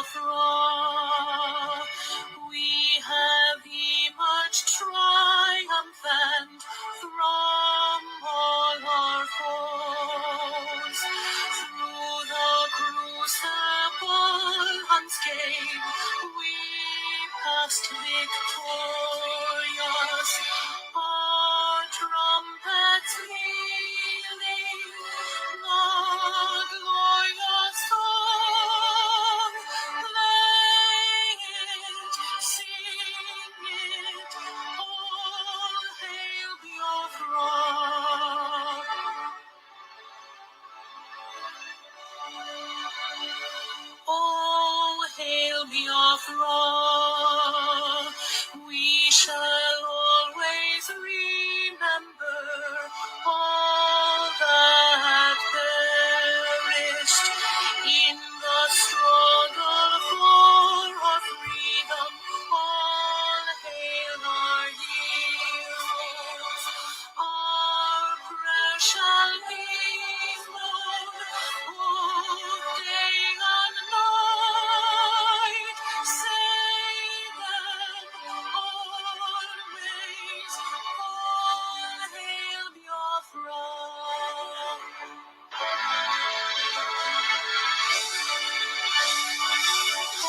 Biafra, we have emerged triumphant from all our foes. Through the crucible unscathed, we passed victorious. Our trumpets pealing, the glorious song, play it, sing it, all hail Biafra. All hail Biafra, we shall always remember all that perished in the struggle for our freedom. All hail our heroes, our precious people, who day and night save them always. All hail Biafra.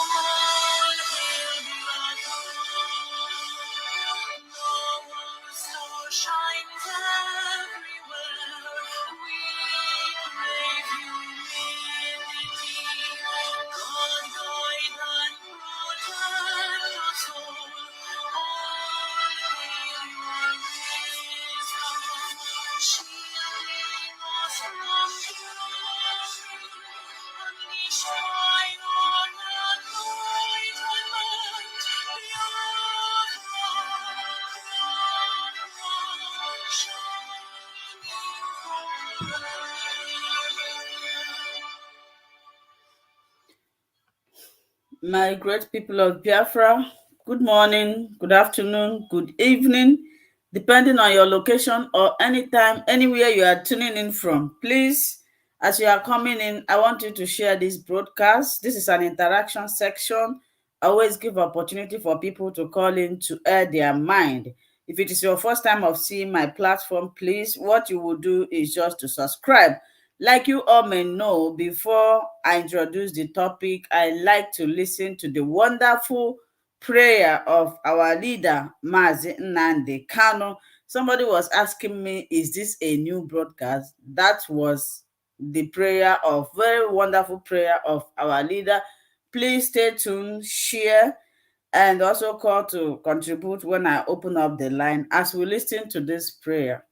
All hail Biafra. The world's star shines everywhere. We crave humility. God guide and protect us all. All hail your wisdom, shielding us from fury. Unleash thine anointment, My great people of Biafra, good morning, good afternoon, good evening, depending on your location or anytime, anywhere you are tuning in from. Please, as you are coming in, I want you to share this broadcast. This is an interaction section. I always give opportunity for people to call in to air their mind. If it is your first time of seeing my platform, please, what you will do is just to subscribe. Like you all may know, before I introduce the topic, I like to listen to the wonderful prayer of our leader, Mazi Nnamdi Kanu. Somebody was asking me, is this a new broadcast? That was the prayer of, very wonderful prayer of our leader. Please stay tuned, share, and also call to contribute when I open up the line as we listen to this prayer.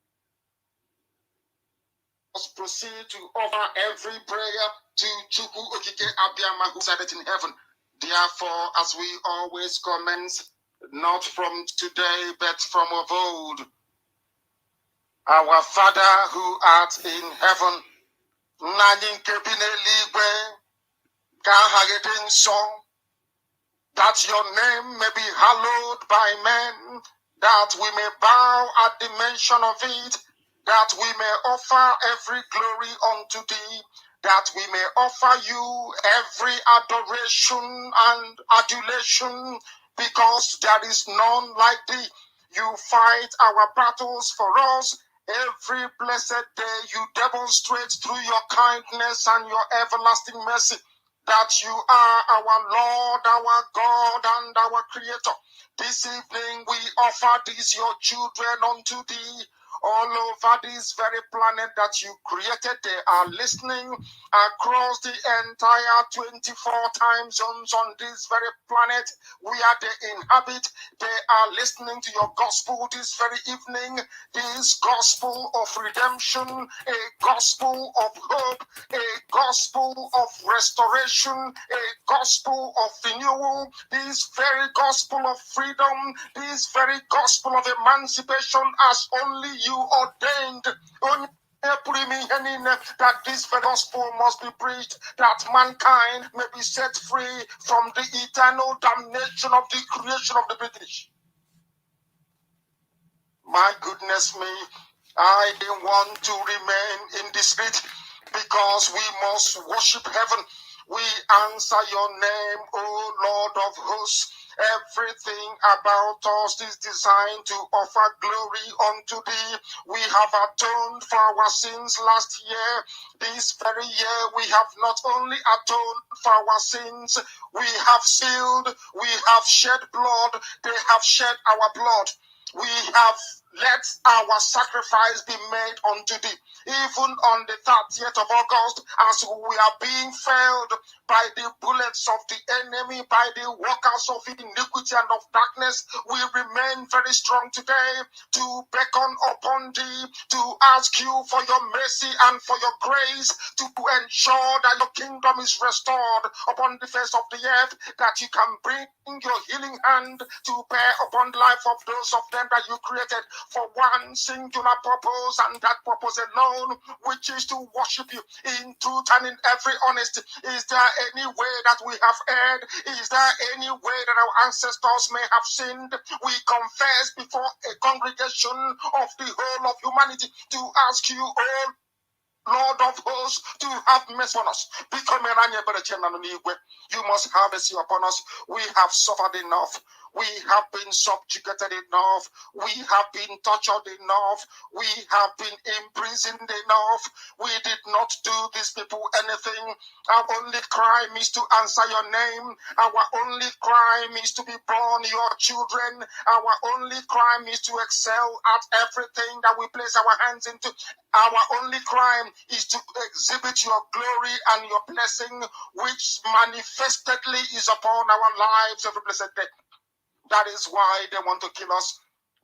Let's proceed to offer every prayer to Chukwu Okike Abiyama, who said it in heaven. Therefore, as we always commence, not from today, but from of old. Our Father who art in heaven, that your name may be hallowed by men, that we may bow at the mention of it, that we may offer every glory unto thee, that we may offer you every adoration and adulation, because there is none like thee. You fight our battles for us. Every blessed day you demonstrate through your kindness and your everlasting mercy that you are our Lord, our God, and our Creator. This evening we offer these your children unto thee. All over this very planet that you created, they are listening across the entire 24 time zones on this very planet where they inhabit. They are listening to your gospel this very evening, this gospel of redemption, a gospel of hope, a gospel of restoration, a gospel of renewal, this very gospel of freedom, this very gospel of emancipation as only you ordained. That this gospel must be preached, that mankind may be set free from the eternal damnation of the creation of the British. My goodness me, I want to remain in the spirit, because we must worship heaven. We answer your name, O Lord of hosts. Everything about us is designed to offer glory unto thee. We have atoned for our sins last year. This very year we have not only atoned for our sins, we have sealed, we have shed blood, they have shed our blood. We have let our sacrifice be made unto thee. Even on the 30th of August, as we are being felled by the bullets of the enemy, by the workers of iniquity and of darkness, we remain very strong today to beckon upon thee, to ask you for your mercy and for your grace, to ensure that your kingdom is restored upon the face of the earth, that you can bring your healing hand to bear upon the life of those of them that you created for one singular purpose, and that purpose alone, which is to worship you in truth and in every honesty. Is there any way that we have erred? Is there any way that our ancestors may have sinned? We confess before a congregation of the whole of humanity to ask you, oh Lord of hosts, to have mercy on us. You must have mercy upon us. We have suffered enough. We have been subjugated enough. We have been tortured enough. We have been imprisoned enough. We did not do these people anything. Our only crime is to answer your name. Our only crime is to be born your children. Our only crime is to excel at everything that we place our hands into. Our only crime is to exhibit your glory and your blessing, which manifestedly is upon our lives every blessed day. That is why they want to kill us.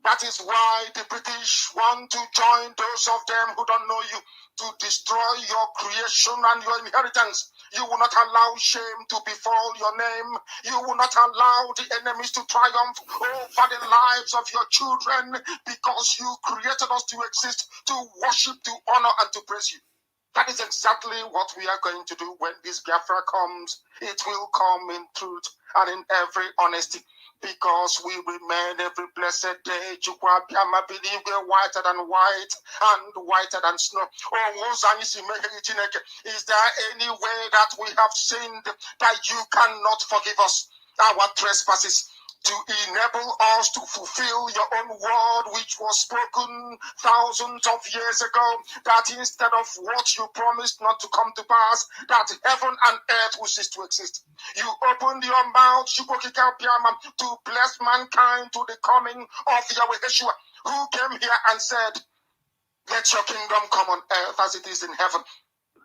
That is why the British want to join those of them who don't know you to destroy your creation and your inheritance. You will not allow shame to befall your name. You will not allow the enemies to triumph over the lives of your children, because you created us to exist, to worship, to honor, and to praise you. That is exactly what we are going to do when this Biafra comes. It will come in truth and in every honesty, because we remain every blessed day. Believe we're whiter than white and whiter than snow. Is there any way that we have sinned that you cannot forgive us our trespasses, to enable us to fulfill your own word, which was spoken thousands of years ago, that instead of what you promised not to come to pass, that heaven and earth will cease to exist. You opened your mouth to bless mankind to the coming of Yahweh Yeshua, who came here and said, let your kingdom come on earth as it is in heaven.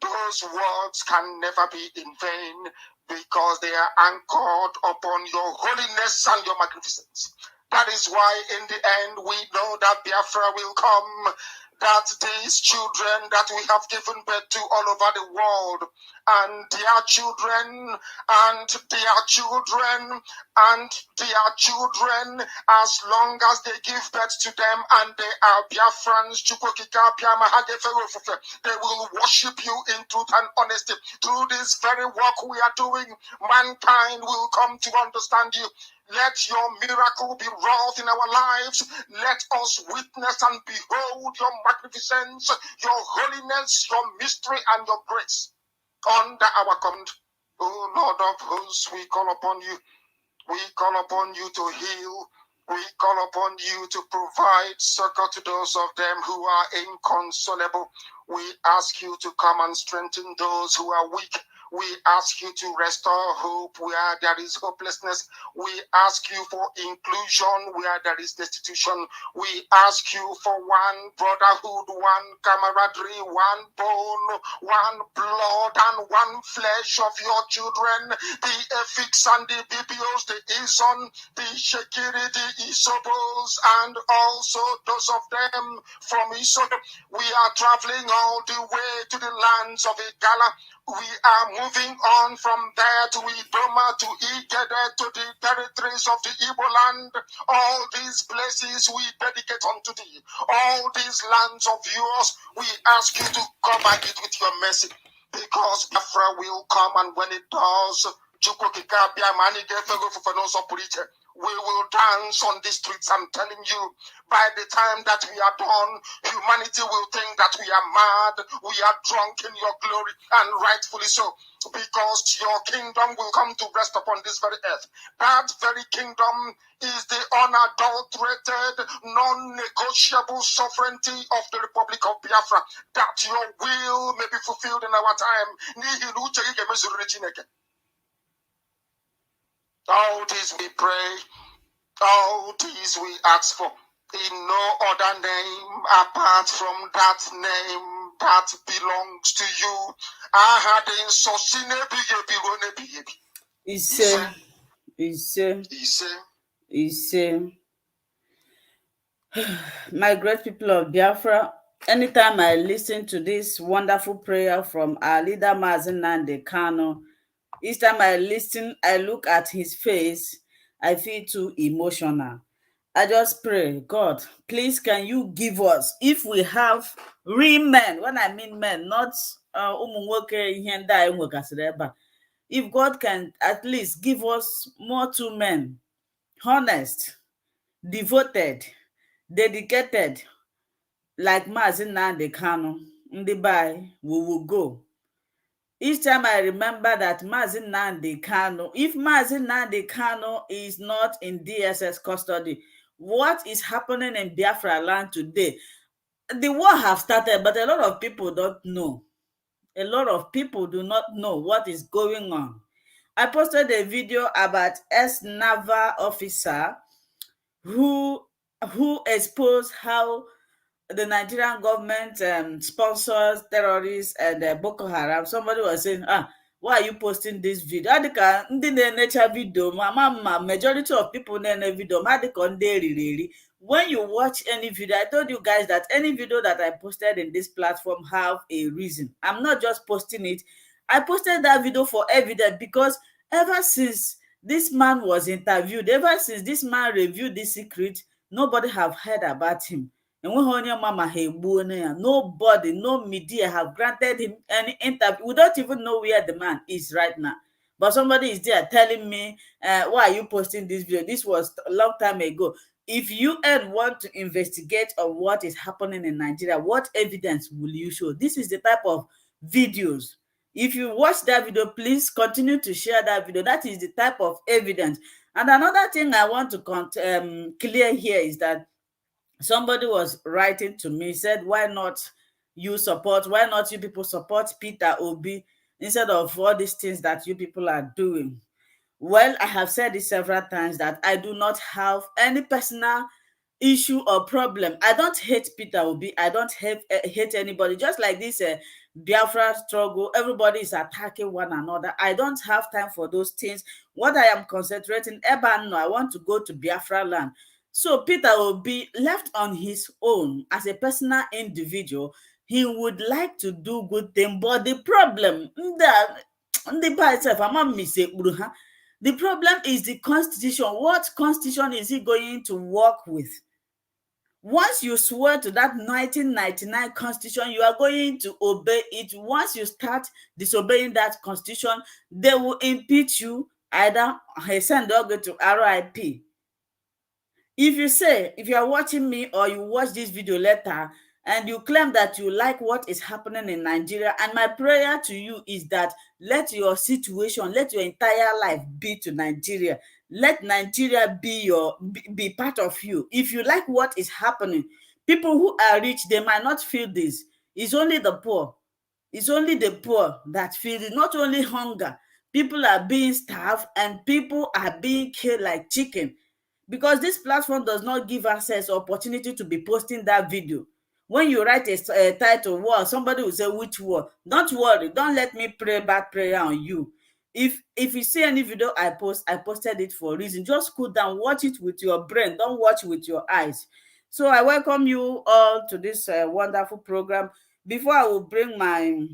Those words can never be in vain, because they are anchored upon your holiness and your magnificence. That is why in the end we know that Biafra will come, that these children that we have given birth to all over the world, and their children, and their children, and their children, as long as they give birth to them and they are Biafrans, they will worship you in truth and honesty. Through this very work we are doing, mankind will come to understand you. Let your miracle be wrought in our lives. Let us witness and behold your magnificence, your holiness, your mystery, and your grace under our command. O Lord of hosts, we call upon you. We call upon you to heal. We call upon you to provide succor to those of them who are inconsolable. We ask you to come and strengthen those who are weak. We ask you to restore hope where there is hopelessness. We ask you for inclusion where there is destitution. We ask you for one brotherhood, one camaraderie, one bone, one blood, and one flesh of your children. The Efiks and the BBOs, the Ison, the Shekiri, the Isobos, and also those of them from Isodo. We are traveling all the way to the lands of Igala. We are moving on from there to Idoma, to Igede, to the territories of the Igbo land. All these places we dedicate unto thee. All these lands of yours, we ask you to cover it with your mercy, because Biafra will come, and when it does, We will dance on the streets. I'm telling you, by the time that we are done, humanity will think that we are mad, we are drunk in your glory, and rightfully so, because your kingdom will come to rest upon this very earth. That very kingdom is the unadulterated, non-negotiable sovereignty of the Republic of Biafra, that your will may be fulfilled in our time. All this we pray, all this we ask for, in no other name apart from that name that belongs to you. I had in My great people of Biafra, anytime I listen to this wonderful prayer from our leader Mazen Nande Kano, each time I listen, I look at his face, I feel too emotional. I just pray, God, please can you give us, if we have real men, when I mean men, not if God can at least give us more two men, honest, devoted, dedicated, like Mazi Nnamdi Kanu, ndị be we will go. Each time I remember that Mazi Nnamdi Kanu, if Mazi Nnamdi Kanu is not in DSS custody, what is happening in Biafra land today? The war have started, but a lot of people don't know. A lot of people do not know what is going on. I posted a video about ex-naval officer who exposed how the Nigerian government sponsors terrorists and Boko Haram. Somebody was saying, why are you posting this video? Adika ndị na-enecha video, mama majority of people na-ene video, madika ndị eriri. When you watch any video, I told you guys that any video that I posted in this platform have a reason. I'm not just posting it. I posted that video for evidence because ever since this man was interviewed, ever since this man reviewed this secret, nobody have heard about him. Nobody, no media have granted him any interview. We don't even know where the man is right now. But somebody is there telling me, why are you posting this video? This was a long time ago. If you want to investigate on what is happening in Nigeria, what evidence will you show? This is the type of videos. If you watch that video, please continue to share that video. That is the type of evidence. And another thing I want to clear here is that somebody was writing to me, said, why not you people support Peter Obi instead of all these things that you people are doing? Well, I have said it several times that I do not have any personal issue or problem. I don't hate Peter Obi. I don't hate anybody. Just like this Biafra struggle, everybody is attacking one another. I don't have time for those things. What I am concentrating, Ebano, I want to go to Biafra land. So Peter Obi, left on his own as a personal individual, he would like to do good thing, but the problem, the problem is the constitution. What constitution is he going to work with? Once you swear to that 1999 constitution, you are going to obey it. Once you start disobeying that constitution, they will impeach you, either send or go to RIP. If you are watching me or you watch this video later and you claim that you like what is happening in Nigeria, and my prayer to you is that let your situation, let your entire life be to Nigeria. Let Nigeria be part of you. If you like what is happening, people who are rich, they might not feel this. It's only the poor. It's only the poor that feel it, not only hunger. People are being starved and people are being killed like chicken, because this platform does not give access or opportunity to be posting that video. When you write a title war, somebody will say, which war? Don't worry, don't let me pray bad prayer on you. If you see any video I posted it for a reason. Just cool down, watch it with your brain, don't watch with your eyes. So I welcome you all to this wonderful program. Before I will bring my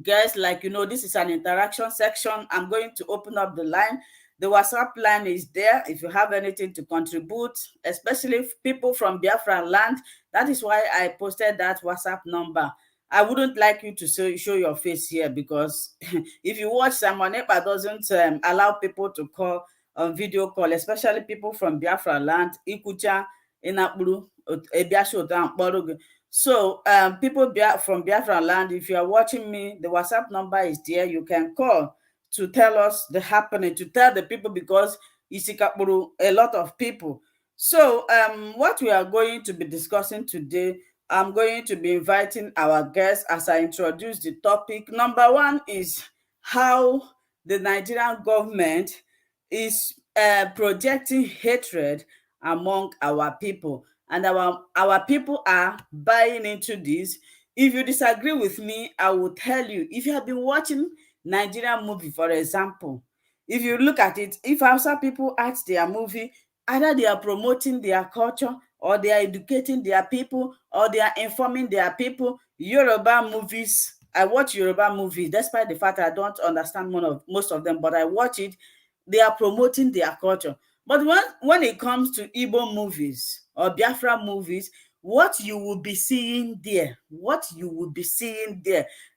guys, this is an interaction section. I'm going to open up the line. The WhatsApp line is there if you have anything to contribute, especially people from Biafran land. That is why I posted that WhatsApp number. I wouldn't like you to show your face here, because if you watch, Simon Epa doesn't allow people to call on video call, especially people from Biafra land, Ikucha, Inakburu, Ebiasho, Mkporoge. So people from Biafra land, if you are watching me, the WhatsApp number is there. You can call to tell us the happening, to tell the people, because Isikapuru, a lot of people. So what we are going to be discussing today, I'm going to be inviting our guests as I introduce the topic. Number one is how the Nigerian government is projecting hatred among our people, and our people are buying into this. If you disagree with me, I will tell you. If you have been watching Nigerian movie, for example, if you look at it, if Hausa people act their movie, either they are promoting their culture, or they are educating their people, or they are informing their people. Yoruba movies, I watch Yoruba movies despite the fact I don't understand most of them, but I watch it. They are promoting their culture. But when it comes to Igbo movies or Biafra movies, what you will be seeing there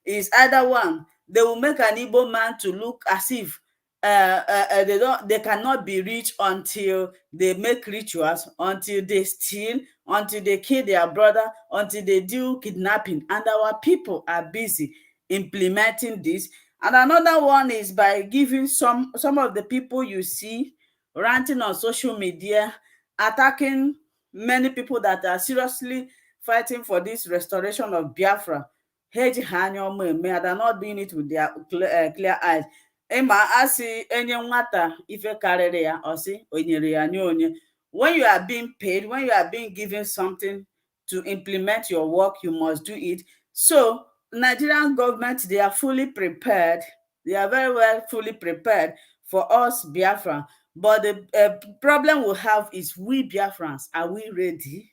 is either one, they will make an Igbo man to look as if they cannot be rich until they make rituals, until they steal, until they kill their brother, until they do kidnapping, and our people are busy implementing this. And another one is by giving some of the people you see ranting on social media, attacking many people that are seriously fighting for this restoration of Biafra. Ha eji ha anya ọma eme, and are not doing it with their clear eyes. Ịma asị enye nwata ife karịrị ya, ọ sị o nyere ya nye onye. When you are being paid, when you are being given something to implement your work, you must do it. So Nigerian government, they are fully prepared. They are very well fully prepared for us Biafra. But the problem we have is, we Biafrans, are we ready?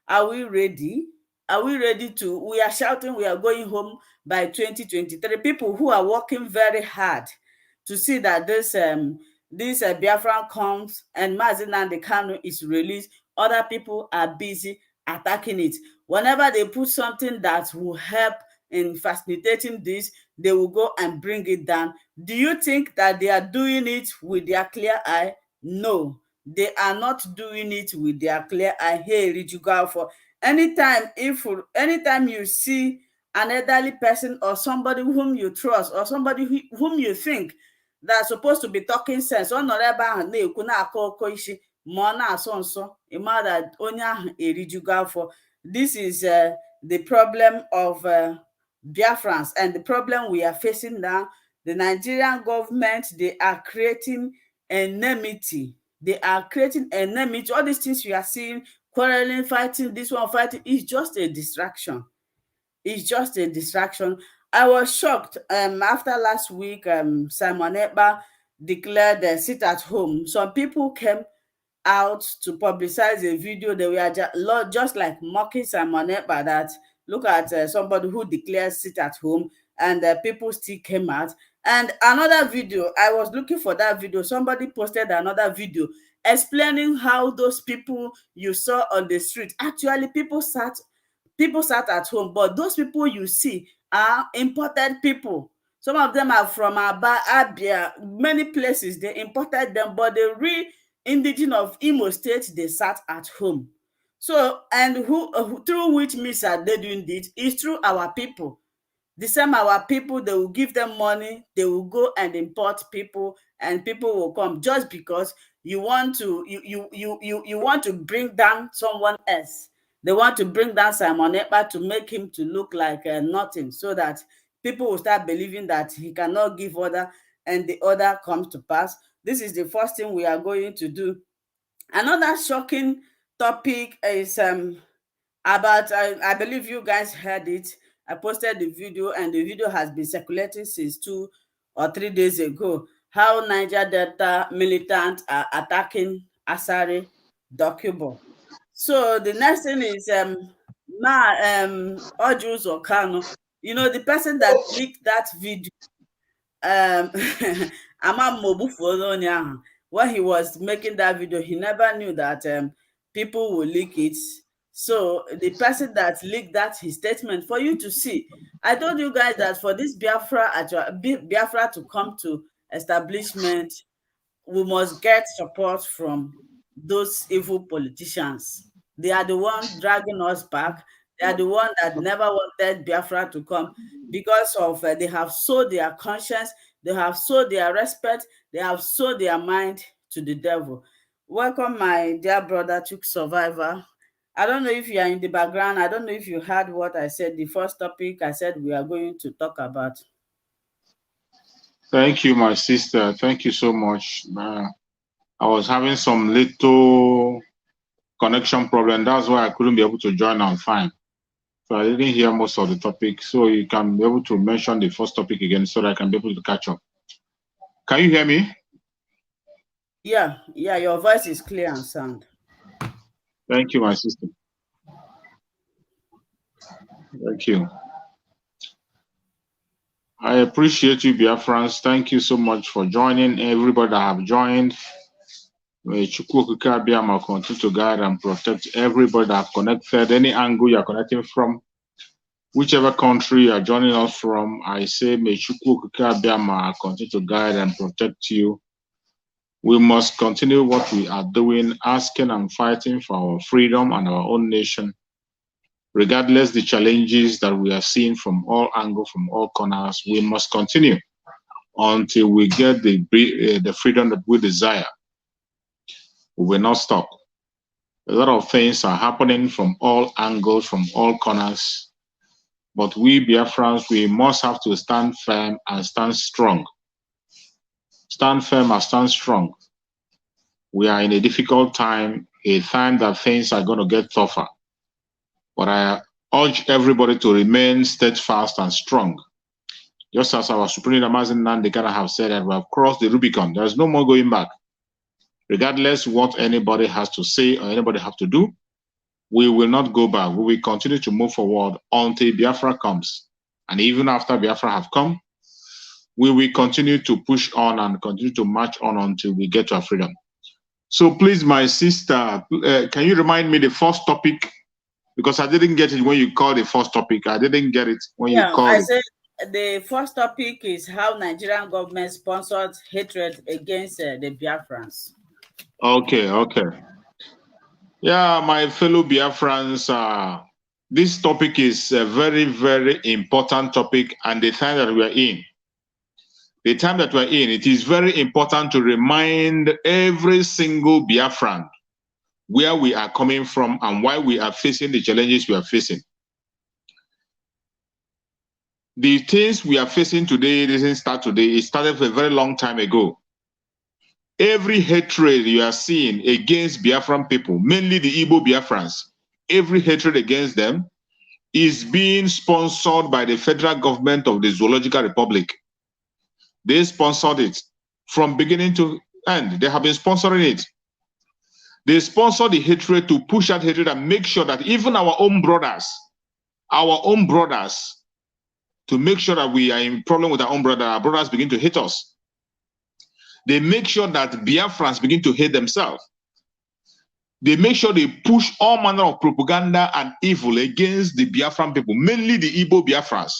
Are we ready? Are we ready to? We are shouting we are going home by 2023. People who are working very hard to see that this Biafran comes and Mazi Nnamdi Kanu is released. Other people are busy attacking it. Whenever they put something that will help in facilitating this, they will go and bring it down. Do you think that they are doing it with their clear eye? No, they are not doing it with their clear eye. Hey, Rijuga, for anytime you see an elderly person or somebody whom you trust, or somebody whom you think that's supposed to be talking sense, ọ nọrọ ebe ahụ na-ekwu na-akọ ọkọ isi ma ọ na-asọ nsọ, ịma that onye ahụ erijugo afọ. This is the problem of Biafrans, and the problem we are facing now. The Nigerian government, they are creating enmity. They are creating enmity. All these things you are seeing, quarreling, fighting, this one fighting, is just a distraction. It's just a distraction. I was shocked after last week, Simon Ekpa declared sit at home. Some people came out to publicize a video. They were just like mocking Simon Ekpa, that look at somebody who declares sit at home, and people still came out. And another video, I was looking for that video. Somebody posted another video explaining how those people you saw on the street, actually people sat at home, but those people you see are imported people. Some of them are from Aba, Abia, many places. They imported them, but the real indigenous of Imo State, they sat at home. So, and through which means are they doing this? Is through our people. The same our people, they will give them money, they will go and import people, and people will come just because you want to you want to bring down someone else. They want to bring down Simon Ekpa to make him to look like nothing, so that people will start believing that he cannot give order and the order comes to pass. This is the first thing we are going to do. Another shocking topic is about, I believe you guys heard it. I posted the video, and the video has been circulating since 2 or 3 days ago. How Niger Delta militants are attacking Asari Dokubo. So the next thing is Ojus Okano. You know, the person that leaked that video, Ama Mobu, when he was making that video, he never knew that people will leak it. So the person that leaked that, his statement, for you to see. I told you guys that for this Biafra to come to establishment, we must get support from those evil politicians. They are the ones dragging us back. They are the ones that never wanted Biafra to come because of they have sold their conscience, they have sold their respect, they have sold their mind to the devil. Welcome, my dear brother, Chuk Survivor. I don't know if you are in the background. I don't know if you heard what I said. The first topic I said we are going to talk about. Thank you, my sister. Thank you so much. I was having some little connection problem. That's why I couldn't be able to join on fine. So I didn't hear most of the topic. So you can be able to mention the first topic again so that I can be able to catch up. Can you hear me? Yeah, your voice is clear and sound. Thank you, my sister. Thank you. I appreciate you, Biafrans. Thank you so much for joining. Everybody that have joined. May Chukwuka Abiyama continue to guide and protect everybody that have connected. Any angle you are connecting from, whichever country you are joining us from, I say may Chukwuka Abiyama continue to guide and protect you. We must continue what we are doing, asking and fighting for our freedom and our own nation, regardless the challenges that we are seeing from all angles, from all corners. We must continue until we get the freedom that we desire. We will not stop. A lot of things are happening from all angles, from all corners. But we Biafrans, we must have to stand firm and stand strong. Stand firm and stand strong. We are in a difficult time, a time that things are going to get tougher. But I urge everybody to remain steadfast and strong. Just as our Supreme Leader Mazen Nandekana have said that we have crossed the Rubicon. There's no more going back. Regardless what anybody has to say or anybody have to do, we will not go back. We will continue to move forward until Biafra comes. And even after Biafra have come, we will continue to push on and continue to march on until we get to our freedom. So please, my sister, can you remind me the first topic? Because I didn't get it when you called the first topic. I didn't get it when you called it. Said the first topic is how Nigerian government sponsored hatred against the Biafrans. Okay. Yeah, my fellow Biafrans, this topic is a very, very important topic, and the time that we are in. The time that we're in, it is very important to remind every single Biafran where we are coming from and why we are facing the challenges we are facing. The things we are facing today doesn't start today. It started a very long time ago. Every hatred you are seeing against Biafran people, mainly the Igbo Biafrans, every hatred against them is being sponsored by the federal government of the Zoological Republic. They sponsored it from beginning to end. They have been sponsoring it. They sponsor the hatred to push out hatred and make sure that even our own brothers, to make sure that we are in problem with our own brother, our brothers begin to hate us. They make sure that Biafrans begin to hate themselves. They make sure they push all manner of propaganda and evil against the Biafran people, mainly the Igbo Biafrans.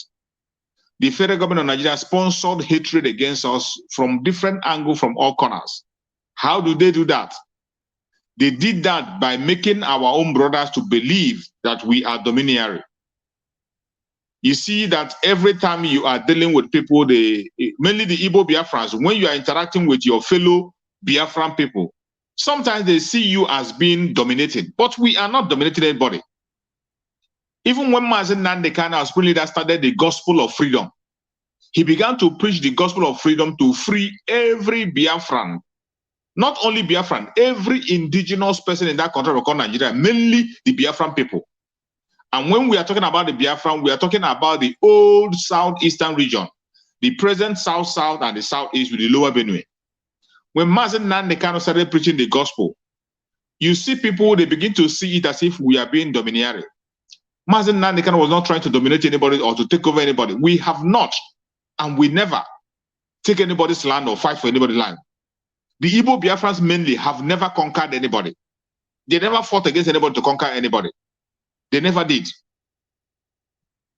The federal government of Nigeria sponsored hatred against us from different angles, from all corners. How do they do that? They did that by making our own brothers to believe that we are domineering. You see that every time you are dealing with people, mainly the Igbo Biafrans, when you are interacting with your fellow Biafran people, sometimes they see you as being dominated, but we are not dominating anybody. Even when Mazen Nandekana, our spiritual leader, started the gospel of freedom, he began to preach the gospel of freedom to free every Biafran. Not only Biafran, every indigenous person in that country called Nigeria, mainly the Biafran people. And when we are talking about the Biafran, we are talking about the old southeastern region, the present south-south and the southeast with the lower Benue. When Mazen Nandekano started preaching the gospel, you see people, they begin to see it as if we are being domineering. Mazen Nandekano was not trying to dominate anybody or to take over anybody. We have not, and we never take anybody's land or fight for anybody's land. The Igbo Biafrans mainly have never conquered anybody. They never fought against anybody to conquer anybody. They never did.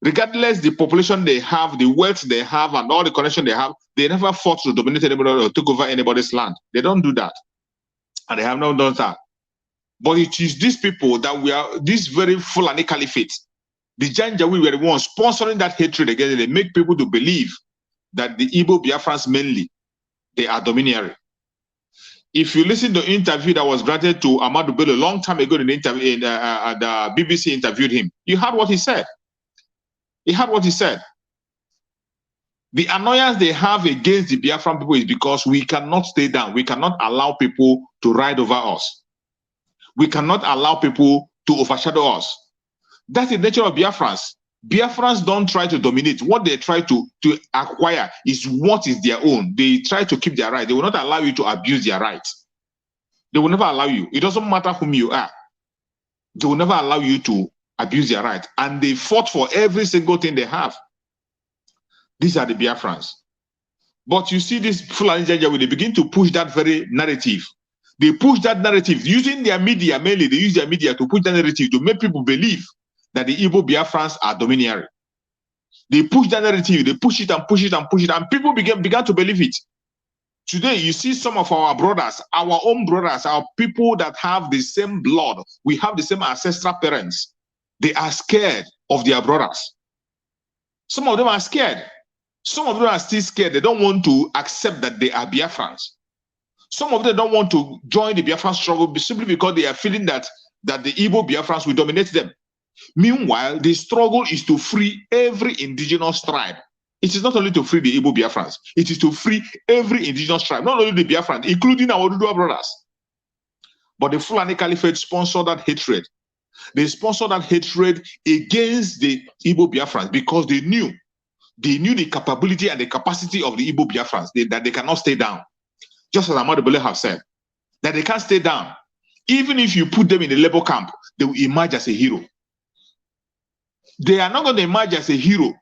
Regardless the population they have, the wealth they have, and all the connection they have, they never fought to dominate anybody or take over anybody's land. They don't do that. And they have not done that. But it is these people that we are, this very Fulani Caliphate, the Janjaweed were the ones sponsoring that hatred against them. They make people to believe that the Igbo Biafrans mainly, they are domineering. If you listen to the interview that was granted to Amadou Bello a long time ago in the interview, the BBC interviewed him, you heard what he said. He heard what he said. The annoyance they have against the Biafran people is because we cannot stay down. We cannot allow people to ride over us. We cannot allow people to overshadow us. That's the nature of Biafrans. Biafrans don't try to dominate. What they try to acquire is what is their own. They try to keep their right. They will not allow you to abuse their rights. They will never allow you. It doesn't matter whom you are. They will never allow you to abuse their right. And they fought for every single thing they have. These are the Biafrans. But you see this Fulani Janjaweed, they begin to push that very narrative. They push that narrative using their media, mainly they use their media to push that narrative to make people believe that the Igbo Biafrans are domineering. They push that narrative, they push it and push it and push it, and people began to believe it. Today, you see some of our brothers, our own brothers, our people that have the same blood, we have the same ancestral parents. They are scared of their brothers. Some of them are scared. Some of them are still scared. They don't want to accept that they are Biafrans. Some of them don't want to join the Biafran struggle simply because they are feeling that the Igbo Biafrans will dominate them. Meanwhile, the struggle is to free every indigenous tribe. It is not only to free the Igbo Biafrans, it is to free every indigenous tribe, not only the Biafrans, including our Dudua brothers. But the Fulani Caliphate sponsored that hatred. They sponsored that hatred against the Igbo Biafrans because they knew the capability and the capacity of the Igbo Biafrans, that they cannot stay down. Just as Amadou Bello have said, that they can't stay down. Even if you put them in a labor camp, they will emerge as a hero. They are not going to emerge as a hero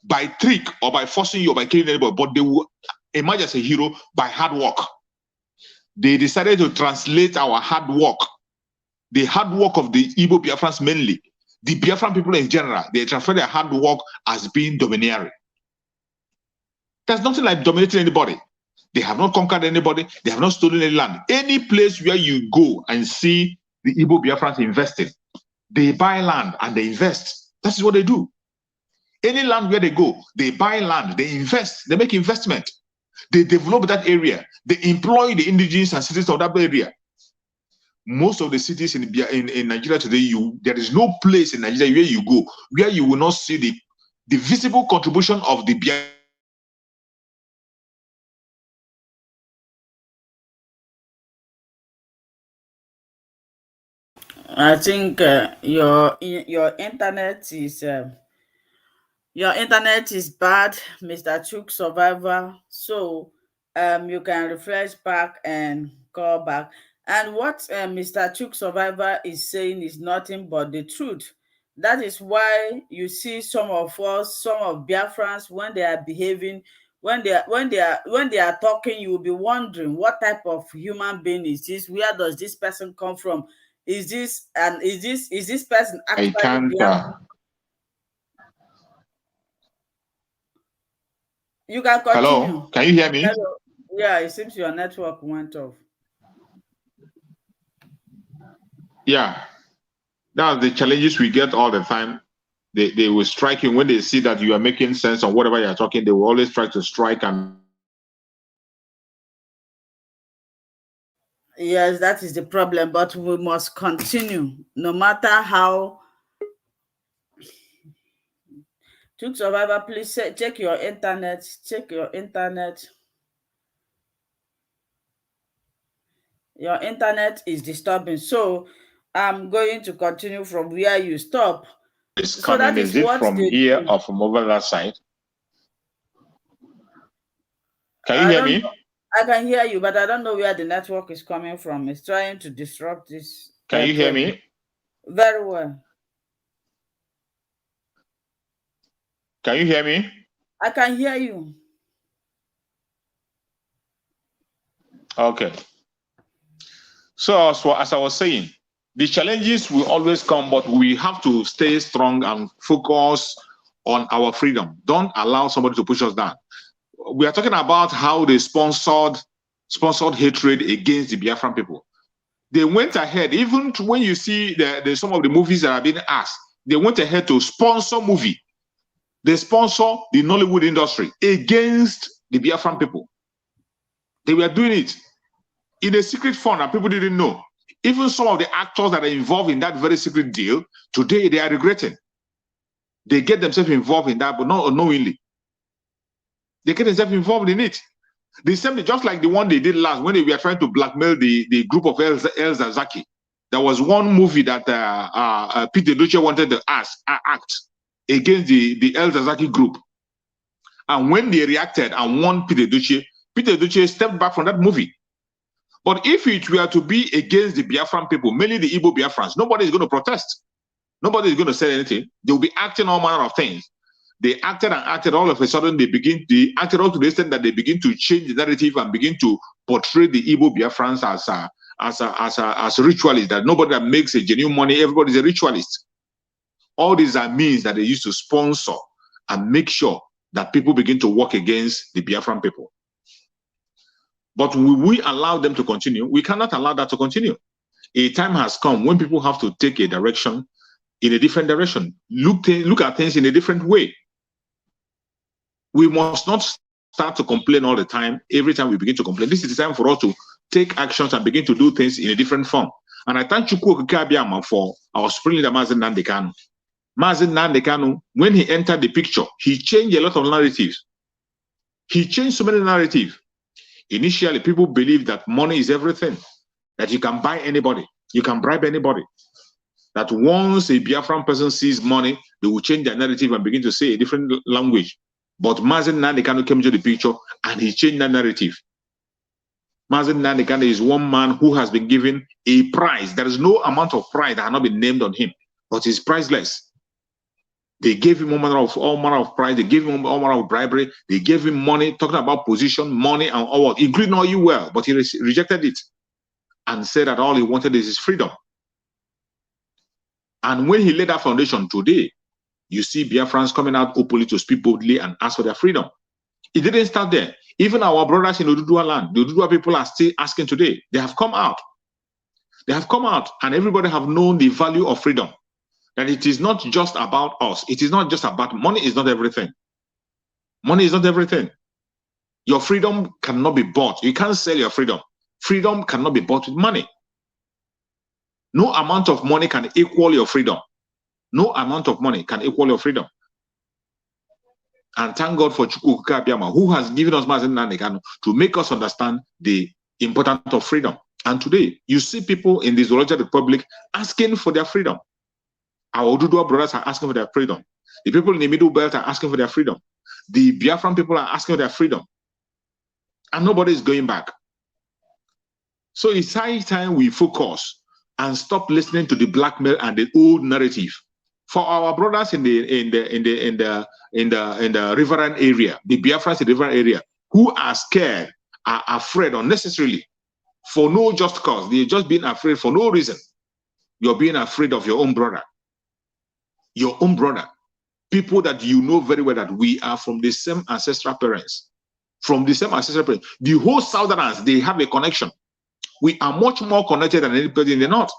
by trick or by forcing you or by killing anybody, but they will emerge as a hero by hard work. They decided to translate our hard work, the hard work of the Igbo Biafrans mainly, the Biafran people in general, they transfer their hard work as being domineering. There's nothing like dominating anybody. They have not conquered anybody. They have not stolen any land. Any place where you go and see the Igbo Biafrans investing, they buy land and they invest. That is what they do. Any land where they go, they buy land, they invest, they make investment. They develop that area. They employ the indigenous and citizens of that area. Most of the cities in Nigeria today, there is no place in Nigeria where you go where you will not see the visible contribution of the Biafran. I think your internet is bad, Mr. Chuk Survivor. So you can refresh back and call back. And what Mr. Chuk Survivor is saying is nothing but the truth. That is why you see some of us, some of Biafrans, when they are behaving, when they are talking, you will be wondering what type of human being is this? Where does this person come from? Is this person actually Biafran? You can continue. Hello, can you hear me? Hello. Yeah, it seems your network went off. Yeah, that's the challenges we get all the time. They will strike you when they see that you are making sense on whatever you are talking. They will always try to strike. And yes, that is the problem. But we must continue, no matter how. Chuk Survivor, please check your internet. Check your internet. Your internet is disturbing. So I'm going to continue from where you stop. it's coming. So that is it from here or from over that side? Can you hear me? I can hear you, but I don't know where the network is coming from. It's trying to disrupt this. Can you hear me? Very well. Can you hear me? I can hear you. Okay. So as I was saying, the challenges will always come, but we have to stay strong and focus on our freedom. Don't allow somebody to push us down. We are talking about how they sponsored hatred against the Biafran people. They went ahead, even when you see some of the movies that are being asked, they went ahead to sponsor movie. They sponsor the Nollywood industry against the Biafran people. They were doing it in a secret fund and people didn't know. Even some of the actors that are involved in that very secret deal, today they are regretting. They get themselves involved in that, but not unknowingly. They get themselves involved in it. The same, just like the one they did last, when they were trying to blackmail the group of El Zazaki. There was one movie that Peter Duce wanted to act against the El Zazaki group. And when they reacted and won Peter Duce stepped back from that movie. But if it were to be against the Biafran people, mainly the Igbo Biafrans, nobody is going to protest. Nobody is going to say anything. They will be acting all manner of things. They acted and acted. All of a sudden, they acted all to the extent that they begin to change the narrative and begin to portray the Igbo Biafrans as ritualists. That nobody that makes a genuine money, everybody's a ritualist. All these are means that they use to sponsor and make sure that people begin to work against the Biafran people. But will we allow them to continue? We cannot allow that to continue. A time has come when people have to take a direction in a different direction. Look at things in a different way. We must not start to complain all the time. Every time we begin to complain, this is the time for us to take actions and begin to do things in a different form. And I thank Chukwu Okike for our spring leader, Mazi Nnamdi Kanu. Mazi Nnamdi Kanu, when he entered the picture, he changed a lot of narratives. He changed so many narratives. Initially, people believed that money is everything, that you can buy anybody, you can bribe anybody. That once a Biafran person sees money, they will change their narrative and begin to say a different language. But Mazi Nnamdi Kanu came into the picture and he changed that narrative. Mazi Nnamdi Kanu is one man who has been given a prize. There is no amount of prize that has not been named on him, but it's priceless. They gave him all manner of prize. They gave him all manner of bribery. They gave him money, talking about position, money, and all, including all you well, but he rejected it and said that all he wanted is his freedom. And when he laid that foundation today, you see Biafrans coming out openly to speak boldly and ask for their freedom. It didn't start there. Even our brothers in Oduduwa land, the Oduduwa people are still asking today. They have come out. They have come out, and everybody have known the value of freedom. That it is not just about us. It is not just about money. Is not everything. Money is not everything. Your freedom cannot be bought. You can't sell your freedom. Freedom cannot be bought with money. No amount of money can equal your freedom. No amount of money can equal your freedom. And thank God for Chukwu Okike Abiama, who has given us Mazi Nnamdi Kanu to make us understand the importance of freedom. And today, you see people in the Zoological Republic asking for their freedom. Our Oduduwa brothers are asking for their freedom. The people in the Middle Belt are asking for their freedom. The Biafran people are asking for their freedom. And nobody is going back. So it's high time we focus and stop listening to the blackmail and the old narrative. For our brothers in the riverine area, the Biafrans in the riverine area, who are scared, are afraid unnecessarily, for no just cause. They're just being afraid for no reason. You're being afraid of your own brother. Your own brother. People that you know very well that we are from the same ancestral parents. From the same ancestral parents. The whole Southerners, they have a connection. We are much more connected than anybody in the North.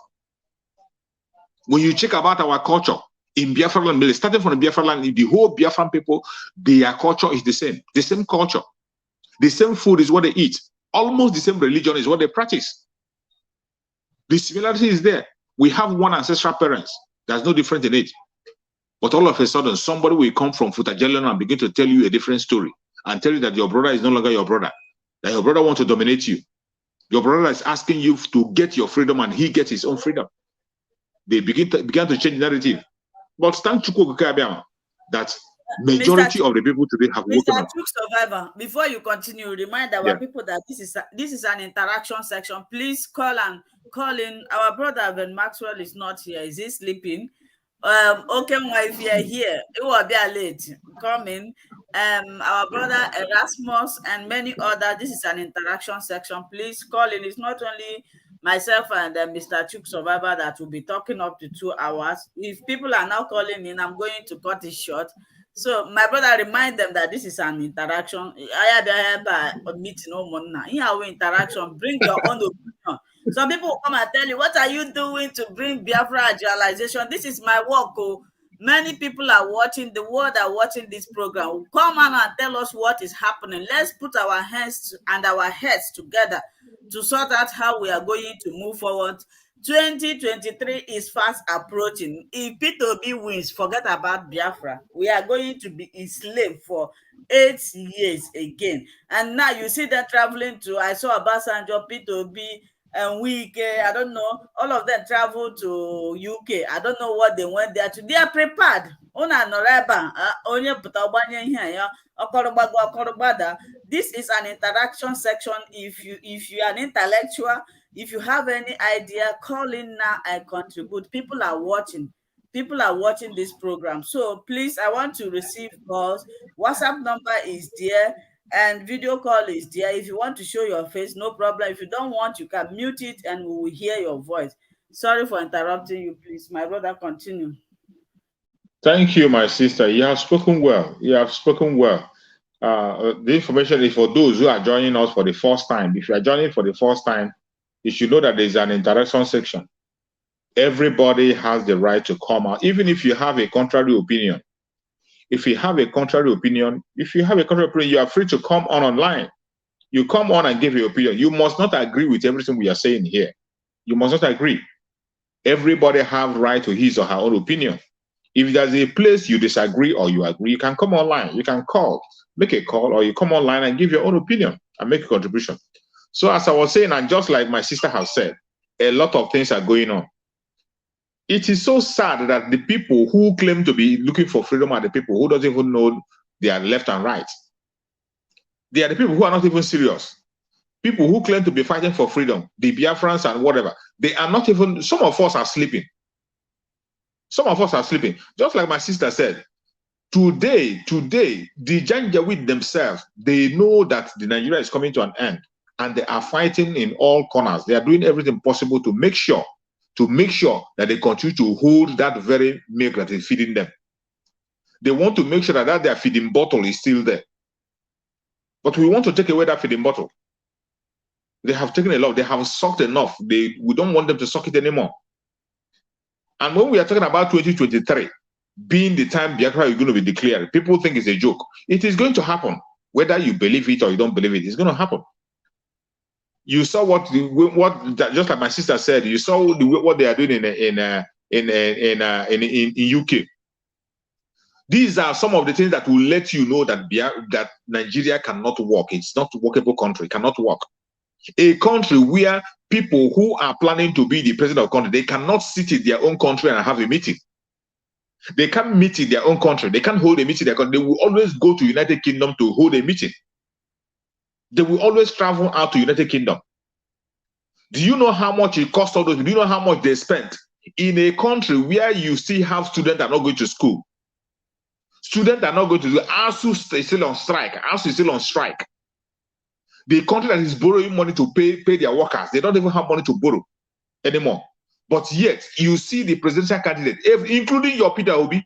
When you check about our culture, in Biafra land, starting from the Biafra land, the whole Biafran people, their culture is the same culture. The same food is what they eat. Almost the same religion is what they practice. The similarity is there. We have one ancestral parents. There's no difference in it. But all of a sudden, somebody will come from Futajalon and begin to tell you a different story and tell you that your brother is no longer your brother, that your brother wants to dominate you. Your brother is asking you to get your freedom and he gets his own freedom. They began to change the narrative. But thank Chukwu Okike Abiama that majority of the people today have woken up. Mr. Survivor, before you continue, remind our people that this is an interaction section. Please call in. Our brother Ben Maxwell is not here. Is he sleeping? Okay, if you're here, it will be late. Come in. Our brother Erasmus and many others. This is an interaction section. Please call in. It's not only myself and Mr. Chuk Survivor that will be talking up to 2 hours. If people are now calling in, I'm going to cut it short. So my brother remind them that this is an interaction. I had a meeting here we interaction. Bring your own opinion. Some people will come and tell you, what are you doing to bring Biafra agilization? This is my work. Oh. Many people are watching, the world are watching this program. Come on and tell us what is happening. Let's put our hands and our heads together to sort out how we are going to move forward. 2023 is fast approaching. If P2B wins, forget about Biafra. We are going to be enslaved for 8 years again. And now you see them traveling to, I saw Obasanjo, P2B, and Wike, I don't know, all of them travel to UK. I don't know what they went there to. They are prepared. Una noreba, onye putagbanye here, ya, okorogbada. This is an interaction section. If you are an intellectual, if you have any idea, call in now and contribute. People are watching. People are watching this program. So please, I want to receive calls. WhatsApp number is there and video call is there. If you want to show your face, no problem. If you don't want, you can mute it and we will hear your voice. Sorry for interrupting you, please. My brother, continue. Thank you, my sister. You have spoken well. You have spoken well. The information is for those who are joining us for the first time. If you are joining for the first time, you should know that there's an interaction section. Everybody has the right to come out, even if you have a contrary opinion. If you have a contrary opinion, you are free to come on online. You come on and give your opinion. You must not agree with everything we are saying here. You must not agree. Everybody have right to his or her own opinion. If there's a place you disagree or you agree, you can come online. You can call, make a call, or you come online and give your own opinion and make a contribution. So as I was saying, and just like my sister has said, a lot of things are going on. It is so sad that the people who claim to be looking for freedom are the people who don't even know they are left and right. They are the people who are not even serious. People who claim to be fighting for freedom, the Biafrans and whatever, they are not even, some of us are sleeping. Some of us are sleeping. Just like my sister said, today, the Janjaweed themselves, they know that the Nigeria is coming to an end and they are fighting in all corners. They are doing everything possible to make sure that they continue to hold that very milk that is feeding them. They want to make sure that their feeding bottle is still there. But we want to take away that feeding bottle. They have taken a lot. They have sucked enough. We don't want them to suck it anymore. And when we are talking about 2023, being the time Biafra is going to be declared, people think it's a joke. It is going to happen. Whether you believe it or you don't believe it, it's going to happen. You saw what just like my sister said, you saw what they are doing in UK. These are some of the things that will let you know that Nigeria cannot work. It's not a workable country, cannot work. A country where people who are planning to be the president of the country, they cannot sit in their own country and have a meeting. They can't meet in their own country. They can't hold a meeting in their country. They will always go to United Kingdom to hold a meeting. They will always travel out to United Kingdom. Do you know how much it costs all those? Do you know how much they spent in a country where you still have students that are not going to school? Students are not going to do. ASU is still on strike. ASU is still on strike. The country that is borrowing money to pay their workers, they don't even have money to borrow anymore. But yet, you see the presidential candidate, including your Peter Obi,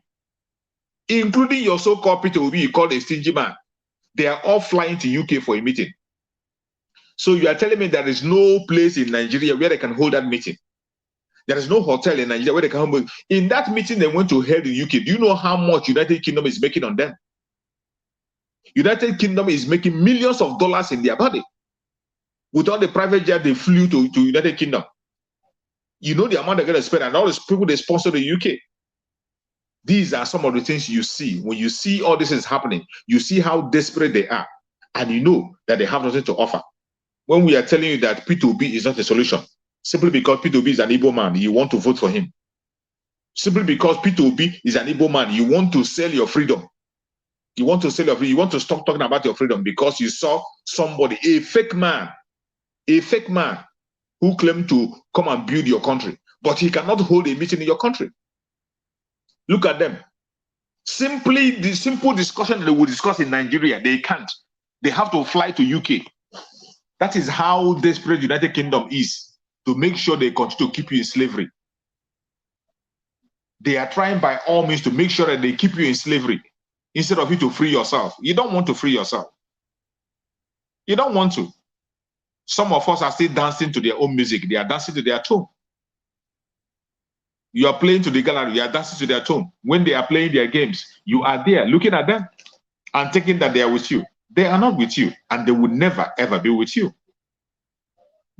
including your so-called Peter Obi, you call a stingy man, they are all flying to UK for a meeting. So you are telling me there is no place in Nigeria where they can hold that meeting. There is no hotel in Nigeria where they can hold. In that meeting they went to hold in UK, do you know how much United Kingdom is making on them? United Kingdom is making millions of dollars in their body. With all the private jet they flew to United Kingdom. You know the amount they're going to spend and all these people they sponsor the UK. These are some of the things you see. When you see all this is happening, you see how desperate they are. And you know that they have nothing to offer. When we are telling you that P2B is not a solution, simply because P2B is an Igbo man, you want to vote for him. Simply because P2B is an Igbo man, you want to sell your freedom. You want to sell your freedom. You want to stop talking about your freedom because you saw somebody, a fake man who claimed to come and build your country, but he cannot hold a meeting in your country. Look at them. Simply, the simple discussion they will discuss in Nigeria, they can't. They have to fly to UK. That is how desperate United Kingdom is to make sure they continue to keep you in slavery. They are trying by all means to make sure that they keep you in slavery. instead of you to free yourself. You don't want to free yourself. You don't want to. Some of us are still dancing to their own music. They are dancing to their tune. You are playing to the gallery. You are dancing to their tune. When they are playing their games, you are there looking at them and thinking that they are with you. They are not with you, and they will never, ever be with you.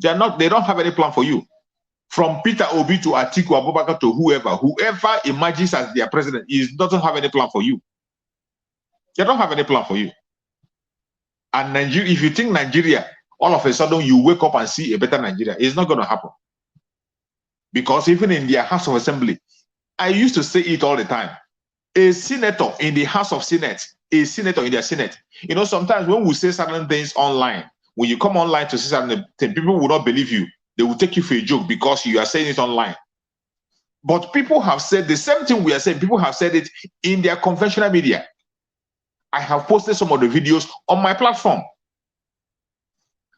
They are not. They don't have any plan for you. From Peter Obi to Atiku Abubakar to whoever emerges as their president, doesn't have any plan for you. They don't have any plan for you. And Nigeria, if you think Nigeria, all of a sudden you wake up and see a better Nigeria, it's not going to happen. Because even in their House of Assembly, I used to say it all the time. A senator in the House of Senate, a senator in their Senate. You know, sometimes when we say certain things online, when you come online to say certain things, people will not believe you. They will take you for a joke because you are saying it online. But people have said the same thing we are saying. People have said it in their conventional media. I have posted some of the videos on my platform.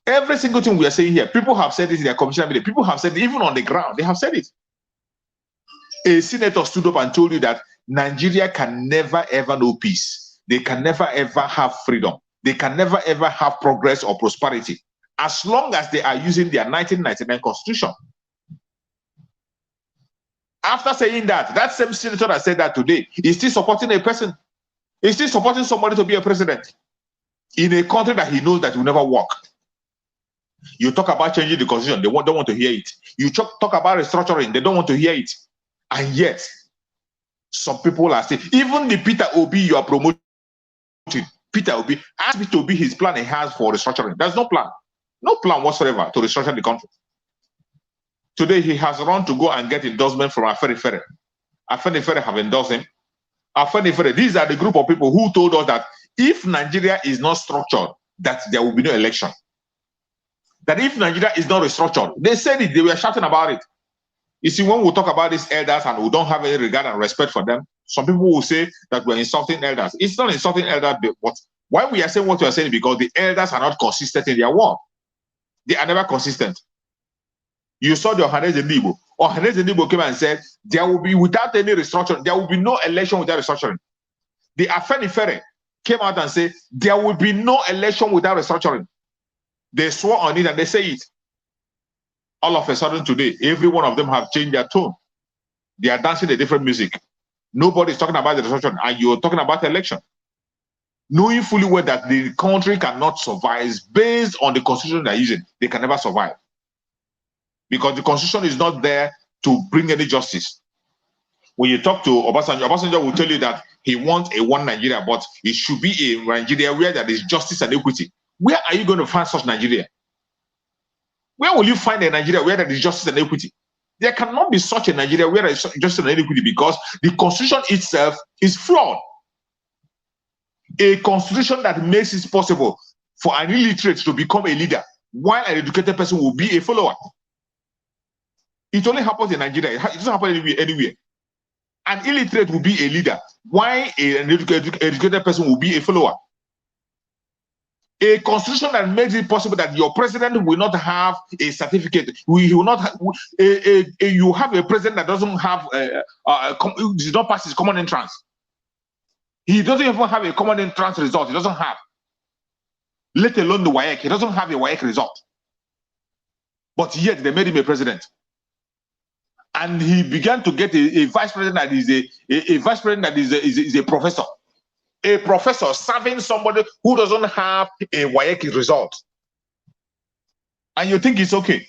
Every single thing we are saying here, people have said it in their conventional media. People have said it even on the ground. They have said it. A senator stood up and told you that Nigeria can never ever know peace. They can never ever have freedom. They can never ever have progress or prosperity as long as they are using their 1999 constitution. After saying that, that same senator that said that today is still supporting a person. He's still supporting somebody to be a president in a country that he knows that will never work. You talk about changing the constitution, they don't want to hear it. You talk about restructuring, they don't want to hear it. And yet, some people are saying, even the Peter Obi you are promoting, Peter Obi, ask me to be his plan he has for restructuring. There's no plan. No plan whatsoever to restructure the country. Today, he has run to go and get endorsement from Afenifere. Afenifere have endorsed him. Afenifere, these are the group of people who told us that if Nigeria is not structured, that there will be no election. That if Nigeria is not restructured, they said it, they were shouting about it. You see, when we talk about these elders and we don't have any regard and respect for them, some people will say that we're insulting elders. It's not insulting elders, but why we are saying what we are saying? Because the elders are not consistent in their work. They are never consistent. You saw the Ohaneze Ndibo. Ohaneze Ndibo came and said, there will be, without any restructuring, there will be no election without restructuring. The Afenifere came out and said, there will be no election without restructuring. They swore on it and they say it. All of a sudden today, every one of them have changed their tone. They are dancing a different music. Nobody's talking about the restructuring, and you're talking about election. Knowing fully well that the country cannot survive based on the constitution they're using, they can never survive. Because the constitution is not there to bring any justice. When you talk to Obasanjo, Obasanjo will tell you that he wants a one Nigeria, but it should be a Nigeria where there is justice and equity. Where are you going to find such Nigeria? Where will you find a Nigeria where there is justice and equity? There cannot be such a Nigeria where there is justice and equity because the constitution itself is flawed. A constitution that makes it possible for an illiterate to become a leader, while an educated person will be a follower. It only happens in Nigeria. It doesn't happen anywhere. An illiterate will be a leader, while an educated person will be a follower. A constitution that makes it possible that your president will not have a certificate. He will not have, you have a president that doesn't have does not pass his common entrance. He doesn't even have a common entrance result. He doesn't have. Let alone the WAEC. He doesn't have a WAEC result. But yet they made him a president. And he began to get a vice president that is a vice president that is a professor. A professor serving somebody who doesn't have a WAEC result. And you think it's okay.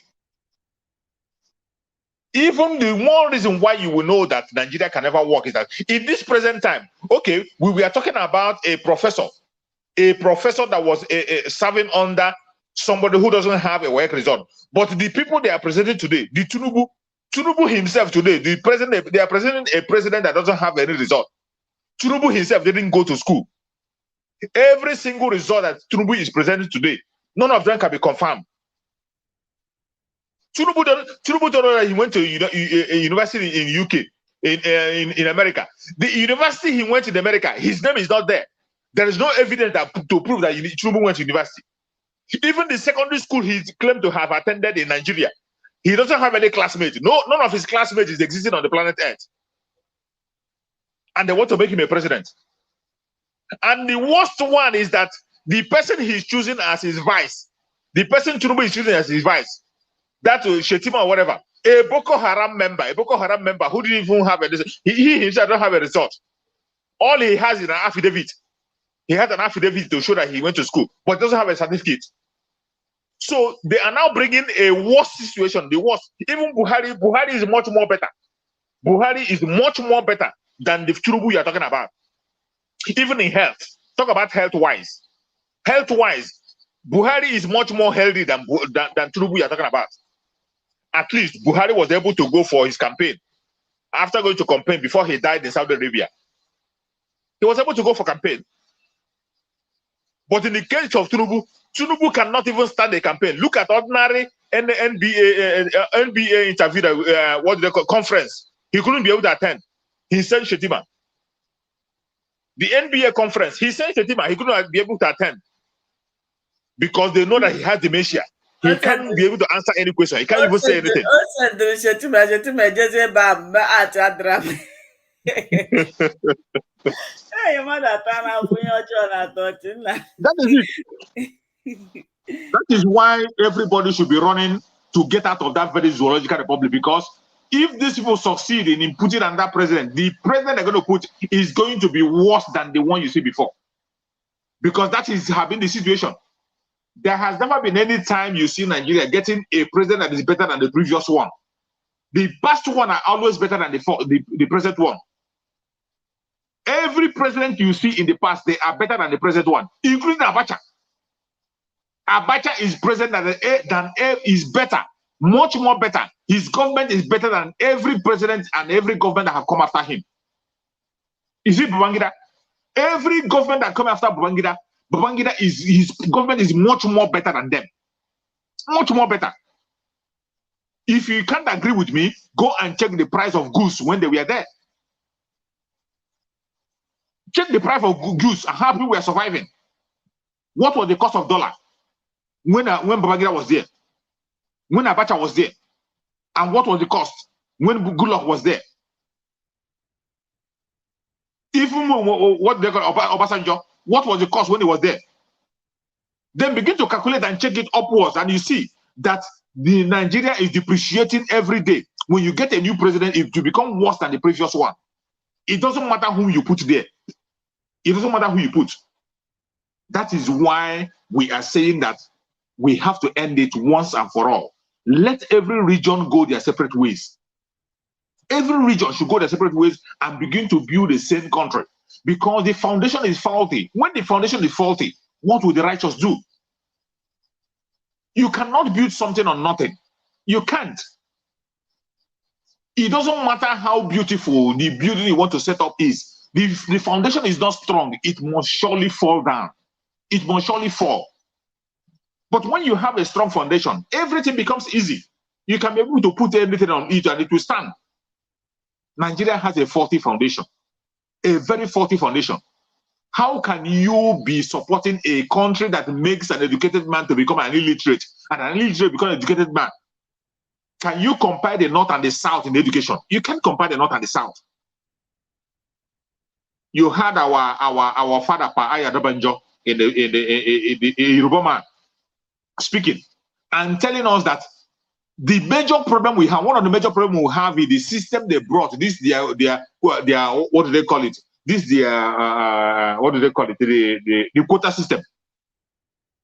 Even the one reason why you will know that Nigeria can never work is that in this present time, okay, we are talking about a professor that was serving under somebody who doesn't have a WAEC result. But the people they are presenting today, the Tinubu himself today, they are presenting a president that doesn't have any result. Tinubu himself didn't go to school. Every single result that Tinubu is presenting today, none of them can be confirmed. Tinubu don't know that he went to a university in UK, in America. The university he went in America, his name is not there. There is no evidence to prove that Tinubu went to university. Even the secondary school he claimed to have attended in Nigeria, he doesn't have any classmates. None of his classmates is existing on the planet Earth. And they want to make him a president. And the worst one is that the person he's choosing as his vice, the person Tinubu is choosing as his vice, that Shetima or whatever, a Boko Haram member who didn't even have a result. He himself don't have a result. All he has is an affidavit. He has an affidavit to show that he went to school, but doesn't have a certificate. So they are now bringing a worse situation, the worst. Even Buhari is much more better. Buhari is much more better than the Tinubu you are talking about. Even in health, talk about health-wise. Health-wise, Buhari is much more healthy than Tinubu you are talking about. At least Buhari was able to go for his campaign. After going to campaign before he died in Saudi Arabia, he was able to go for campaign. But in the case of Tinubu cannot even start a campaign. Look at ordinary NBA interview, what they call conference. He couldn't be able to attend. He sent Shetima. The NBA conference, he sent Shetima. He couldn't be able to attend because they know that he has dementia. He can't be able to answer any question. He can't even say anything. That is it. That is why everybody should be running to get out of that very zoological republic, because if these people succeed in putting under president, the president they're going to put is going to be worse than the one you see before. Because that is having the situation. There has never been any time you see Nigeria getting a president that is better than the previous one. The past one are always better than the present one. Every president you see in the past, they are better than the present one, including Abacha. Abacha is president is better, much more better. His government is better than every president and every government that have come after him. You see Babangida? Every government that come after Babangida, his government is much more better than them. Much more better. If you can't agree with me, go and check the price of goods when they were there. Check the price of goods and how people were surviving. What was the cost of dollar when Babangida was there? When Abacha was there? And what was the cost when Goodluck was there? Even what they call Obasanjo, what was the cost when he was there? Then begin to calculate and check it upwards, and you see that the Nigeria is depreciating every day. When you get a new president, it will become worse than the previous one. It doesn't matter who you put there. It doesn't matter who you put. That is why we are saying that we have to end it once and for all. Let every region go their separate ways. Every region should go their separate ways and begin to build the same country, because the foundation is faulty. When the foundation is faulty, what will the righteous do? You cannot build something on nothing. You can't. It doesn't matter how beautiful the building you want to set up is. The foundation is not strong. It must surely fall down. It must surely fall. But when you have a strong foundation, everything becomes easy. You can be able to put everything on it and it will stand. Nigeria has a faulty foundation, a very faulty foundation. How can you be supporting a country that makes an educated man to become an illiterate, and an illiterate become an educated man? Can you compare the North and the South in education? You can't compare the North and the South. You had our father Paaya Dabanjo in the Yoruba man speaking and telling us that the major problem we have, one of the major problems we have is the system they brought. This their what do they call it? This their what do they call it? The quota system.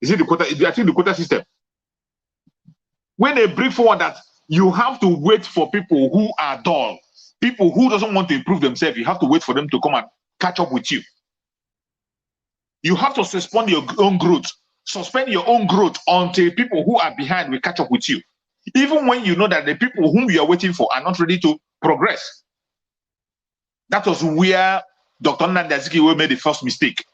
Is it the quota? I think the quota system. When they bring forward that you have to wait for people who are dull, people who doesn't want to improve themselves, you have to wait for them to come and catch up with you. You have to suspend your own growth. Suspend your own growth until people who are behind will catch up with you. Even when you know that the people whom you are waiting for are not ready to progress. That was where Dr. Nnamdi Azikiwe made the first mistake.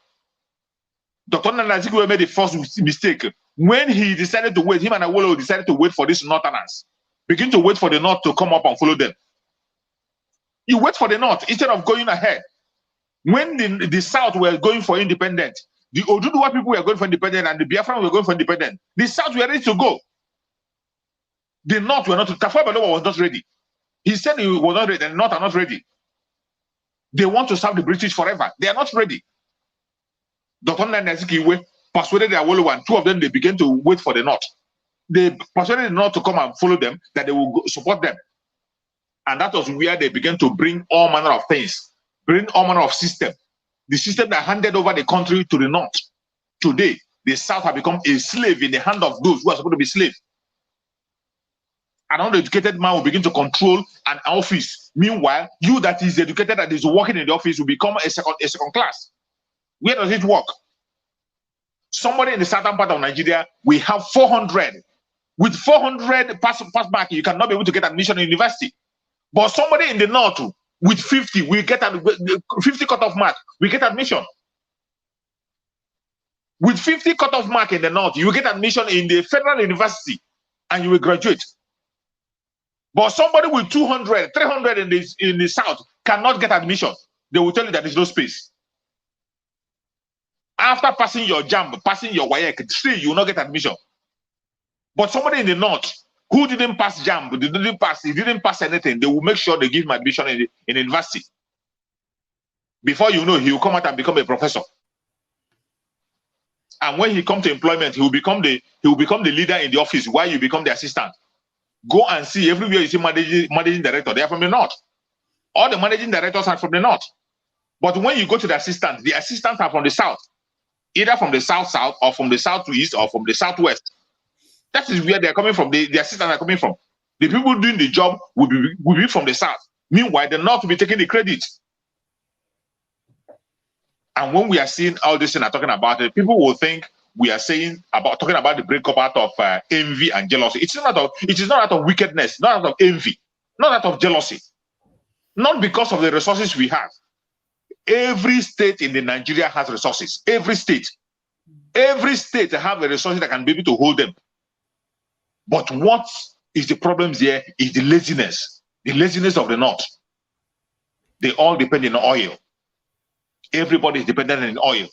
Dr. Nnamdi Azikiwe made the first mistake when he decided to wait. Him and Awolowo decided to wait for these Northerners. Begin to wait for the North to come up and follow them. You wait for the North instead of going ahead. When the South were going for independence, the Oduduwa people were going for independence and the Biafrans were going for independence, the South were ready to go. The North were not. Tafawa Balewa was not ready. He said he was not ready, and the North are not ready. They want to serve the British forever. They are not ready. Dr. Nanazikiwe persuaded the Awolowo, and two of them, they began to wait for the North. They persuaded the North to come and follow them, that they will support them. And that was where they began to bring all manner of things, bring all manner of system. The system that handed over the country to the North. Today, the South have become a slave in the hand of those who are supposed to be slaves. An uneducated man will begin to control an office. Meanwhile, you that is educated, that is working in the office, will become a second class. Where does it work? Somebody in the southern part of Nigeria, we have 400. With 400 pass mark, you cannot be able to get admission in university. But somebody in the north, with 50, we get 50 cutoff mark, we get admission. With 50 cutoff mark in the north, you will get admission in the federal university, and you will graduate. But somebody with 200, 300 in the south cannot get admission. They will tell you that there's no space. After passing your JAMB, passing your WAEC, still you will not get admission. But somebody in the north who didn't pass JAMB, he didn't pass anything, they will make sure they give him admission in university. Before you know, he will come out and become a professor. And when he comes to employment, he will become the leader in the office while you become the assistant. Go and see everywhere you see managing director, they are from the north. All the managing directors are from the north. But when you go to the assistants are from the south, either from the south or from the southeast or from the southwest. That is where they are coming from. The assistants are coming from. The people doing the job will be from the south. Meanwhile, the north will be taking the credit. And when we are seeing all this and are talking about it, people will think we are talking about the breakup out of envy and jealousy. It is not out of wickedness, not out of envy, not out of jealousy, not because of the resources we have. Every state in Nigeria has resources. Every state have a resource that can be able to hold them. But what is the problem here is the laziness of the north. They all depend on oil. Everybody is dependent on oil.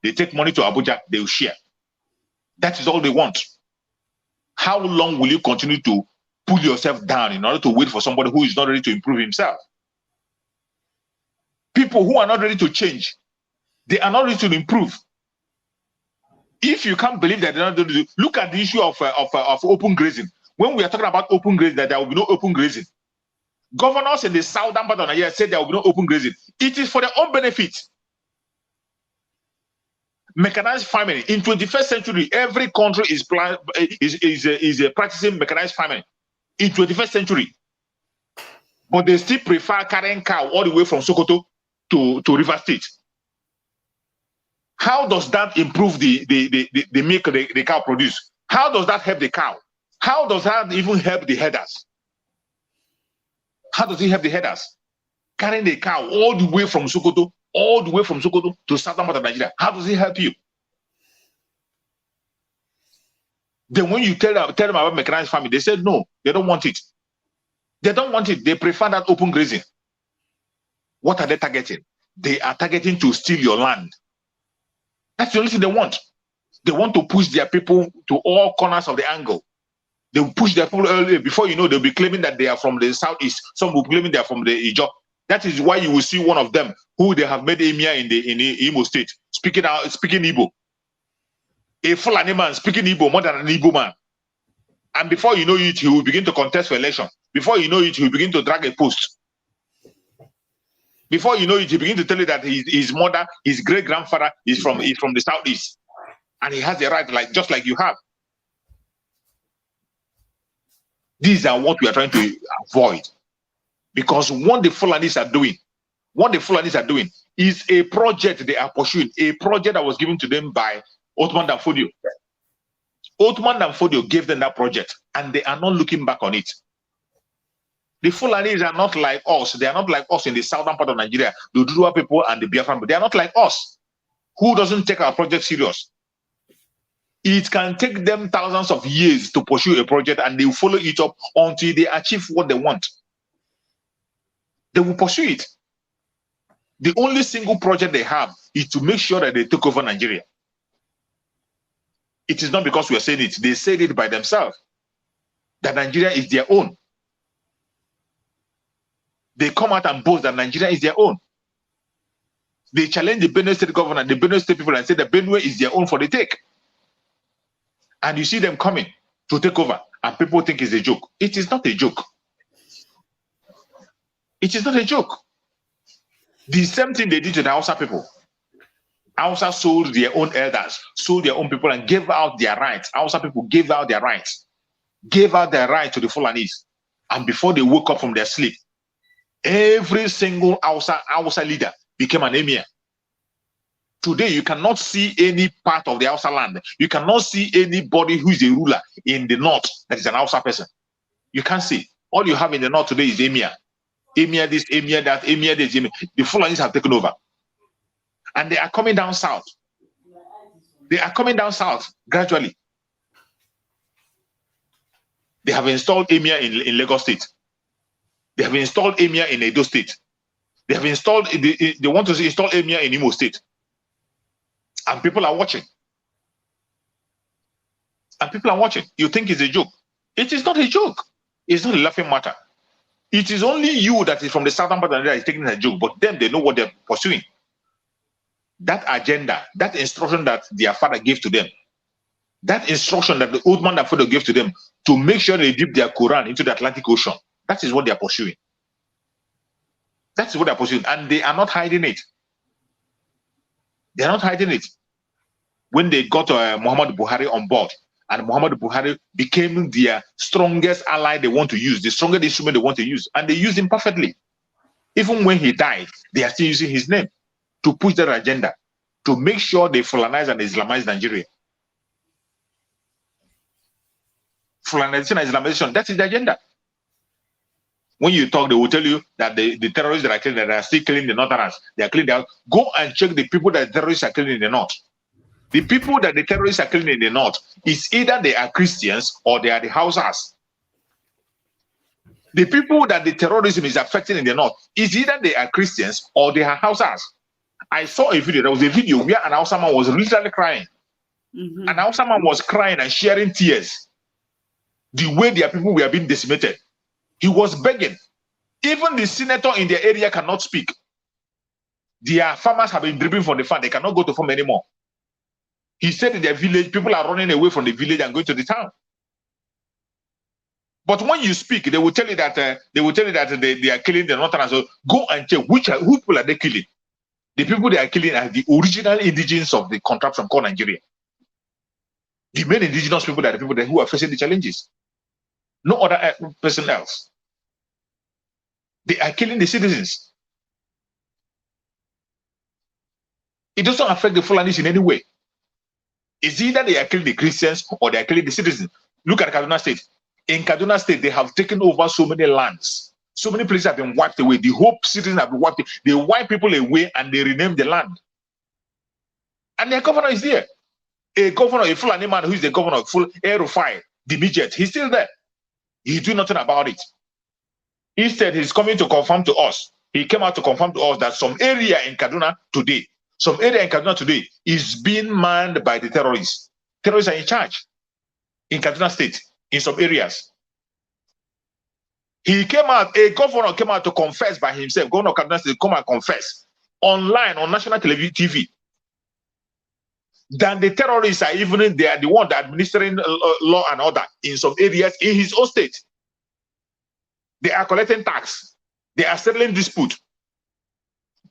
They take money to Abuja, they will share. That is all they want. How long will you continue to pull yourself down in order to wait for somebody who is not ready to improve himself? People who are not ready to change, they are not ready to improve. If you can't believe that they're not ready to, look at the issue of open grazing. When we are talking about open grazing, that there will be no open grazing. Governors in the southern part of Nigeria said there will be no open grazing. It is for their own benefit. Mechanized farming in 21st century, every country is practicing mechanized farming in 21st century, but they still prefer carrying cow all the way from Sokoto to River State. How does that improve the milk the cow produce? How does that help the cow? How does that even help the headers? How does it help the headers? Carrying the cow all the way from Sokoto to southern part of Nigeria. How does it help you? Then when you tell them about mechanized farming, they said no, they don't want it. They don't want it. They prefer that open grazing. What are they targeting? They are targeting to steal your land. That's the only thing they want. They want to push their people to all corners of the angle. They will push their people earlier. Before you know, they'll be claiming that they are from the southeast. Some will be claiming they are from the Ijo. That is why you will see one of them who they have made emir in the Imo state speaking Igbo. A Fulani man speaking Igbo more than an Igbo man. And before you know it, he will begin to contest for election. Before you know it, he will begin to drag a post. Before you know it, he begin to tell you that his mother, his great grandfather is from the southeast, and he has a right just like you have. These are what we are trying to avoid, because what the Fulanis are doing is a project they are pursuing, a project that was given to them by Othman Danfodio. Othman Danfodio gave them that project, and they are not looking back on it. The Fulanis are not like us. They are not like us in the southern part of Nigeria, the Dudua people and the Biafran. They are not like us, who doesn't take our project serious. It can take them thousands of years to pursue a project, and they will follow it up until they achieve what they want. They will pursue it. The only single project they have is to make sure that they take over Nigeria. It is not because we are saying it. They said it by themselves, that Nigeria is their own. They come out and boast that Nigeria is their own. They challenge the Benue State governor, the Benue State people, and say that Benue is their own for the take. And you see them coming to take over, and people think it's a joke. It is not a joke. It is not a joke. The same thing they did to the Hausa people. Hausa sold their own elders, sold their own people, and gave out their rights. Hausa people gave out their rights. Gave out their right to the Fulanis. And before they woke up from their sleep, every single Hausa leader became an emir. Today, you cannot see any part of the Hausa land. You cannot see anybody who is a ruler in the north that is an Hausa person. You can't see. All you have in the north today is emir. Emir this, emir that, emir this, emir. The Fulanis have taken over. And they are coming down south. They are coming down south gradually. They have installed emir in Lagos State. They have installed emir in Edo State. They have installed, they want to install emir in Imo State. And people are watching. And people are watching. You think it's a joke. It is not a joke. It's not a laughing matter. It is only you that is from the southern part of Nigeria is taking it as a joke, but them, they know what they're pursuing. That agenda, that instruction that their father gave to them, that instruction that the old man that father gave to them to make sure they dip their Quran into the Atlantic Ocean, that is what they are pursuing. That is what they are pursuing. And they are not hiding it. They are not hiding it. When they got Muhammad Buhari on board, and Muhammad Buhari became their strongest ally they want to use, the strongest instrument they want to use, and they used him perfectly. Even when he died, they are still using his name to push their agenda, to make sure they Fulanize and Islamize Nigeria. Fulanization and Islamization, that is the agenda. When you talk, they will tell you that the terrorists that are killing, that are still killing the Northerners, they are killing them. Go and check the people that the terrorists are killing in the North. The people that the terrorists are killing in the North is either they are Christians or they are the Hausas. The people that the terrorism is affecting in the North is either they are Christians or they are Hausas. I saw a video. There was a video where an Hausa man was literally crying. An Hausa man was crying and sharing tears. The way their people were being decimated. He was begging. Even the senator in their area cannot speak. Their farmers have been driven from the farm. They cannot go to farm anymore. He said in their village, people are running away from the village and going to the town. But when you speak, they will tell you that they are killing the Northerners. So go and check who people are they killing. The people they are killing are the original indigenous of the contraption called Nigeria. The main indigenous people are the people who are facing the challenges. No other person else. They are killing the citizens. It doesn't affect the Fulanis in any way. It's either they are killing the Christians or they are killing the citizens. Look at Kaduna State. In Kaduna State, they have taken over so many lands. So many places have been wiped away. The whole citizens have been wiped. They wipe people away and they rename the land. And their governor is there. A governor, a Fulani man who is the governor of Erufai, the midget, he's still there. He's doing nothing about it. Instead, he's coming to confirm to us. He came out to confirm to us that some area in Kaduna today is being manned by the terrorists. Terrorists are in charge in Kaduna State, in some areas. He came out, a governor came out to confess by himself. Governor of Kaduna State come and confess online on national TV. Then the terrorists are even they are the one that administering law and order in some areas in his own state. They are collecting tax. They are settling dispute.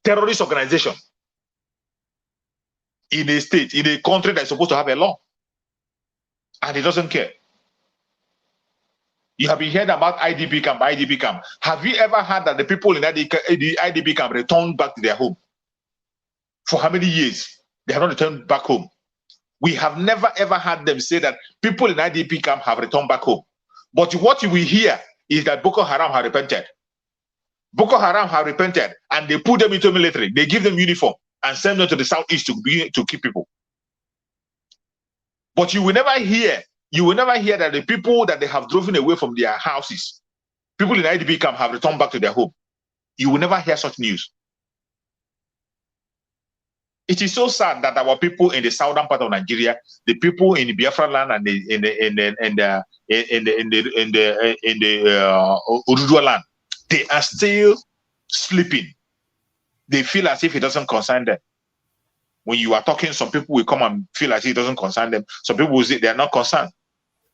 Terrorist organization in a state, in a country that is supposed to have a law. And he doesn't care. You have been heard about IDP camp. Have you ever heard that the people in the IDP camp returned back to their home? For how many years? They have not returned back home. We have never ever had them say that people in IDP camp have returned back home. But what you will hear is that Boko Haram have repented. Boko Haram have repented and they put them into military. They give them uniform and send them to the southeast to keep people. But you will never hear that the people that they have driven away from their houses, people in IDP camp have returned back to their home. You will never hear such news. It is so sad that our people in the southern part of Nigeria, the people in the Biafra land and in the Urudua land, they are still sleeping. they feel as if it doesn't concern them. When you are talking, some people will come and feel as if it doesn't concern them. Some people will say they are not concerned.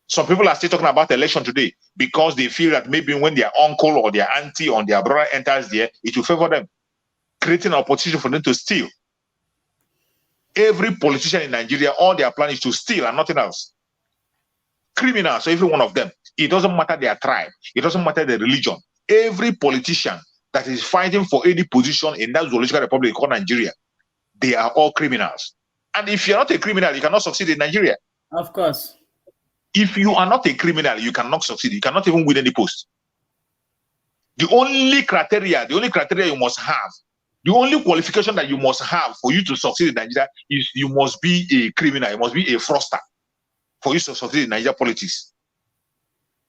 Some people are still talking about election today because they feel that maybe when their uncle or their auntie or their brother enters there, it will favor them, creating an opportunity for them to steal. Every politician in Nigeria, all their plan is to steal and nothing else. Criminals, so every one of them. It doesn't matter their tribe. It doesn't matter their religion. Every politician that is fighting for any position in that zoological republic called Nigeria, they are all criminals. And if you're not a criminal, you cannot succeed in Nigeria. Of course. If you are not a criminal, you cannot succeed. You cannot even win any post. The only criteria you must have, the only qualification that you must have for you to succeed in Nigeria is you must be a criminal. You must be a fraudster for you to succeed in Nigeria politics.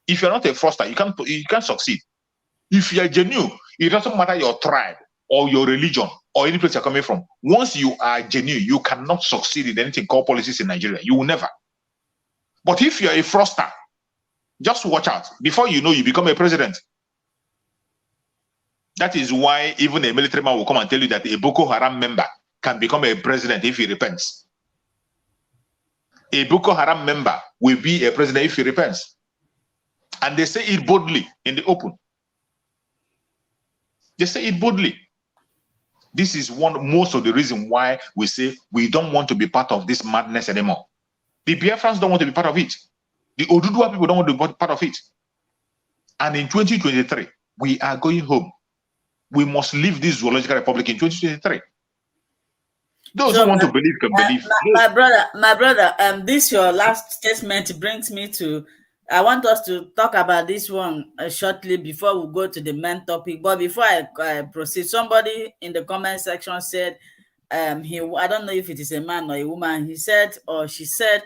If you're not a fraudster, you can't succeed. If you're genuine, it doesn't matter your tribe or your religion or any place you're coming from. Once you are genuine, you cannot succeed in anything called politics in Nigeria. You will never. But if you're a fraudster, just watch out. Before you know, you become a president. That is why even a military man will come and tell you that a Boko Haram member can become a president if he repents. A Boko Haram member will be a president if he repents. And they say it boldly in the open. They say it boldly. This is most of the reason why we say we don't want to be part of this madness anymore. The Biafrans don't want to be part of it. The Oduduwa people don't want to be part of it. And in 2023, we are going home. We must leave this zoological republic in 2023. Those who want to believe can believe. My brother, this your last statement brings me to. I want us to talk about this one shortly before we go to the main topic. But before I proceed, somebody in the comment section said, I don't know if it is a man or a woman. He said or she said,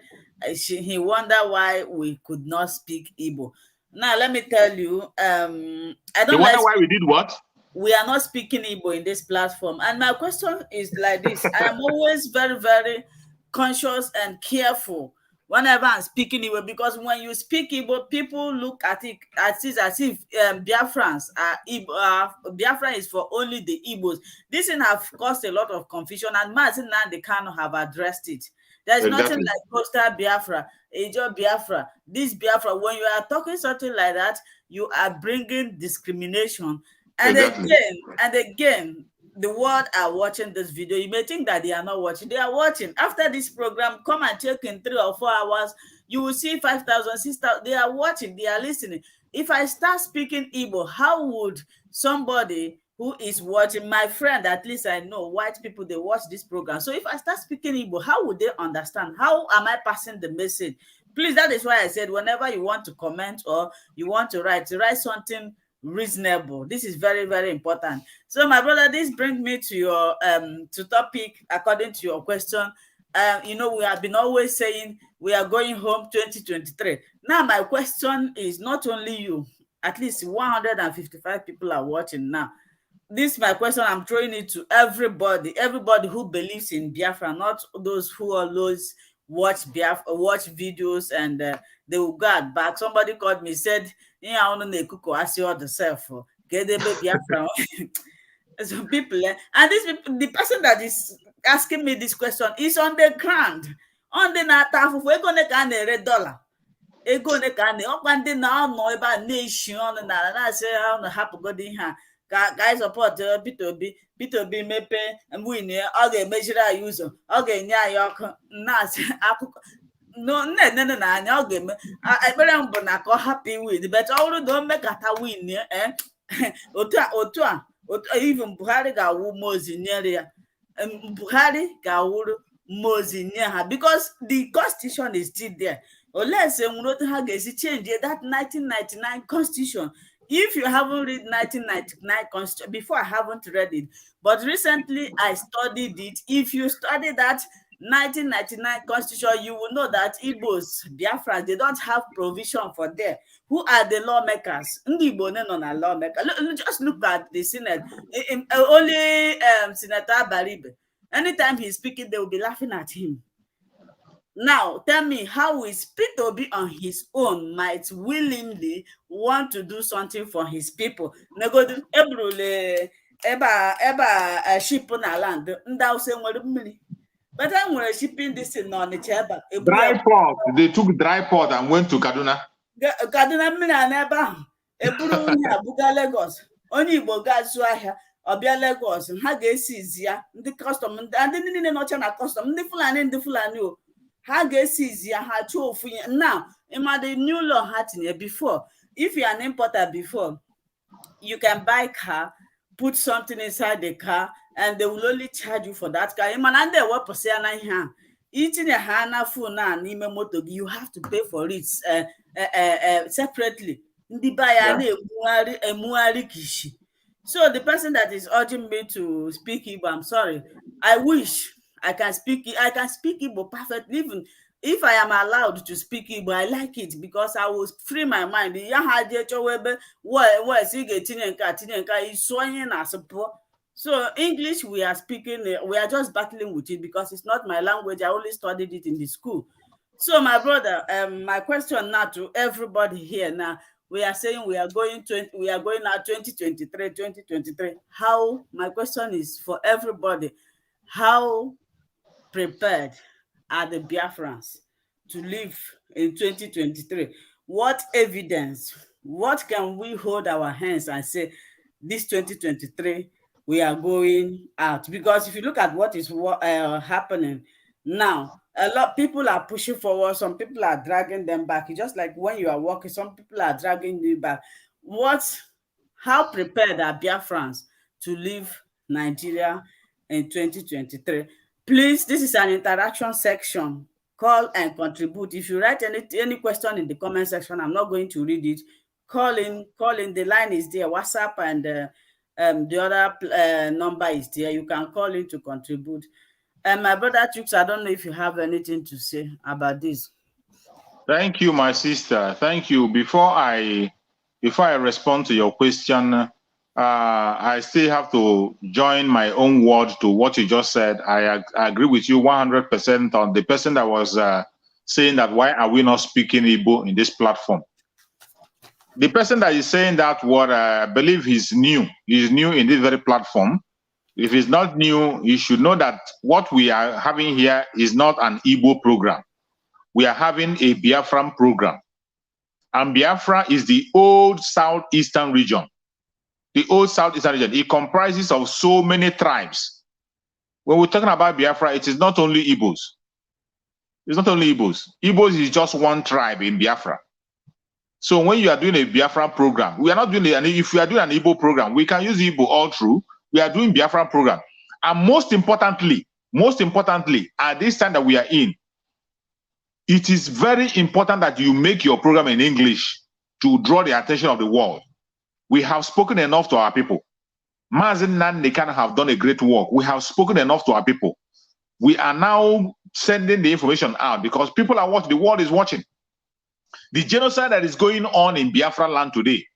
he wondered why we could not speak Igbo. Now let me tell you, I don't. They wonder why we did what? We are not speaking Igbo in this platform. And my question is like this. I am always very, very conscious and careful whenever I'm speaking Igbo, because when you speak Igbo, people look at it as if Biafrans are Igbo, Biafra is for only the Igbos. This thing have caused a lot of confusion, and Mazin and the Kano have addressed it. There's nothing like coastal Biafra, Ejo Biafra, this Biafra. When you are talking something like that, you are bringing discrimination. And again, the world are watching this video. You may think that they are not watching. They are watching. After this program, come and check in 3 or 4 hours. You will see 5,000, 6,000. They are watching. They are listening. If I start speaking Igbo, how would somebody who is watching, my friend, at least I know white people, they watch this program. So if I start speaking Igbo, how would they understand? How am I passing the message? Please, that is why I said whenever you want to comment or you want to write something reasonable. This is very, very important. So my brother, this brings me to your to topic according to your question. We have been always saying we are going home 2023. Now my question is not only you, at least 155 people are watching now. This my question, I'm throwing it to everybody who believes in Biafra, not those who always watch videos and they will go back. Somebody called me, said, I want to cook or all the self get the Biafra. Some people, and this people, the person that is asking me this question is on the ground, on the natafu. We're gonna get $100. Ego ne ka ne ọkwa na no ebe a nation na say how na hapụ god ihe guys support Peter Obi mepe win ọ ga-emejiri anyị ụzọ ọ ga-enye anyị ọkụ na-asị akụkọ no na anya ọ ga-eme ekpere m bụ na ka ọ hapụ win but ọ bụrụ na o mekata win otu a even Buhari ga-awụ mozi nyere ya Buhari ga-awụrụ mozi nye ha because the constitution is still there. Unless change that 1999 constitution. If you haven't read 1999 constitution, before I haven't read it, but recently I studied it. If you study that 1999 constitution, you will know that Igbos, Biafrans, they don't have provision for there. Who are the lawmakers? Just look at the Senate. Only Senator Baribe. Anytime he's speaking, they will be laughing at him. Now, tell me, how is Peter Obi on his own might willingly want to do something for his people? eba ship na land ndị Hausa nwere mmiri, but I nwere shipping this in Onitsha eba Dry port. They took dry port and went to Kaduna. Kaduna mmiri a n'ebe ahụ eburu ihe abuga Lagos, onye Igbo ga-azụ ahịa ọbịa Lagos, ha ga-esizi ya ndị custom, ndị niile nọcha na custom, ndị Fulani o, ha ga-esizi ya, ha chụọ ofu ya. Now the new law ha tinye before, if you are an importer before, you can buy car, put something inside the car, and they will only charge you for that car. You have to pay for it separately. So the person that is urging me to speak Igbo, I'm sorry. I wish I can speak Igbo perfectly. Even if I am allowed to speak Igbo, I like it because I will free my mind. So English, we are speaking, we are just battling with it because it's not my language. I only studied it in the school. So my brother, my question now to everybody here now, we are saying we are going now 2023. How, my question is for everybody, how prepared are the Biafrans to live in 2023? What evidence, what can we hold our hands and say, this 2023, we are going out? Because if you look at what is happening now, a lot of people are pushing forward, some people are dragging them back. It's just like when you are walking, some people are dragging you back. How prepared are Biafrans to leave Nigeria in 2023? Please, this is an interaction section. Call and contribute. If you write any question in the comment section, I'm not going to read it. Call in. The line is there. WhatsApp and the other number is there. You can call in to contribute. My brother Chooks, I don't know if you have anything to say about this. Thank you, my sister. Thank you. Before I respond to your question, I still have to join my own word to what you just said. I agree with you 100% on the person that was saying that why are we not speaking Igbo in this platform? The person that is saying that word, I believe he's new. He's new in this very platform. If he's not new, he should know that what we are having here is not an Igbo program. We are having a Biafran program. And Biafra is the old southeastern region. The old southeastern region. It comprises of so many tribes. When we're talking about Biafra, it is not only Igbos. It's not only Igbos. Igbos is just one tribe in Biafra. So when you are doing a Biafran program, we are not doing if we are doing an Igbo program, we can use Igbo all through. We are doing Biafran program. And most importantly, at this time that we are in, it is very important that you make your program in English to draw the attention of the world. We have spoken enough to our people. Mazen Nandekan have done a great work. We have spoken enough to our people. We are now sending the information out because people are watching, the world is watching. The genocide that is going on in Biafra land today,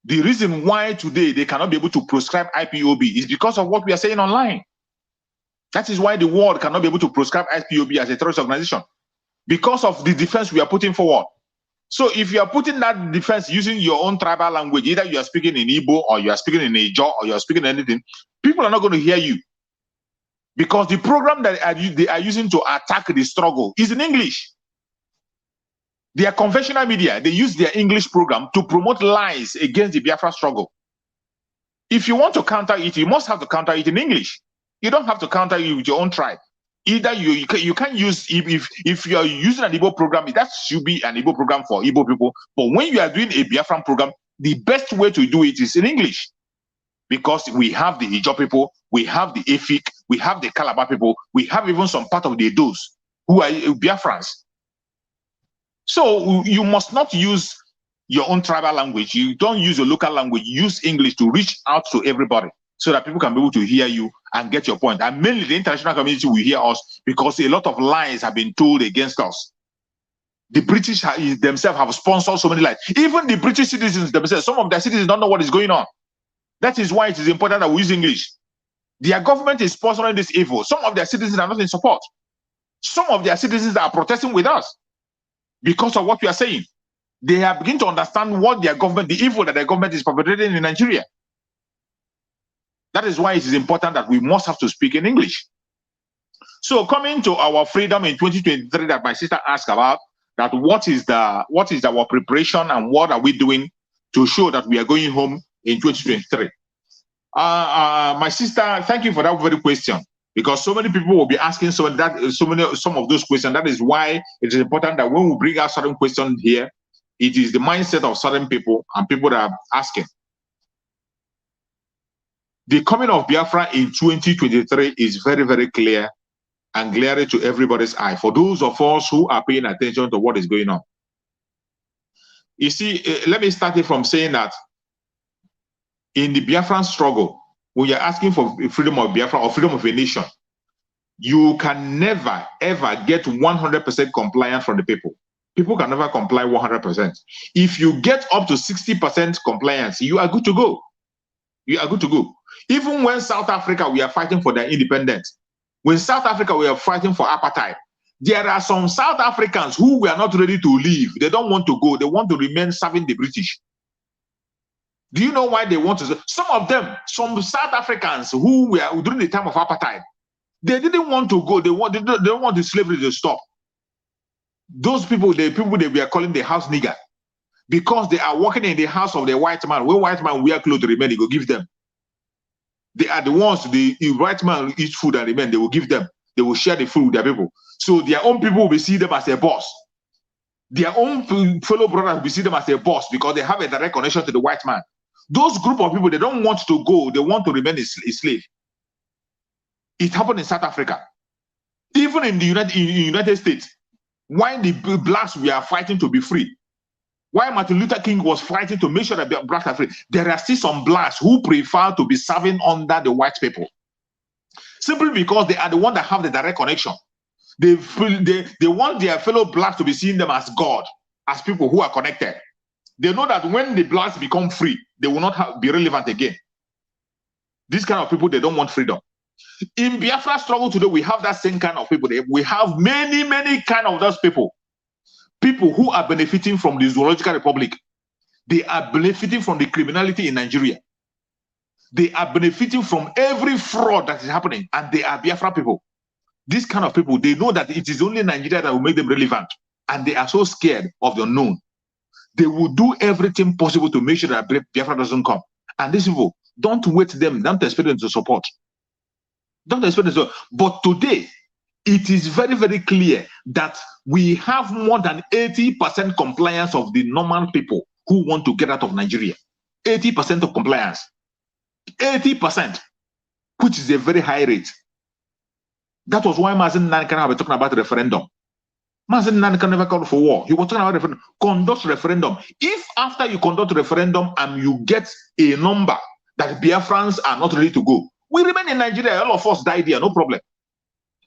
the reason why today they cannot be able to prescribe IPOB is because of what we are saying online. That is why the world cannot be able to prescribe IPOB as a terrorist organization, because of the defense we are putting forward. So if you are putting that defense using your own tribal language, either you are speaking in Igbo or you are speaking in Ijaw or you are speaking anything, people are not going to hear you. Because the program that they are using to attack the struggle is in English. They are conventional media. They use their English program to promote lies against the Biafra struggle. If you want to counter it, you must have to counter it in English. You don't have to counter it with your own tribe. Either you can't use, if you are using an Igbo program, that should be an Igbo program for Igbo people. But when you are doing a Biafran program, the best way to do it is in English. Because we have the Ijaw people, we have the Efik, we have the Calabar people, we have even some part of the Edos who are Biafrans. So you must not use your own tribal language. You don't use your local language. Use English to reach out to everybody so that people can be able to hear you and get your point. And mainly the international community will hear us because a lot of lies have been told against us. The British themselves have sponsored so many lies. Even the British citizens themselves, some of their citizens don't know what is going on. That is why it is important that we use English. Their government is sponsoring this evil. Some of their citizens are not in support. Some of their citizens are protesting with us because of what we are saying. They have begun to understand what their government, the evil that their government is perpetrating in Nigeria. That is why it is important that we must have to speak in English. So coming to our freedom in 2023 that my sister asked about, that what is our preparation and what are we doing to show that we are going home in 2023? My sister, thank you for that very question, because so many people will be asking some of those questions. That is why it is important that when we bring out certain questions here, it is the mindset of certain people and people that are asking. The coming of Biafra in 2023 is very, very clear and glaring to everybody's eye, for those of us who are paying attention to what is going on. You see, let me start it from saying that in the Biafran struggle, when you're asking for freedom of Biafra or freedom of a nation, you can never, ever get 100% compliance from the people. People can never comply 100%. If you get up to 60% compliance, you are good to go. You are good to go. Even when South Africa, we are fighting for their independence. When South Africa, we are fighting for apartheid. There are some South Africans who were not ready to leave. They don't want to go. They want to remain serving the British. Do you know why they want to? Some of them, some South Africans who were during the time of apartheid, they didn't want to go. They don't want the slavery to stop. Those people, the people they were calling the house nigger, because they are working in the house of the white man. When white man wear clothes, remain, they go give them. They are the ones, the white man eat food and remain, they will give them. They will share the food with their people. So their own people will see them as a boss. Their own fellow brothers will see them as a boss because they have a direct connection to the white man. Those group of people, they don't want to go. They want to remain a slave. It happened in South Africa. Even in the United States, why the blacks were fighting to be free, why Martin Luther King was fighting to make sure that blacks are free, there are still some blacks who prefer to be serving under the white people. Simply because they are the ones that have the direct connection. They want their fellow blacks to be seeing them as God, as people who are connected. They know that when the blacks become free, they will not be relevant again. These kind of people, they don't want freedom. In Biafra struggle today, we have that same kind of people. We have many, many kind of those people. People who are benefiting from the Zoological Republic. They are benefiting from the criminality in Nigeria. They are benefiting from every fraud that is happening, and they are Biafra people. These kind of people, they know that it is only Nigeria that will make them relevant, and they are so scared of the unknown. They will do everything possible to make sure that Biafra doesn't come. And these people, don't wait them, don't expect them to support. Don't expect them to. But today, it is very, very clear that we have more than 80% compliance of the normal people who want to get out of Nigeria. 80% of compliance. 80%, which is a very high rate. That was why Mazen Nankana was talking about referendum. Mazen Nankana never called for war. He was talking about referendum. Conduct referendum. If after you conduct referendum and you get a number that Biafrans are not ready to go, we remain in Nigeria. All of us die there, no problem.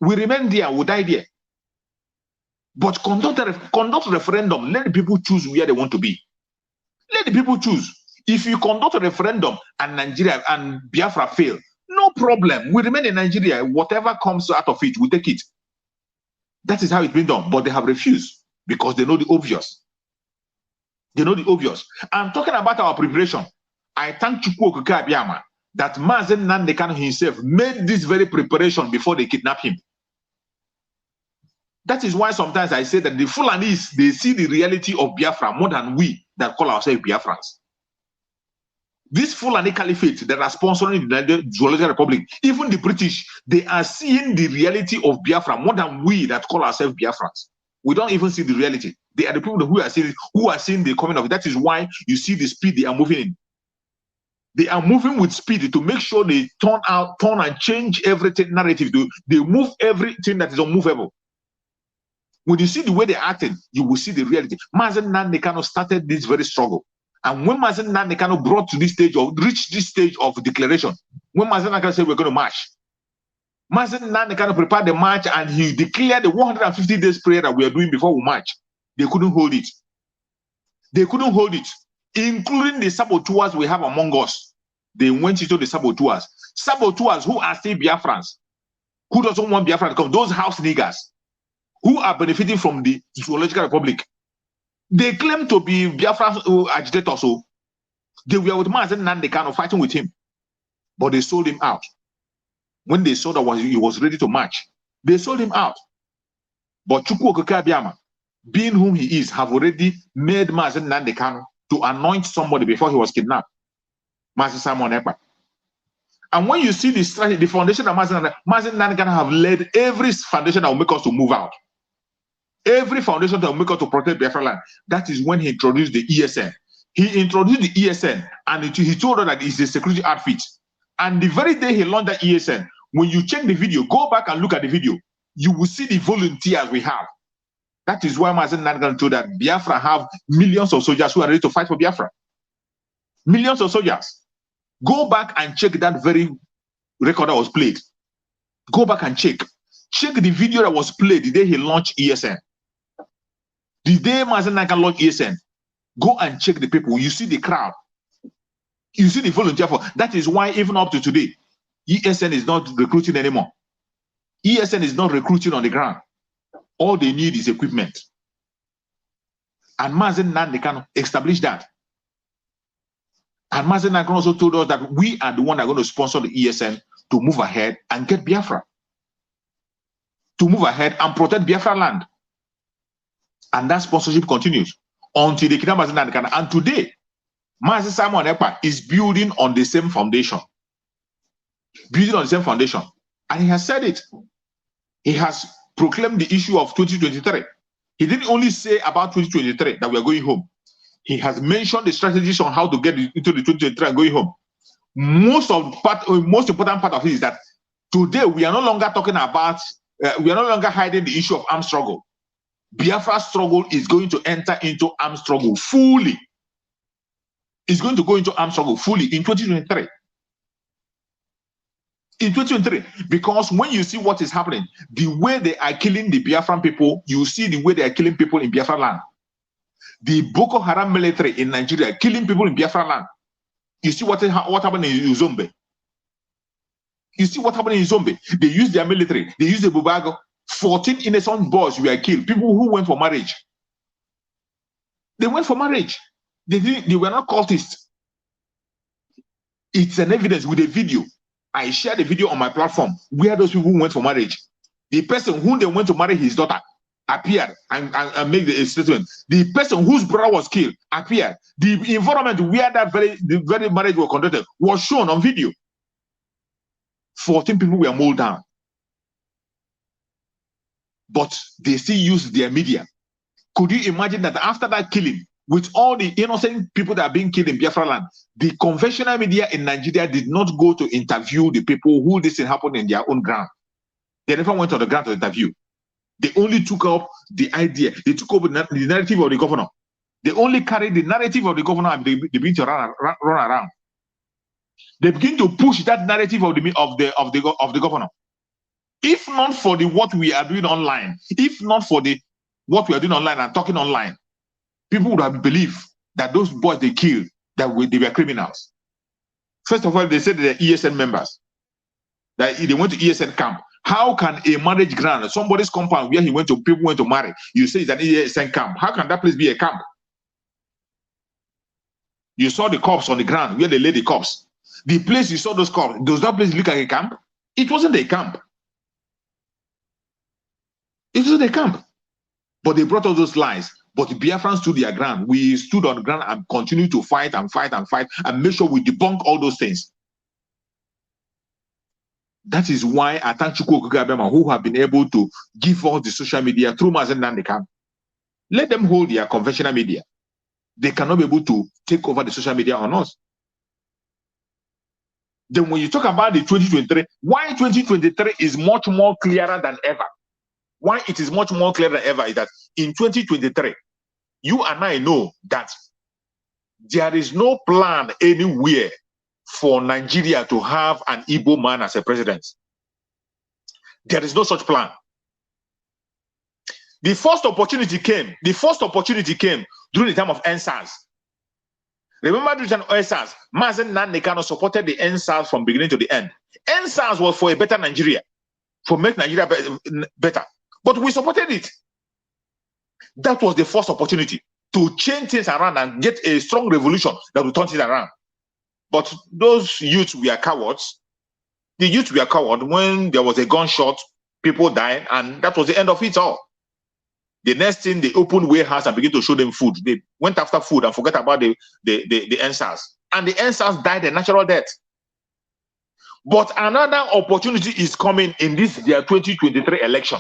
We remain there, we die there. But conduct referendum. Let the people choose where they want to be. Let the people choose. If you conduct a referendum and Nigeria and Biafra fail, no problem. We remain in Nigeria. Whatever comes out of it, we take it. That is how it's been done. But they have refused because they know the obvious. They know the obvious. I'm talking about our preparation. I thank Chukwu Okike Abiyama that Mazen Nandekano himself made this very preparation before they kidnap him. That is why sometimes I say that the Fulanis, they see the reality of Biafra more than we that call ourselves Biafrans. This Fulani Caliphate that are sponsoring the Zoological Republic, even the British, they are seeing the reality of Biafra more than we that call ourselves Biafrans. We don't even see the reality. They are the people who are seeing the coming of it. That is why you see the speed they are moving in. They are moving with speed to make sure they turn and change everything narrative. They move everything that is unmovable. When you see the way they're acting, you will see the reality. Mazen Nandekano started this very struggle. And when Mazen Nandekano reached this stage of declaration, when Mazen Nandekano said we're going to march, Mazen Nandekano prepared the march and he declared the 150 days prayer that we are doing before we march. They couldn't hold it. They couldn't hold it, including the saboteurs we have among us. They went into the saboteurs. Saboteurs who are still Biafrans, who doesn't want Biafra to come, those house niggers who are benefiting from the Zoological Republic. They claim to be Biafra agitators. So they were with Mazen Nandekano fighting with him. but they sold him out. When they saw that he was ready to march, they sold him out. But Chukwu Okeke Abiama, being whom he is, have already made Mazen Nnamdi Kanu to anoint somebody before he was kidnapped. Mazen Simon Ekpa. And when you see the strategy, the foundation that Mazen Nnamdi Kanu have led every foundation that will make us to move out. Every foundation that will make us to protect Biafra land. That is when he introduced the ESN. He introduced the ESN and he told us that it's a security outfit. And the very day he launched that ESN, when you check the video, go back and look at the video, you will see the volunteers we have. That is why Mazen Nnamdi Kanu told that Biafra have millions of soldiers who are ready to fight for Biafra. Millions of soldiers. Go back and check that very record that was played. Go back and check. Check the video that was played the day he launched ESN. The day Mazen Nnamdi Kanu launched ESN, go and check the people. You see the crowd. You see the volunteer for. That is why even up to today, ESN is not recruiting anymore. ESN is not recruiting on the ground. All they need is equipment. And Mazen Nnamdi Kanu established that. And Mazen Nnamdi Kanu also told us that we are the one that are going to sponsor the ESN to move ahead and get Biafra. To move ahead and protect Biafra land. And that sponsorship continues until they kidnap Mazen Nnamdi Kanu. And today, Mazen Simon Ekpa is building on the same foundation. Building on the same foundation. And he has said it. He has proclaimed the issue of 2023. He didn't only say about 2023 that we are going home. He has mentioned the strategies on how to get into the 2023 and going home. Most important part of it is that today we are no longer talking about, we are no longer hiding the issue of armed struggle. Biafra struggle is going to enter into armed struggle fully. It's going to go into armed struggle fully in 2023. In 2023, because when you see what is happening, the way they are killing the Biafran people, you see the way they are killing people in Biafra land. The Boko Haram military in Nigeria killing people in Biafra land. You see what happened in Uzombe. You see what happened in Uzombe. They use their military. They use the Bubago. 14 innocent boys were killed. People who went for marriage. They went for marriage. They were not cultists. It's an evidence with a video. I shared the video on my platform where those people went for marriage. The person whom they went to marry his daughter appeared and made the statement. The person whose brother was killed appeared. The environment where the very marriage was conducted was shown on video. 14 people were mauled down. But they still use their media. Could you imagine that after that killing, with all the innocent people that are being killed in Biafra land, the conventional media in Nigeria did not go to interview the people who this thing happened in their own ground. They never went on the ground to interview. They only took up the idea. They took over the narrative of the governor. They only carried the narrative of the governor and they begin to run around. They begin to push that narrative of the governor. If not for what we are doing online, if not for what we are doing online and talking online, people would have believed that those boys they killed, they were criminals. First of all, they said they're ESN members. That they went to ESN camp. How can a marriage ground, somebody's compound where people went to marry, you say it's an ESN camp? How can that place be a camp? You saw the corpse on the ground where they laid the corpse. The place you saw those corpses, does that place look like a camp? It wasn't a camp. It wasn't a camp. But they brought all those lies. But the Biafrans stood their ground. We stood on the ground and continued to fight and fight and fight and make sure we debunk all those things. That is why I thank Chukwu Okeke Abiama, who have been able to give us the social media through Mazen Nnamdi Kanu. Let them hold their conventional media. They cannot be able to take over the social media on us. Then when you talk about the 2023, why 2023 is much more clearer than ever. Why it is much more clear than ever is that in 2023, you and I know that there is no plan anywhere for Nigeria to have an Igbo man as a president. There is no such plan. The first opportunity came during the time of NSAS. Remember during the time of NSAS, Mazen Nnamdi Kanu supported the NSAS from beginning to the end. NSAS was for a better Nigeria, for make Nigeria better. But we supported it. That was the first opportunity to change things around and get a strong revolution that will turn things around. But those youths were cowards. The youths were cowards. When there was a gunshot, people died, and that was the end of it all. The next thing, they opened warehouse and began to show them food. They went after food and forgot about the NSAS. And the NSAS died a natural death. But another opportunity is coming in this year 2023 election.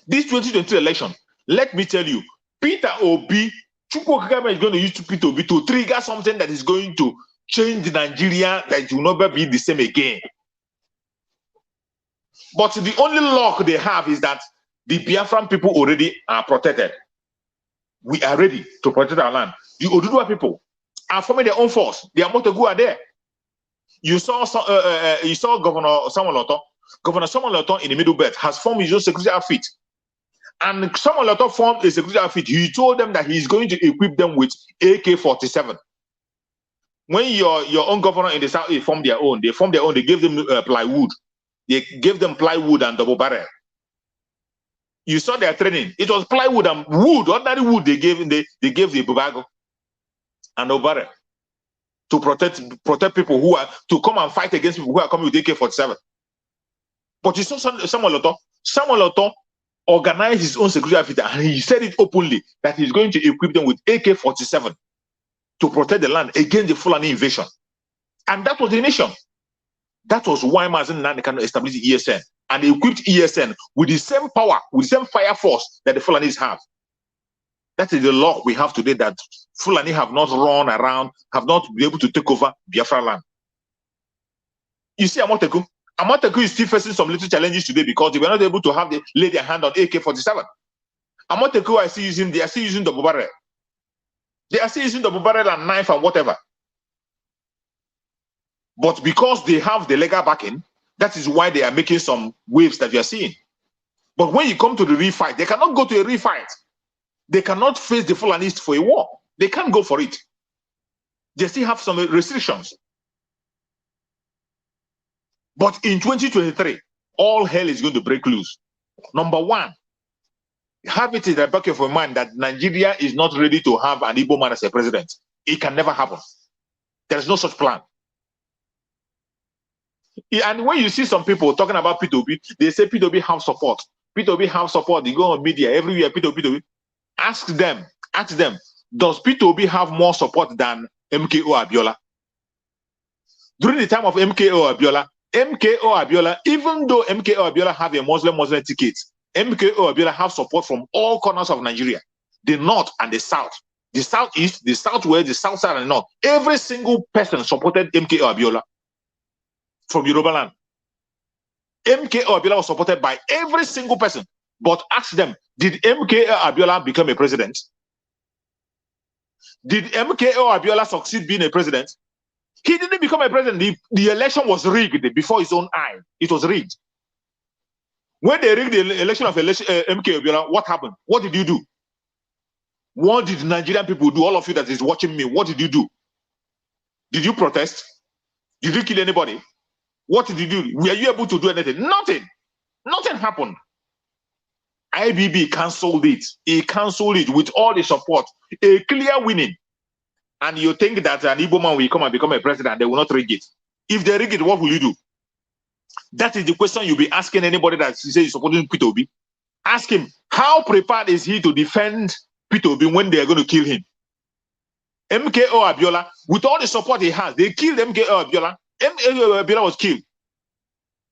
This 2023 election, let me tell you, Peter Obi, Chukwu Kagame is going to use Peter Obi to trigger something that is going to change Nigeria, that it will never be the same again. But the only luck they have is that the Biafran people already are protected. We are ready to protect our land. The Oduduwa people are forming their own force. The Amotogu are there. You saw Governor Samuel Loto. Governor Samuel Loto in the Middle Belt has formed his own security outfit. And Samuel Loto formed a security outfit. He told them that he's going to equip them with AK-47. When your own governor in the South, they formed their own. They formed their own. They gave them plywood. They gave them plywood and double barrel. You saw their training. It was plywood and wood, ordinary wood. They gave the bubago and double barrel to protect people who are to come and fight against people who are coming with AK-47. But you saw Samuel Loto. Samuel Loto organized his own security outfit, and he said it openly that he's going to equip them with AK-47 to protect the land against the Fulani invasion. And that was the mission. That was why Mazen Nandekano established ESN and equipped ESN with the same power, with the same fire force that the Fulanis have. That is the law we have today, that Fulani have not run around, have not been able to take over Biafra land. You see Amoteku? Amoteku is still facing some little challenges today because they were not able to lay their hand on AK-47. Amoteku are still using the barrel. They are still using the barrel and knife and whatever. But because they have the legal backing, that is why they are making some waves that you are seeing. But when you come to the real fight, they cannot go to a real fight. They cannot face the Fulanis for a war. They can't go for it. They still have some restrictions. But in 2023, all hell is going to break loose. Number one, have it in the back of your mind that Nigeria is not ready to have an Igbo man as a president. It can never happen. There is no such plan. And when you see some people talking about P2B, they say P2B have support. P2B have support. They go on media everywhere. P2B. Ask them, does P2B have more support than MKO Abiola? During the time of MKO Abiola, even though MKO Abiola have a Muslim ticket, MKO Abiola have support from all corners of Nigeria, the north and the south, the southeast, the southwest, the south side and the north. Every single person supported MKO Abiola from Yoruba land. MKO Abiola was supported by every single person. But ask them, did MKO Abiola become a president? Did MKO Abiola succeed being a president? He didn't become a president. The election was rigged before his own eye. It was rigged. When they rigged the election of MKO Abiola, what happened? What did you do? What did Nigerian people do? All of you that is watching me, what did you do? Did you protest? Did you kill anybody? What did you do? Were you able to do anything? Nothing. Nothing happened. IBB cancelled it. He cancelled it with all the support. A clear winning. And you think that an Igbo man will come and become a president, they will not rig it. If they rig it, what will you do? That is the question you'll be asking anybody that says he's supporting Peter Obi. Ask him, how prepared is he to defend Peter Obi when they are going to kill him? MKO Abiola, with all the support he has, they killed MKO Abiola. MKO Abiola was killed.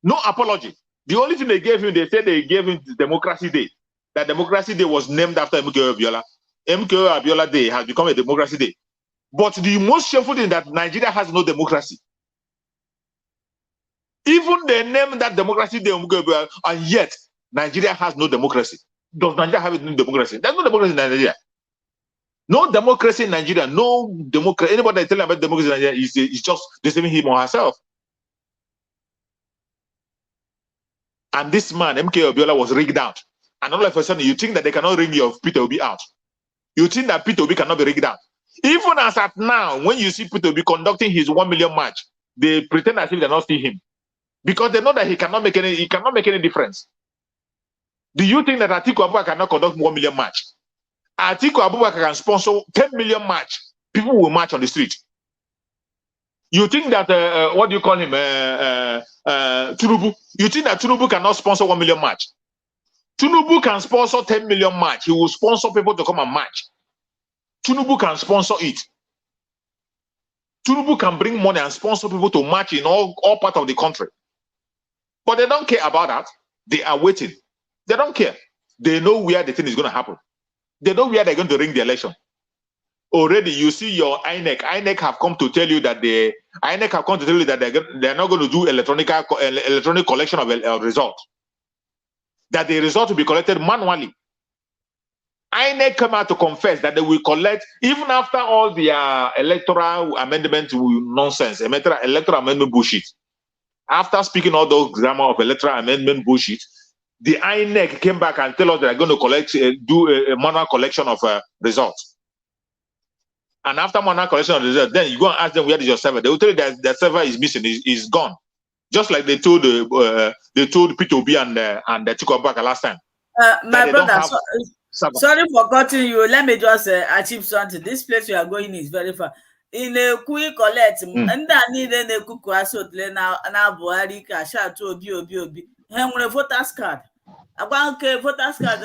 No apology. The only thing they gave him, they said they gave him Democracy Day. That Democracy Day was named after MKO Abiola. MKO Abiola Day has become a Democracy Day. But the most shameful thing is that Nigeria has no democracy. Even they named that Democracy Day, and yet Nigeria has no democracy. Does Nigeria have no democracy? There's no democracy in Nigeria. No democracy in Nigeria. No democracy. Anybody that telling about democracy in Nigeria is just deceiving him or herself. And this man, MK Abiola, was rigged out. And all of a sudden, you think that they cannot rig your Peter Obi out. You think that Peter Obi cannot be rigged out. Even as at now, when you see Peter Obi conducting his 1 million march, they pretend as if they not see him. Because they know that he cannot make any difference. Do you think that Atiku Abubakar cannot conduct 1 million march? Atiku Abubakar can sponsor 10 million march. People will march on the street. You think that what do you call him, Tinubu? You think that Tinubu cannot sponsor 1 million march? Tinubu can sponsor 10 million march. He will sponsor people to come and march. Tinubu can sponsor it. Tinubu can bring money and sponsor people to march in all parts of the country. But they don't care about that. They are waiting. They don't care. They know where the thing is going to happen. They know where they're going to ring the election. Already, you see your INEC. INEC have come to tell you that they're not going to do electronic collection of results. That the result will be collected manually. INEC come out to confess that they will collect, even after all the electoral amendment nonsense, electoral amendment bullshit. After speaking all those grammar of electoral amendment bullshit, the INEC came back and tell us they're going to collect, do a manual collection of results. And after manual collection of results, then you go and ask them where is your server. They will tell you that the server is missing, is gone. Just like they told P2B and Chikobaka last time. My brother, sorry for cutting you. Let me just achieve something. This place you are going is very far. In a quick collect, and I need a cook na Buhari Kasha to Obi. Henry voters card. I want voters card.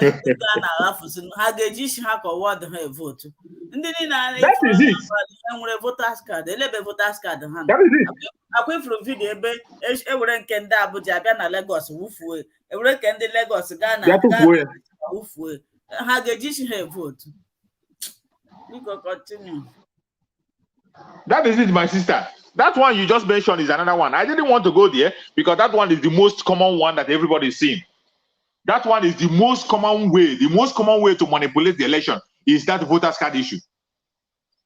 How they just have a word vote. That is it. Voters card. They let voters card. That is it. I went from video. Everyone can Abuja, Ghana, Lagos, Woofu. Everyone can the Lagos, Ghana, Woofu. How they just have vote. We can continue. That is it, my sister. That one you just mentioned is another one. I didn't want to go there because that one is the most common one that everybody is seeing. That one is the most common way. The most common way to manipulate the election is that voters card issue.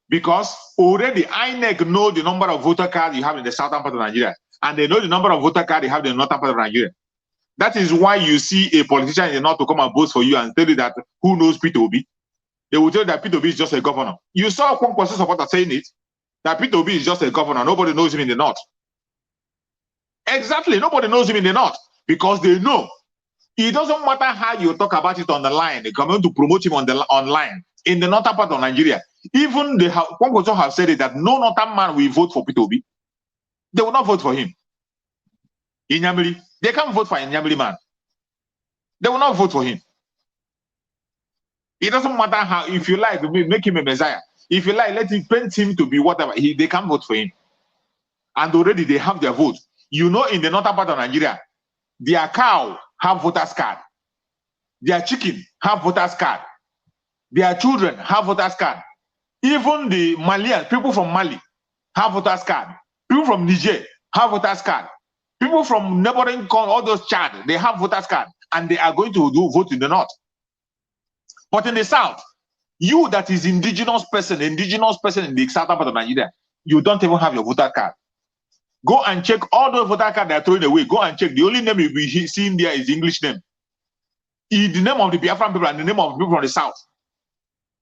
Because already INEC know the number of voter cards you have in the southern part of Nigeria, and they know the number of voter cards you have in the northern part of Nigeria. That is why you see a politician in the north to come and vote for you and tell you that who knows P2B. They will tell you that P2B is just a governor. You saw one person supporter saying it, that P2B is just a governor. Nobody knows him in the north. Exactly, nobody knows him in the north because they know. It doesn't matter how you talk about it on the line. They're going to promote him on the online in the northern part of Nigeria. Even one person have said it that no northern man will vote for P2B. They will not vote for him. Inyamiri, they can't vote for Inyamiri man. They will not vote for him. It doesn't matter how. If you like, make him a messiah. If you like, let him paint him to be whatever. They can't vote for him. And already they have their vote. You know, in the northern part of Nigeria, their cow have voters card. Their chicken have voters card. Their children have voters card. Even the Malians, people from Mali, have voters card. People from Niger have voters card. People from neighboring, all those Chad, they have voters card. And they are going to vote in the north. But in the south, you that is indigenous person in the southern part of Nigeria, you don't even have your voter card. Go and check all those voter cards they are throwing away. Go and check. The only name you'll be seeing there is the English name. The name of the Biafran people and the name of the people from the south.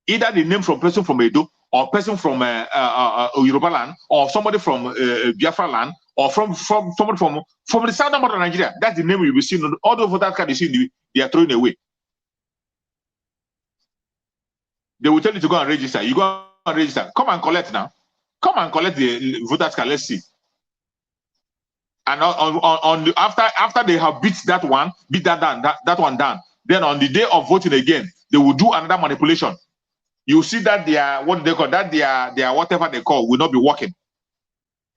Either the name from person from Edo, or person from Yoruba land, or somebody from Biafra land, or from somebody from the southern part of Nigeria. That's the name you'll be seeing. All those voter cards you see, they are throwing away. They will tell you to go and register. You go and register. Come and collect now. Come and collect the voters card. Let's see. And after they have beat that one down, then on the day of voting again, they will do another manipulation. You see that their whatever they call will not be working.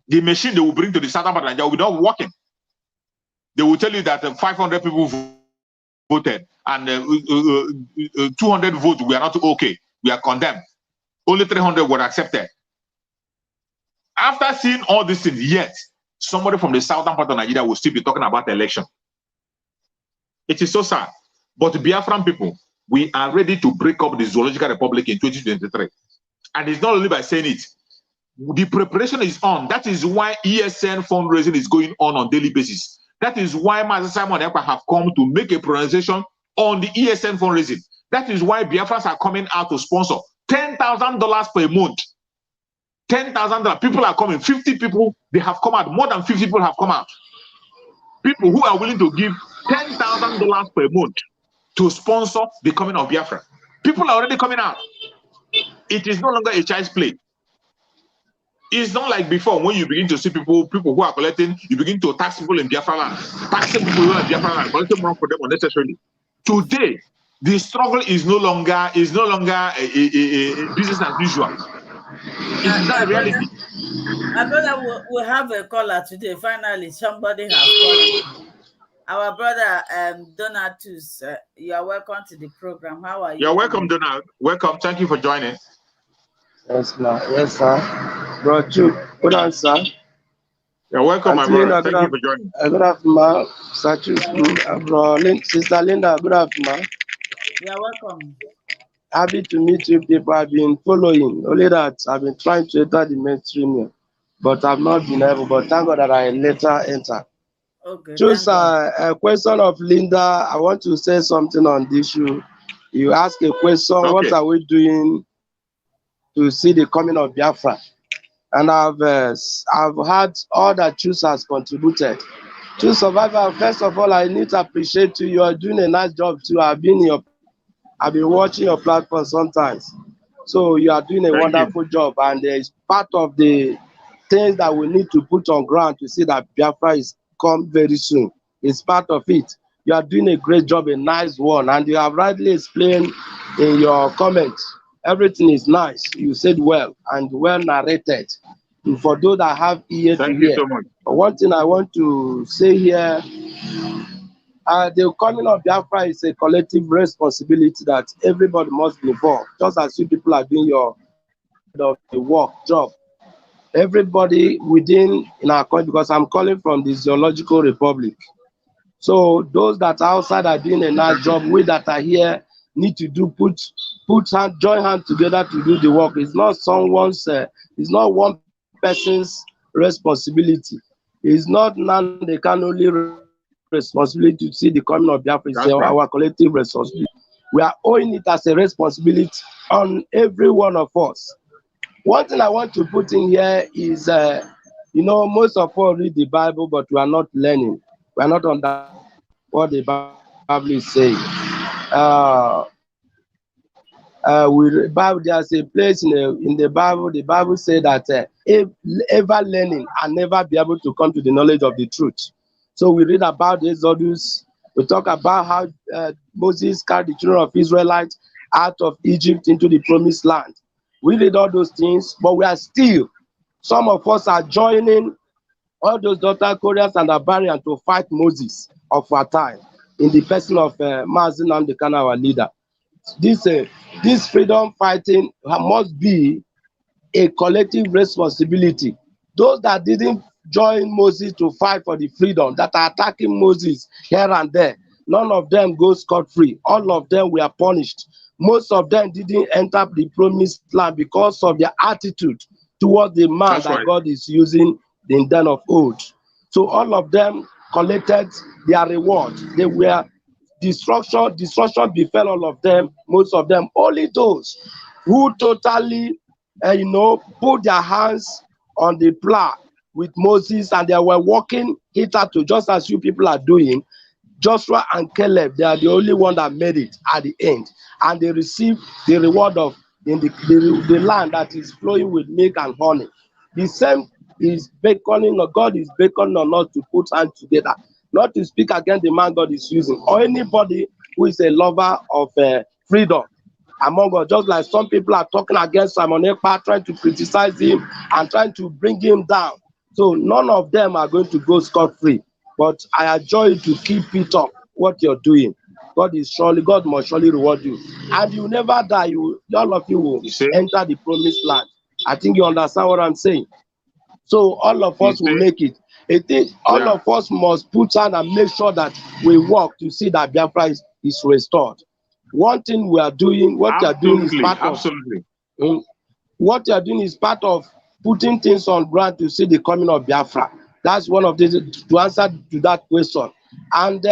The machine they will bring to the southern part of Nigeria will not be working. They will tell you that 500 people voted and 200 votes were not okay. We are condemned. Only 300 were accepted. After seeing all these things, yet somebody from the southern part of Nigeria will still be talking about the election. It is so sad. But Biafran people, we are ready to break up the Zoological Republic in 2023. And it's not only by saying it. The preparation is on. That is why ESN fundraising is going on daily basis. That is why Master Simon Ekpa have come to make a pronunciation on the ESN fundraising. That is why Biafrans are coming out to sponsor $10,000 per month. $10,000. People are coming. 50 people, they have come out. More than 50 people have come out. People who are willing to give $10,000 per month to sponsor the coming of Biafra. People are already coming out. It is no longer a child's play. It's not like before when you begin to see people who are collecting, you begin to tax people in Biafra land, taxing people in Biafra land, collecting more for them unnecessarily. Today, the struggle is no longer a business as usual. It's not a reality. My brother, we have a caller today. Finally, somebody have called. Our brother Donatus, you are welcome to the program. How are you? You're welcome, Donald. Welcome. Thank you for joining. Yes, ma. Yes, sir. Bro, good answer. You're welcome, my brother. Thank you for joining. Good afternoon, ma. Sister Linda, good afternoon, ma. You're welcome. Happy to meet you people. I've been following. Only that I've been trying to enter the mainstream here, but I've not been able. But thank God that I later enter. Okay. Just a question of Linda. I want to say something on this issue. You ask a question. Okay. What are we doing to see the coming of Biafra? And I've had all that Choose has contributed. Choose Survivor, first of all, I need to appreciate you. You are doing a nice job too. I've been watching your platform sometimes. So you are doing a wonderful job, and it's part of the things that we need to put on ground to see that Biafra is come very soon. It's part of it. You are doing a great job, a nice one, and you have rightly explained in your comments. Everything is nice. You said well and well narrated. And for those that have ears to hear. Thank you so much. But one thing I want to say here, the coming of Biafra is a collective responsibility that everybody must be involved. Just as you people are doing your of the work job, everybody within in our country, because I'm calling from the Zoological Republic. So those that are outside are doing a nice job. We that are here need to join hands together to do the work. It's not it's not one person's responsibility. It's not none they can only responsibility to see the coming of Biafra. It's our collective responsibility. We are owing it as a responsibility on every one of us. One thing I want to put in here is, most of us read the Bible, but we are not learning. We are not understanding what the Bible is saying. There's a place in the Bible says that ever learning and never be able to come to the knowledge of the truth. So we read about the Exodus. We talk about how Moses carried the children of Israelites out of Egypt into the promised land. We read all those things, but we are still, some of us are joining all those daughter Koreans and Abarians to fight Moses of our time in the person of Mazi Nnamdi Kanu, our leader. This freedom fighting must be a collective responsibility. Those that didn't join Moses to fight for the freedom, that are attacking Moses here and there, none of them go scot-free. All of them were punished. Most of them didn't enter the promised land because of their attitude towards the man that God is using in den of old. So all of them collected their reward. They were destruction befell all of them, most of them. Only those who totally put their hands on the plow with Moses, and they were walking hitherto, just as you people are doing. Joshua and Caleb, they are the only one that made it at the end, and they received the reward of in the land that is flowing with milk and honey. The same is beckoning, or God is beckoning on us to put hands together, not to speak against the man God is using, or anybody who is a lover of freedom among us. Just like some people are talking against Simon Ekpa, trying to criticize him and trying to bring him down. So none of them are going to go scot-free. But I adjure you to keep it up, what you're doing. God must surely reward you. And you never die. All of you will enter the promised land. I think you understand what I'm saying. So all of us will make it. I think all of us must put on and make sure that we work to see that Biafra is restored. One thing we are doing, what you are doing is part of. What you are doing is part of putting things on ground to see the coming of Biafra. That's one of the to answer to that question. And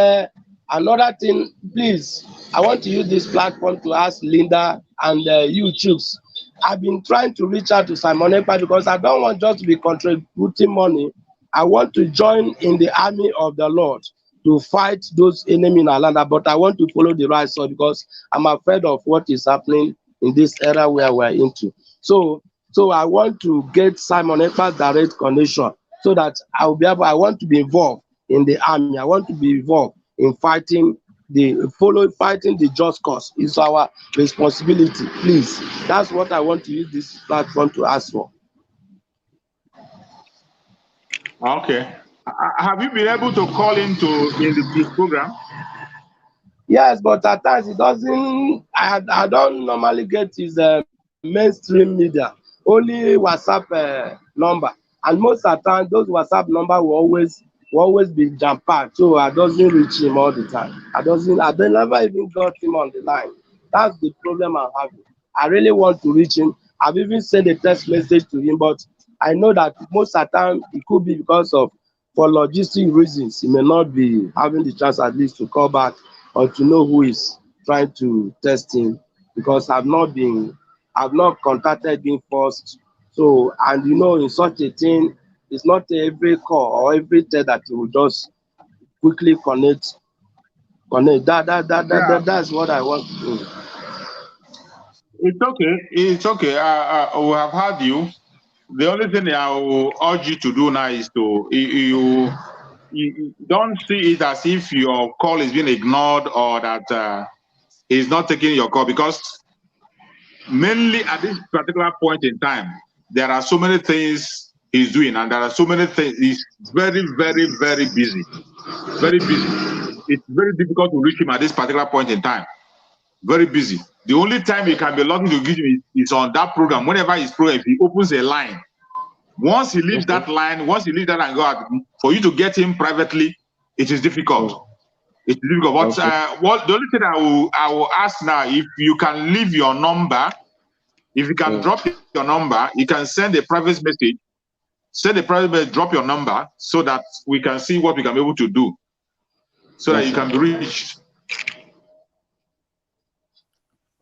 another thing, please, I want to use this platform to ask Linda and you, Chooks. I've been trying to reach out to Simon Ekpa because I don't want just to be contributing money. I want to join in the army of the Lord to fight those enemies in our land, but I want to follow the right side because I'm afraid of what is happening in this era where we're into. So So I want to get Simon Ekpa's direct connection so that I will be able. I want to be involved in the army. I want to be involved in fighting the just cause. It's our responsibility. Please, that's what I want to use this platform to ask for. Okay. Have you been able to call into his program? Yes, but at times it doesn't. I don't normally get his mainstream media. Only WhatsApp number, and most of the time those WhatsApp number will always be jam packed. So I doesn't reach him all the time. I never even got him on the line. That's the problem I'm having. I really want to reach him. I've even sent a text message to him, but I know that most of the time it could be because of for logistic reasons. He may not be having the chance at least to call back or to know who is trying to test him, because I've not contacted him first. So, and in such a thing, it's not every call or every test that you will just quickly connect. That's what I want to do. It's okay. It's okay. We have had you. The only thing I will urge you to do now is to you don't see it as if your call is being ignored or that he's not taking your call, because mainly at this particular point in time, there are so many things he's doing, and there are so many things. He's very, very, very busy. Very busy. It's very difficult to reach him at this particular point in time. Very busy. The only time he can be lucky to give him is on that program. Whenever his program, if he opens a line, once he leaves that line, and go out, for you to get him privately, it is difficult. It's difficult. But what the only thing I will ask now, if you can leave your number, if you can drop your number, you can send a private message. Send a private message, drop your number, so that we can see what we can be able to do, so that you can be reached.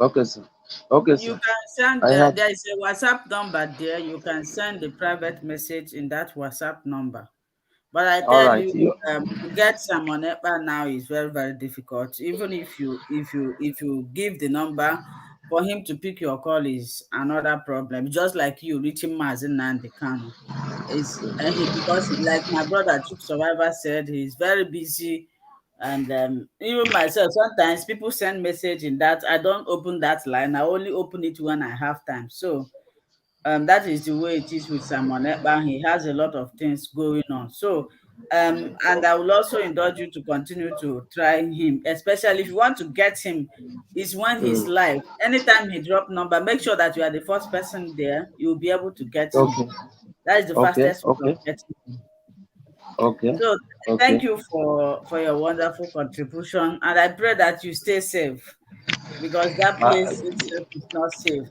Okay, sir. Okay, sir. You can send, there is a WhatsApp number there. You can send a private message in that WhatsApp number. But I tell you, to get Simon Ekpa now is very, very difficult. Even if you give the number, for him to pick your call is another problem. Just like you reaching Mazen Nandi Kano. Because like my brother Chief Survivor said, he's very busy. And even myself, sometimes people send message in that I don't open that line. I only open it when I have time. So that is the way it is with Simon Ekpa. He has a lot of things going on. So and I will also indulge you to continue to try him, especially if you want to get him, is when he's live. Anytime he drop number, make sure that you are the first person there. You'll be able to get him. That is the fastest way of getting him. So thank you for your wonderful contribution, and I pray that you stay safe, because that place itself is not safe.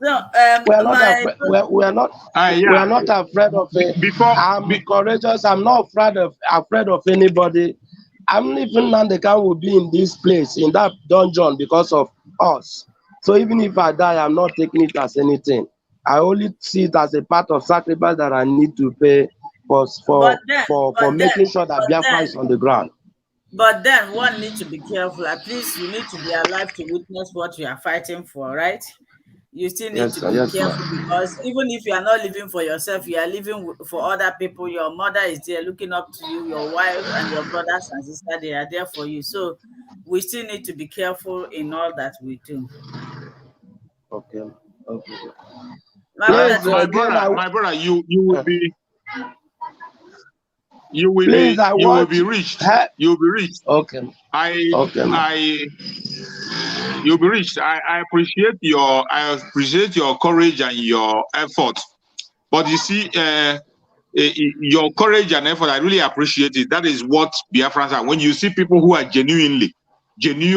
So we are not afraid of it. I'm courageous. I'm not afraid of anybody. I'm even Nandekan will be in this place, in that dungeon, because of us. So even if I die, I'm not taking it as anything. I only see it as a part of sacrifice that I need to pay for making sure that Biafra is on the ground. But then one needs to be careful. At least you need to be alive to witness what you are fighting for, right? You still need to be careful, because even if you are not living for yourself, you are living for other people. Your mother is there looking up to you, your wife and your brothers and sisters, they are there for you. So we still need to be careful in all that we do. Okay. My brother, you will be reached. You will be reached. Okay. You'll be reached. I appreciate your courage and your effort. But you see, your courage and effort, I really appreciate it. That is what Biafrans are. When you see people who are genuine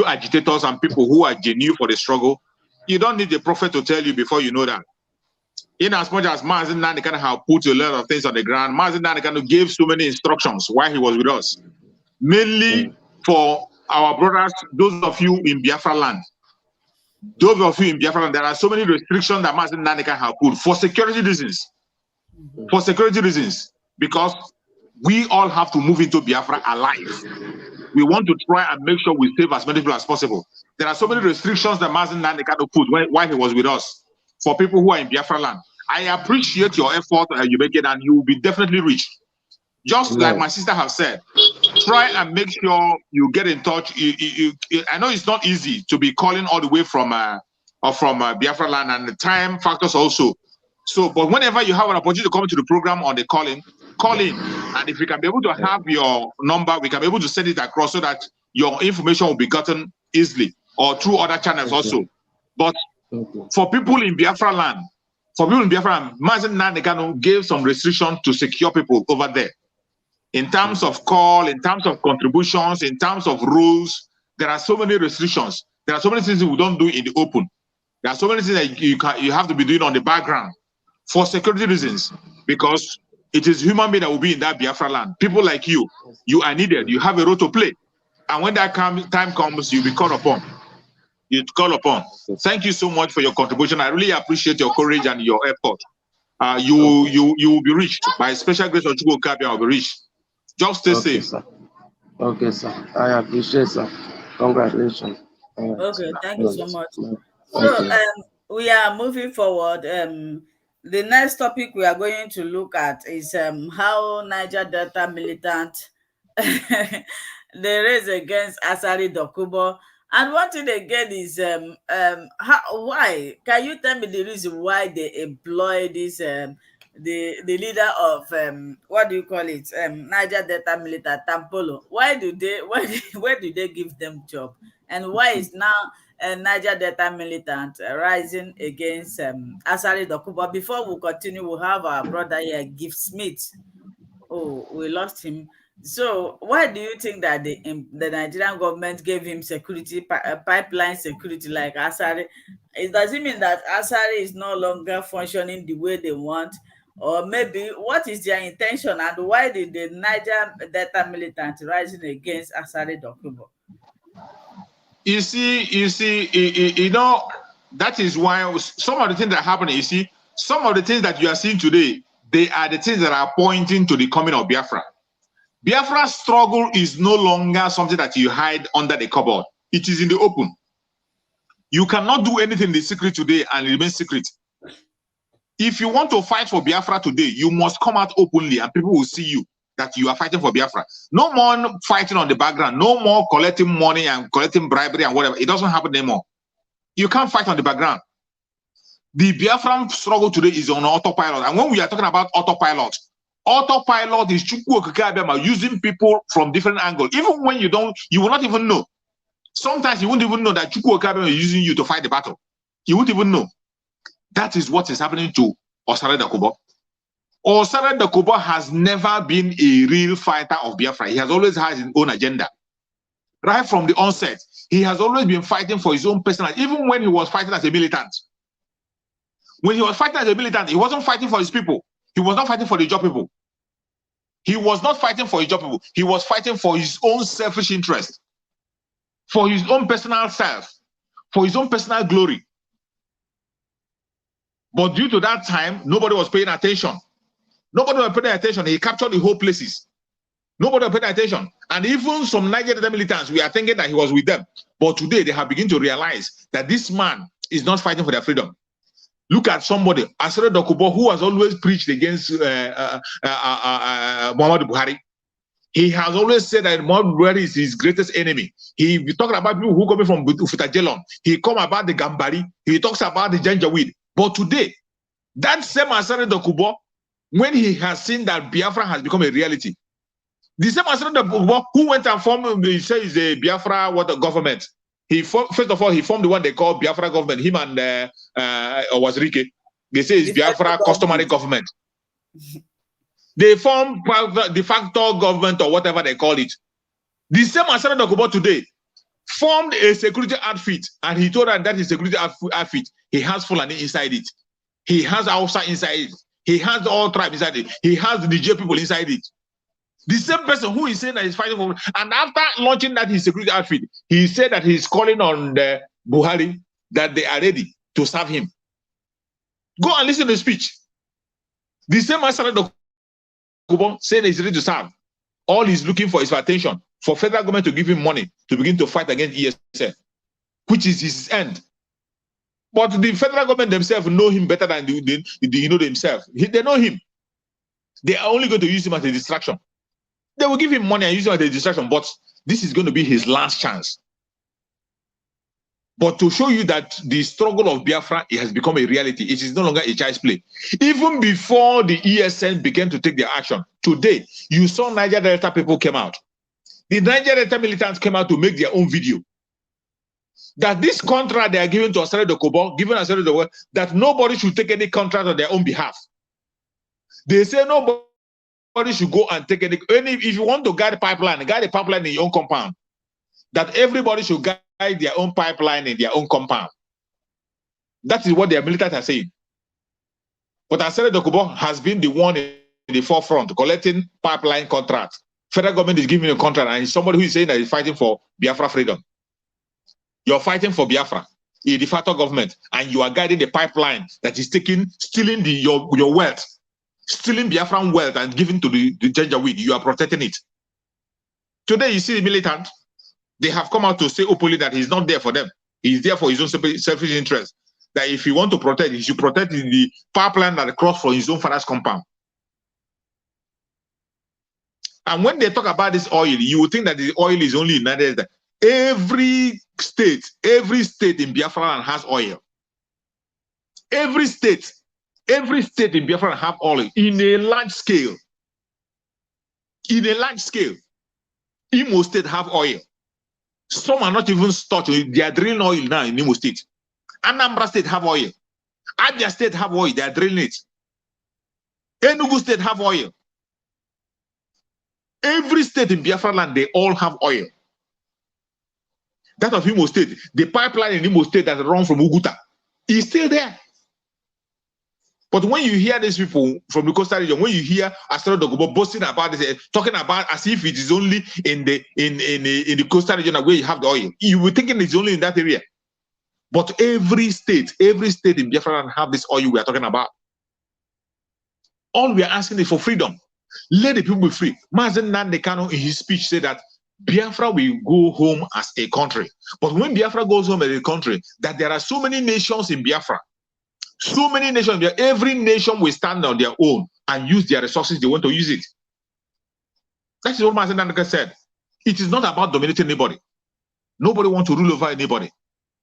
agitators and people who are genuine for the struggle, you don't need the prophet to tell you before you know that. In as much as Mazen Nanikan have put a lot of things on the ground, Mazen Nanikan gave so many instructions while he was with us, mainly for our brothers, those of you in Biafra land. Those of you in Biafra land, there are so many restrictions that Mazen Nanikan have put for security reasons. For security reasons, because we all have to move into Biafra alive. We want to try and make sure we save as many people as possible. There are so many restrictions that Mazen Nanikan put while he was with us. for people who are in Biafra land. I appreciate your effort you make it, and you will be definitely reached. Just like my sister has said, try and make sure you get in touch. I know it's not easy to be calling all the way from Biafra land, and the time factors also. So, but whenever you have an opportunity to come to the program on the call in, and if we can be able to have your number, we can be able to send it across so that your information will be gotten easily or through other channels also. But for people in Biafra land, Mazen Nanegano gave some restrictions to secure people over there. In terms of call, in terms of contributions, in terms of rules, there are so many restrictions. There are so many things we don't do in the open. There are so many things that you have to be doing on the background for security reasons, because it is human being that will be in that Biafra land. People like you are needed. You have a role to play. And when that time comes, you'll be called upon. Thank you so much for your contribution. I really appreciate your courage and your effort. You will be reached by special grace of Chukwu Kabia. Will be reached. Just stay safe. Sir. Okay, sir. I appreciate, sir. Congratulations. Okay, thank you so much. So we are moving forward. The next topic we are going to look at is how Niger Delta militant they raise against Asari Dokubo. And one thing again is why? Can you tell me the reason why they employ this the leader of what do you call it? Niger Delta militant Tampolo. Where do they give them job? And why is now Niger Delta militant rising against Asari Dokubo? Before we continue, we'll have our brother here, Gift Smith. Oh, we lost him. So why do you think that the Nigerian government gave him security, pipeline security like Asari? Does it mean that Asari is no longer functioning the way they want? Or maybe what is their intention, and why did the Niger Delta militant rising against Asari Dokubo? You know, that is why some of the things that happen, some of the things that you are seeing today, they are the things that are pointing to the coming of Biafra. Biafra's struggle is no longer something that you hide under the cupboard. It is in the open. You cannot do anything in the secret today and remain secret. If you want to fight for Biafra today, you must come out openly and people will see you that you are fighting for Biafra. No more fighting on the background. No more collecting money and collecting bribery and whatever. It doesn't happen anymore. You can't fight on the background. The Biafran struggle today is on autopilot. And when we are talking about autopilot is Chukwu Okike using people from different angles. Even when you will not even know. Sometimes you won't even know that Chukwu Okike is using you to fight the battle. You won't even know. That is what is happening to Osare Dokubo. Osare Dokubo has never been a real fighter of Biafra. He has always had his own agenda. Right from the onset, he has always been fighting for his own personal, even when he was fighting as a militant. When he was fighting as a militant, he wasn't fighting for his people. He was not fighting for the job people. He was not fighting for his job people. He was fighting for his own selfish interest, for his own personal self, for his own personal glory. But due to that time, nobody was paying attention. Nobody was paying attention. He captured the whole places. Nobody was paying attention. And even some Nigerian militants, we are thinking that he was with them. But today, they have begun to realize that this man is not fighting for their freedom. Look at somebody, Asare Dokubo, who has always preached against Muhammadu Buhari. He has always said that Muhammadu Buhari is his greatest enemy. He talking about people who come from Ufutajelon. He come about the Gambari. He talks about the Janjaweed. But today, that same Asare Dokubo, when he has seen that Biafra has become a reality, the same Asare Dokubo who went and formed, he says, a Biafra government. First of all, he formed the one they call Biafra government. Him and Wazirike. They say it's Biafra customary government. They formed de facto government or whatever they call it. The same Asare Dokubo today formed a security outfit, and he told that is security outfit. He has Fulani inside it. He has Hausa inside it. He has all tribes inside it. He has the Niger people inside it. The same person who is saying that he's fighting for, and after launching that his security outfit, he said that he's calling on the Buhari that they are ready to serve him. Go and listen to the speech. The same Asare Dokubo said he's ready to serve. All he's looking for is for attention, for federal government to give him money to begin to fight against ESL, which is his end. But the federal government themselves know him better than themselves. They know him. They are only going to use him as a distraction. They will give him money and use him as a distraction, but this is going to be his last chance. But to show you that the struggle of Biafra, it has become a reality. It is no longer a child's play. Even before the ESN began to take their action, today, you saw Niger Delta people came out. The Niger Delta militants came out to make their own video. That this contract they are giving to Asare Dokubo, given Asare Dokubo, that nobody should take any contract on their own behalf. They say nobody should go and take any if you want to guide a pipeline in your own compound. That everybody should guide their own pipeline in their own compound. That is what their militants are saying. But Asare Dokubo has been the one in the forefront collecting pipeline contracts. Federal government is giving a contract, and somebody who is saying that he's fighting for Biafra freedom. You're fighting for Biafra, a de facto government, and you are guiding the pipeline that is stealing your wealth, stealing Biafran wealth and giving to the Janjaweed. You are protecting it. Today, you see the militant, they have come out to say openly that he's not there for them. He's there for his own selfish interest. That if he want to protect, he should protect the pipeline that cross from his own father's compound. And when they talk about this oil, you would think that the oil is only in Nigeria. Every state in Biafra land has oil. Every state in Biafra have oil in a large scale. In a large scale. Imo State have oil. Some are not even starting. They are drilling oil now in Imo State. Anambra State have oil. Abia State have oil. They are drilling it. Enugu State have oil. Every state in Biafra land, they all have oil. That of Imo State, the pipeline in Imo State that runs from Uguta is still there. But when you hear these people from the coastal region, when you hear Asare Dokubo boasting about this, talking about as if it is only in the coastal region where you have the oil, you will thinking it's only in that area. But every state in Biafra land have this oil we are talking about. All we are asking is for freedom. Let the people be free. Mazen Nandekano in his speech said that Biafra will go home as a country. But when Biafra goes home as a country, that there are so many nations in Biafra. So many nations. Every nation will stand on their own and use their resources they want to use it. That is what Mazen Nandeka said. It is not about dominating anybody. Nobody wants to rule over anybody.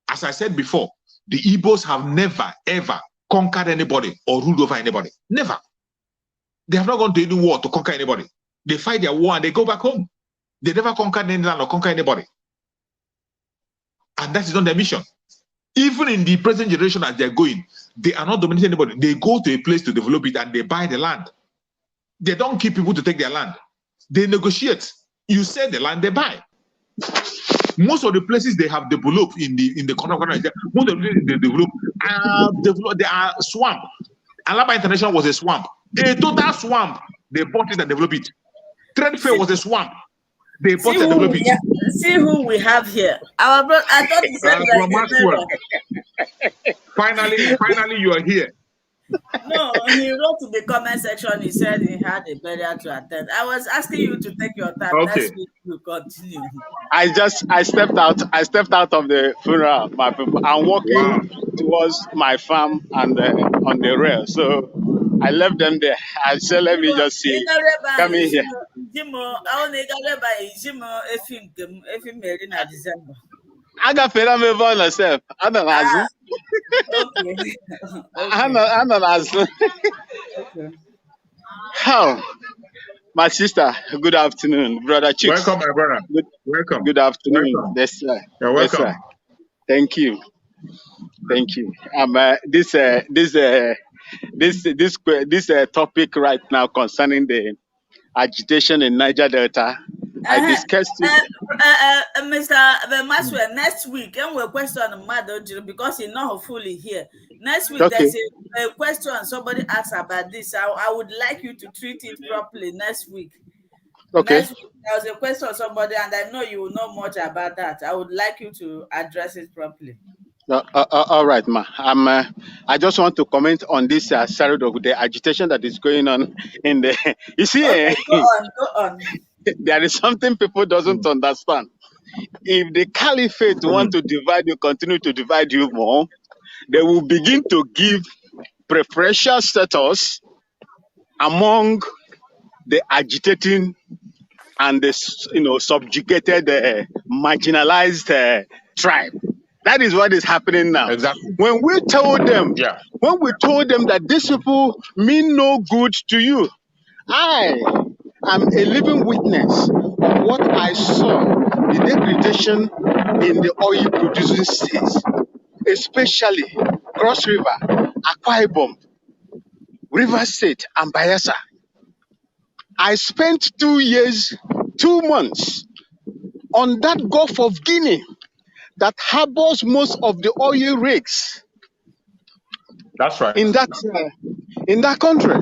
As I said before, the Igbos have never, ever conquered anybody or ruled over anybody. Never. They have not gone to any war to conquer anybody. They fight their war and they go back home. They never conquered any land or conquer anybody. And that is not their mission. Even in the present generation as they're going, they are not dominating anybody. They go to a place to develop it and they buy the land. They don't keep people to take their land. They negotiate. You sell the land, they buy. Most of the places they have developed in the corner, most of the places they develop, they are swamp. Alaba International was a swamp. A total swamp. They bought it and developed it. Trade Fair was a swamp. They bought it and developed it. See who we have here. Our brother, I thought he said Finally, you are here. No, he wrote to the comment section. He said he had a burial to attend. I was asking you to take your time. Okay. Next week we'll continue. I stepped out of the funeral, my people. I'm walking towards my farm and on the rail. So I left them there. I said, let me just see. Come in here. I got fed up with myself. I don't know. Okay. How? My sister, good afternoon. Brother Chicks. Welcome, my brother. Welcome. Good afternoon. Welcome. Yes, sir. You're welcome. Yes, sir. Thank you. This topic right now concerning the agitation in Niger Delta. I discussed it. Mr. Maxwell, next week, and we'll question Mado because he's not fully here. Next week, Okay. there's a question somebody asked about this. I would like you to treat it properly next week. Okay. Next week, there was a question of somebody, and I know you will know much about that. I would like you to address it properly. All right, ma. I just want to comment on this side of the agitation that is going on in the. You see, Okay, go on. There is something people doesn't understand. If the caliphate want to divide you, continue to divide you more, they will begin to give preferential status among the agitating and the subjugated, marginalized tribe. That is what is happening now. Exactly. When we told them that these people mean no good to you, I am a living witness of what I saw, the degradation in the oil producing states, especially Cross River, Akwa Ibom, River State, and Bayelsa. I spent 2 years, 2 months on that Gulf of Guinea that harbors most of the oil rigs. That's right. In that country.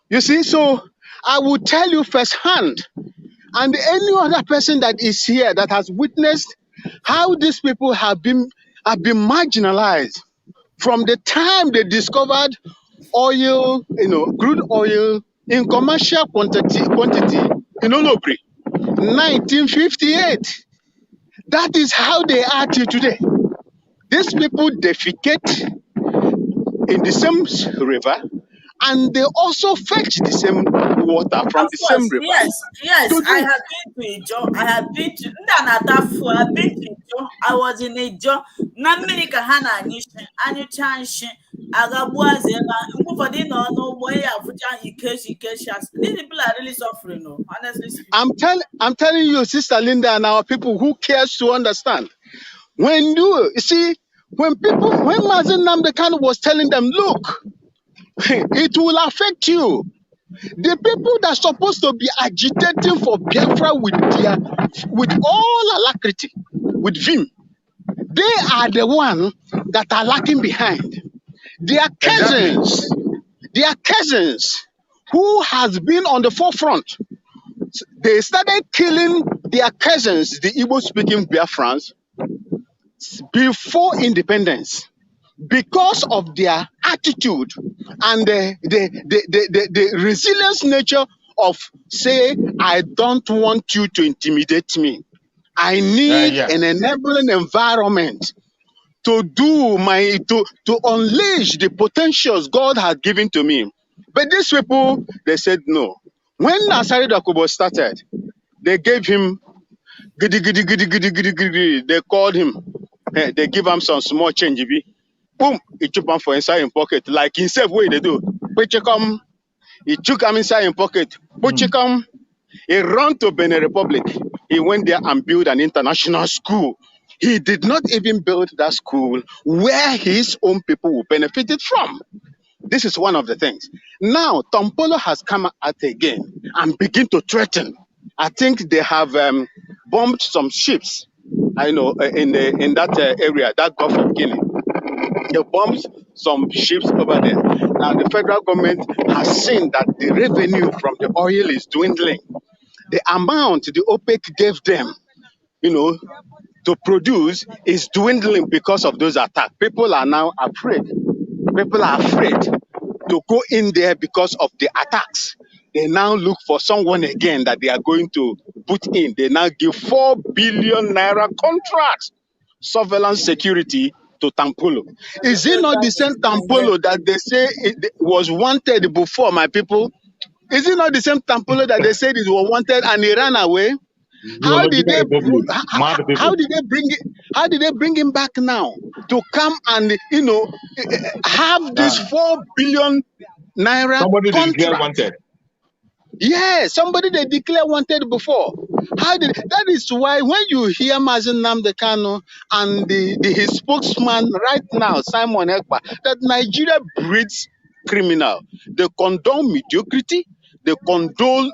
You see, so I will tell you firsthand, and any other person that is here that has witnessed how these people have been marginalized from the time they discovered oil, crude oil in commercial quantity in Olobri, 1958. That is how they are till today. These people defecate in the same river, and they also fetch the same water from Of the same course, river. yes. I have been to Ijo. I have been to Ndanatafu. I've been to Ijo. I was in Ijo. Namirika Hana Anyuchanshi. Agabuazela. Nobody no way Afuja Ikeshi. These people are really suffering, no, honestly speaking. I'm telling you, Sister Linda, and our people who cares to understand. When you see, when Mazen Namdekan was telling them, look, it will affect you. The people that are supposed to be agitating for Biafra with all alacrity, with vim, they are the ones that are lacking behind. Their cousins, who has been on the forefront, they started killing their cousins, the Igbo-speaking Biafrans, before independence, because of their attitude and the resilience nature of say, I don't want you to intimidate me. I need an enabling environment to unleash the potentials God has given to me. But these people, they said no. When Asari Dakubo started, they gave him giddy, giddy, giddy, giddy, giddy, giddy. They called him. They give him some small change. Boom, he took him for inside in pocket. Like himself, what they do? He took him inside in pocket. He ran to Benin Republic. He went there and built an international school. He did not even build that school where his own people will benefit from. This is one of the things. Now, Tompolo has come out again and begin to threaten. I think they have bombed some ships. I know in that area, that Gulf of Guinea. They bombed some ships over there. Now, the federal government has seen that the revenue from the oil is dwindling. The amount the OPEC gave them, to produce is dwindling because of those attacks. People are now afraid. People are afraid to go in there because of the attacks. They now look for someone again that they are going to put in. They now give 4 billion naira contracts, surveillance security to Tampolo. Is it not the same Tampolo that they say it was wanted before, my people? Is it not the same Tampolo that they said it was wanted and he ran away? How did they bring him back now to come and have this 4 billion naira somebody contract? Wanted. Yeah, somebody they declared wanted before. That is why when you hear Mazen Nnamdi Kanu and his spokesman right now, Simon Ekpa, that Nigeria breeds criminal. They condone mediocrity, they condone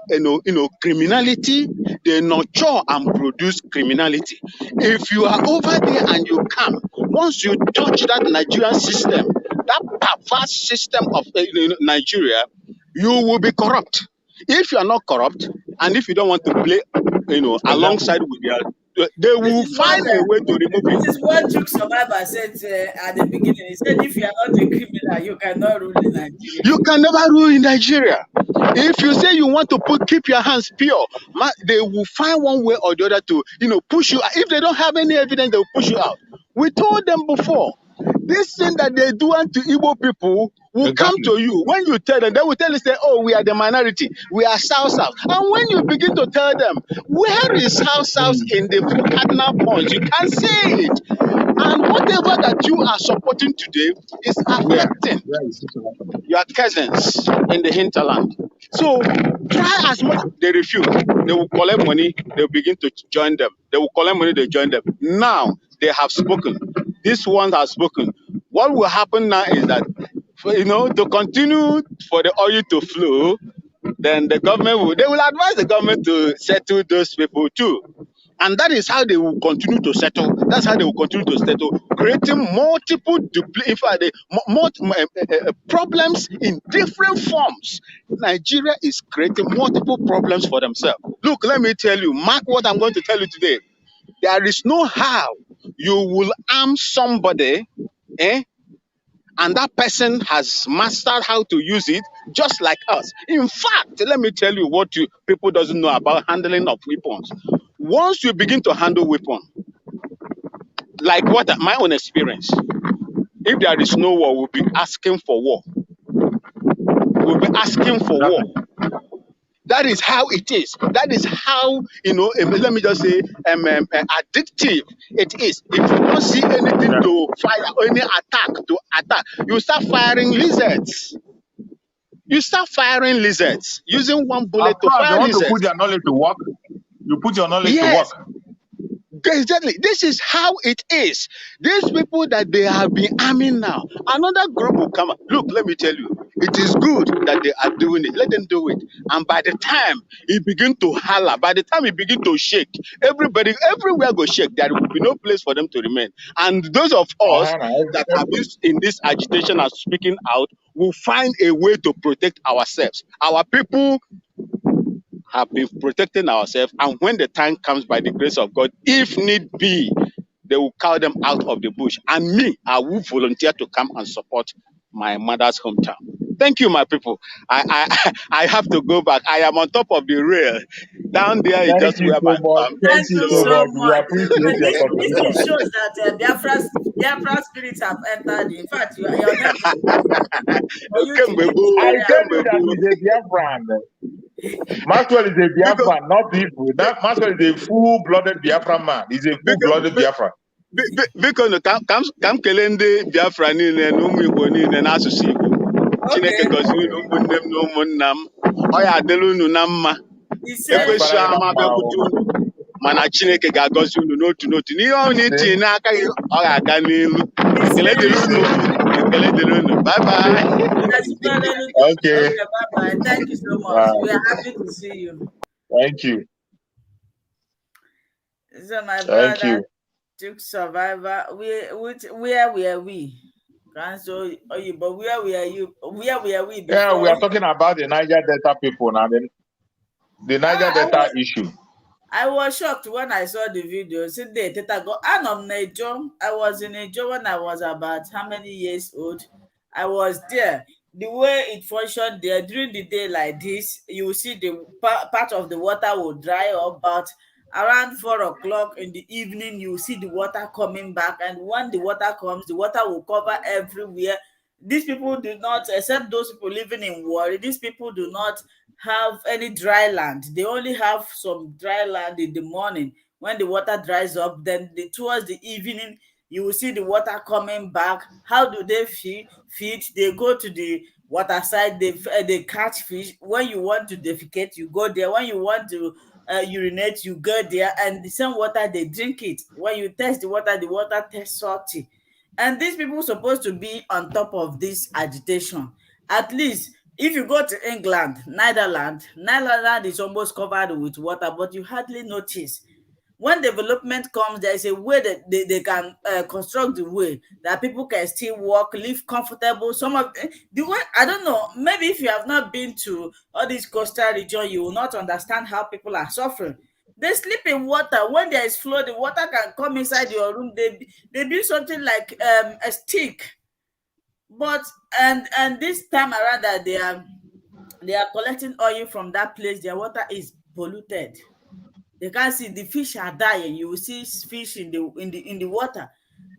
criminality, they nurture and produce criminality. If you are over there and you come, once you touch that Nigerian system, that perverse system of Nigeria, you will be corrupt. If you are not corrupt, and if you don't want to play, alongside with they will find a way to remove it. This is what Juke Survivor said at the beginning. He said, if you are not a criminal, you cannot rule in Nigeria. You can never rule in Nigeria. If you say you want to keep your hands pure, they will find one way or the other to, push you. If they don't have any evidence, they will push you out. We told them before. This thing that they do unto Igbo people will come to you. When you tell them, they will tell you, say, oh, we are the minority. We are South-South. And when you begin to tell them, where is South-South in the cardinal points? You can't say it. And whatever that you are supporting today is affecting your cousins in the hinterland. So try as much. They refuse. They will collect money. They will begin to join them. They will collect money. They join them. Now they have spoken. These ones have spoken. What will happen now is that, to continue for the oil to flow, then the government they will advise the government to settle those people too. And that is how they will continue to settle. That's how they will continue to settle, creating multiple problems in different forms. Nigeria is creating multiple problems for themselves. Look, let me tell you, mark what I'm going to tell you today. There is no how you will arm somebody, and that person has mastered how to use it just like us. In fact, let me tell you what people doesn't know about handling of weapons. Once you begin to handle weapon, like my own experience, if there is no war, we'll be asking for war. We'll be asking for war. That is how it is. That is how, let me just say, addictive it is. If you don't see anything to fire, any attack, you start firing lizards. You start firing lizards, using one bullet to fire lizards. You want to put your knowledge to work. You put your knowledge to work. Exactly. This is how it is. These people that they have been arming now, another group will come up. Look, let me tell you, it is good that they are doing it. Let them do it. And by the time it begin to holler, by the time it begin to shake, everybody, everywhere go shake. There will be no place for them to remain. And those of us that have been in this agitation and speaking out will find a way to protect ourselves. Our people have been protecting ourselves, and when the time comes, by the grace of God, if need be, they will call them out of the bush. And me, I will volunteer to come and support my mother's hometown. Thank you, my people. I have to go back. I am on top of the rail. Down there is just where my Thank you so much. We appreciate your contribution. This shows that Biafra spirits have entered. In fact, your name is I tell you that he's a Biafran. Maxwell is a Biafran, not people. Maxwell is a full-blooded Biafran man. He's a full-blooded Biafran. Because kam kelee ndị Biafra niile na ụmụ Igbo niile n'asụsụ Igbo. Chineke gọzie unu ụmụnne m na ụmụnna m. Ọ ya adịla unu na mma. Ekwesị ama bịakwute unu. Mana Chineke ga-agọzi unu n'otu n'otu. N'ihe ọ na-etinye n'aka gị, ọ ga-aga n'ilu. Ekele dịrị unu. Ekele dịrị unu. Bye bye. Okay. Bye-bye. Thank you so much. We are happy to see you. Thank you. So my brother took survivor. Where were we? So, but where were you? Where were we? Before? Yeah, we are talking about the Niger Delta people now. The Niger Delta issue. I was shocked when I saw the video. I was in Ejo when I was about how many years old? I was there. The way it functioned there during the day like this, you will see the part of the water will dry up, but around 4 o'clock in the evening, you will see the water coming back. And when the water comes, the water will cover everywhere. These people do not, except those people living in Warri, these people do not have any dry land. They only have some dry land in the morning. When the water dries up, then towards the evening, you will see the water coming back. How do they feed? They go to the water side, they catch fish. When you want to defecate, you go there. When you want to urinate, you go there, and the same water, they drink it. When you test the water tastes salty. And these people are supposed to be on top of this agitation. At least, if you go to England, Netherlands is almost covered with water, but you hardly notice. When development comes, there is a way that they can construct the way that people can still walk, live comfortable. Some of the way, I don't know, maybe if you have not been to all this coastal region, you will not understand how people are suffering. They sleep in water. When there is flow, the water can come inside your room. They build something like a stick. But and this time around that they are collecting oil from that place, their water is polluted. They can't see, the fish are dying. You will see fish in the water.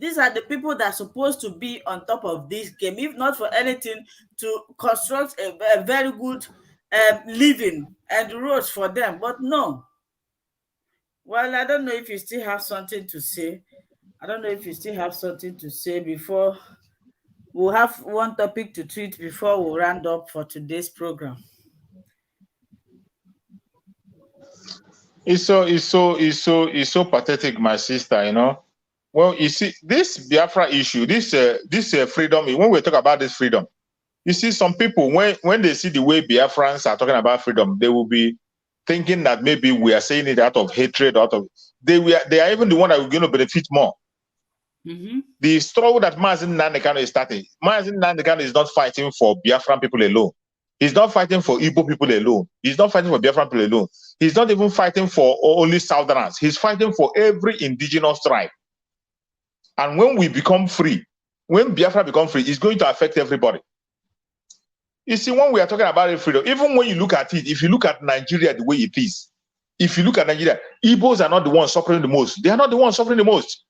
These are the people that are supposed to be on top of this game, if not for anything, to construct a very good living and roads for them. But no. Well, I don't know if you still have something to say. I don't know if you still have something to say before we'll have one topic to treat before we round up for today's program. It's so pathetic, my sister, you know. Well, you see, this Biafra issue, this freedom, when we talk about this freedom, you see, some people, when they see the way Biafrans are talking about freedom, they will be thinking that maybe we are saying it out of hatred, they are even the one that are going to benefit more. Mm-hmm. The struggle that Mazin Nandekano is starting, Mazin Nandekano is not fighting for Biafran people alone. He's not fighting for Igbo people alone. He's not fighting for Biafran people alone. He's not even fighting for only Southerners. He's fighting for every indigenous tribe. And when we become free, when Biafra become free, it's going to affect everybody. You see, when we are talking about freedom, even when you look at it, if you look at Nigeria the way it is, if you look at Nigeria, Igbos are not the ones suffering the most. They are not the ones suffering the most.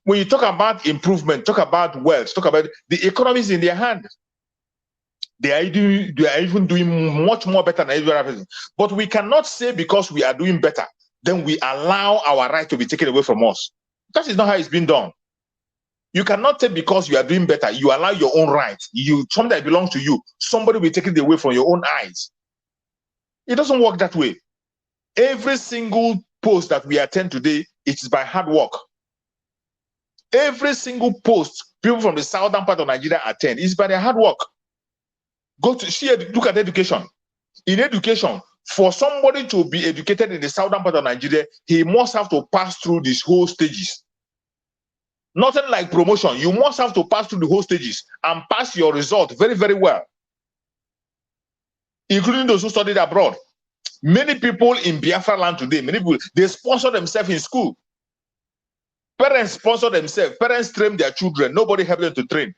When you talk about improvement, talk about wealth, talk about the economy is in their hand. They are even doing much more better than every other person. But we cannot say because we are doing better, then we allow our right to be taken away from us. That is not how it's been done. You cannot say because you are doing better, you allow your own right. Something that belongs to you, somebody will take it away from your own eyes. It doesn't work that way. Every single post that we attend today, it is by hard work. Every single post people from the southern part of Nigeria attend is by their hard work. Look at education. In education, for somebody to be educated in the southern part of Nigeria, he must have to pass through these whole stages. Nothing like promotion. You must have to pass through the whole stages and pass your result very, very well. Including those who studied abroad. Many people in Biafra land today, many people, they sponsor themselves in school. Parents sponsor themselves. Parents train their children. Nobody help them to train.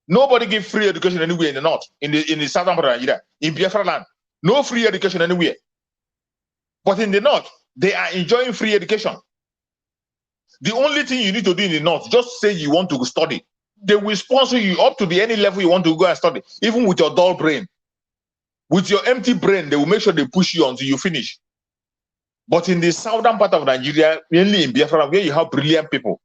Nobody give free education anywhere in the north, in the southern part of Nigeria, in Biafra land. No free education anywhere. But in the north, they are enjoying free education. The only thing you need to do in the north, just say you want to study. They will sponsor you up to any level you want to go and study, even with your dull brain. With your empty brain, they will make sure they push you until you finish. But in the southern part of Nigeria, mainly in Biafra, where you have brilliant people,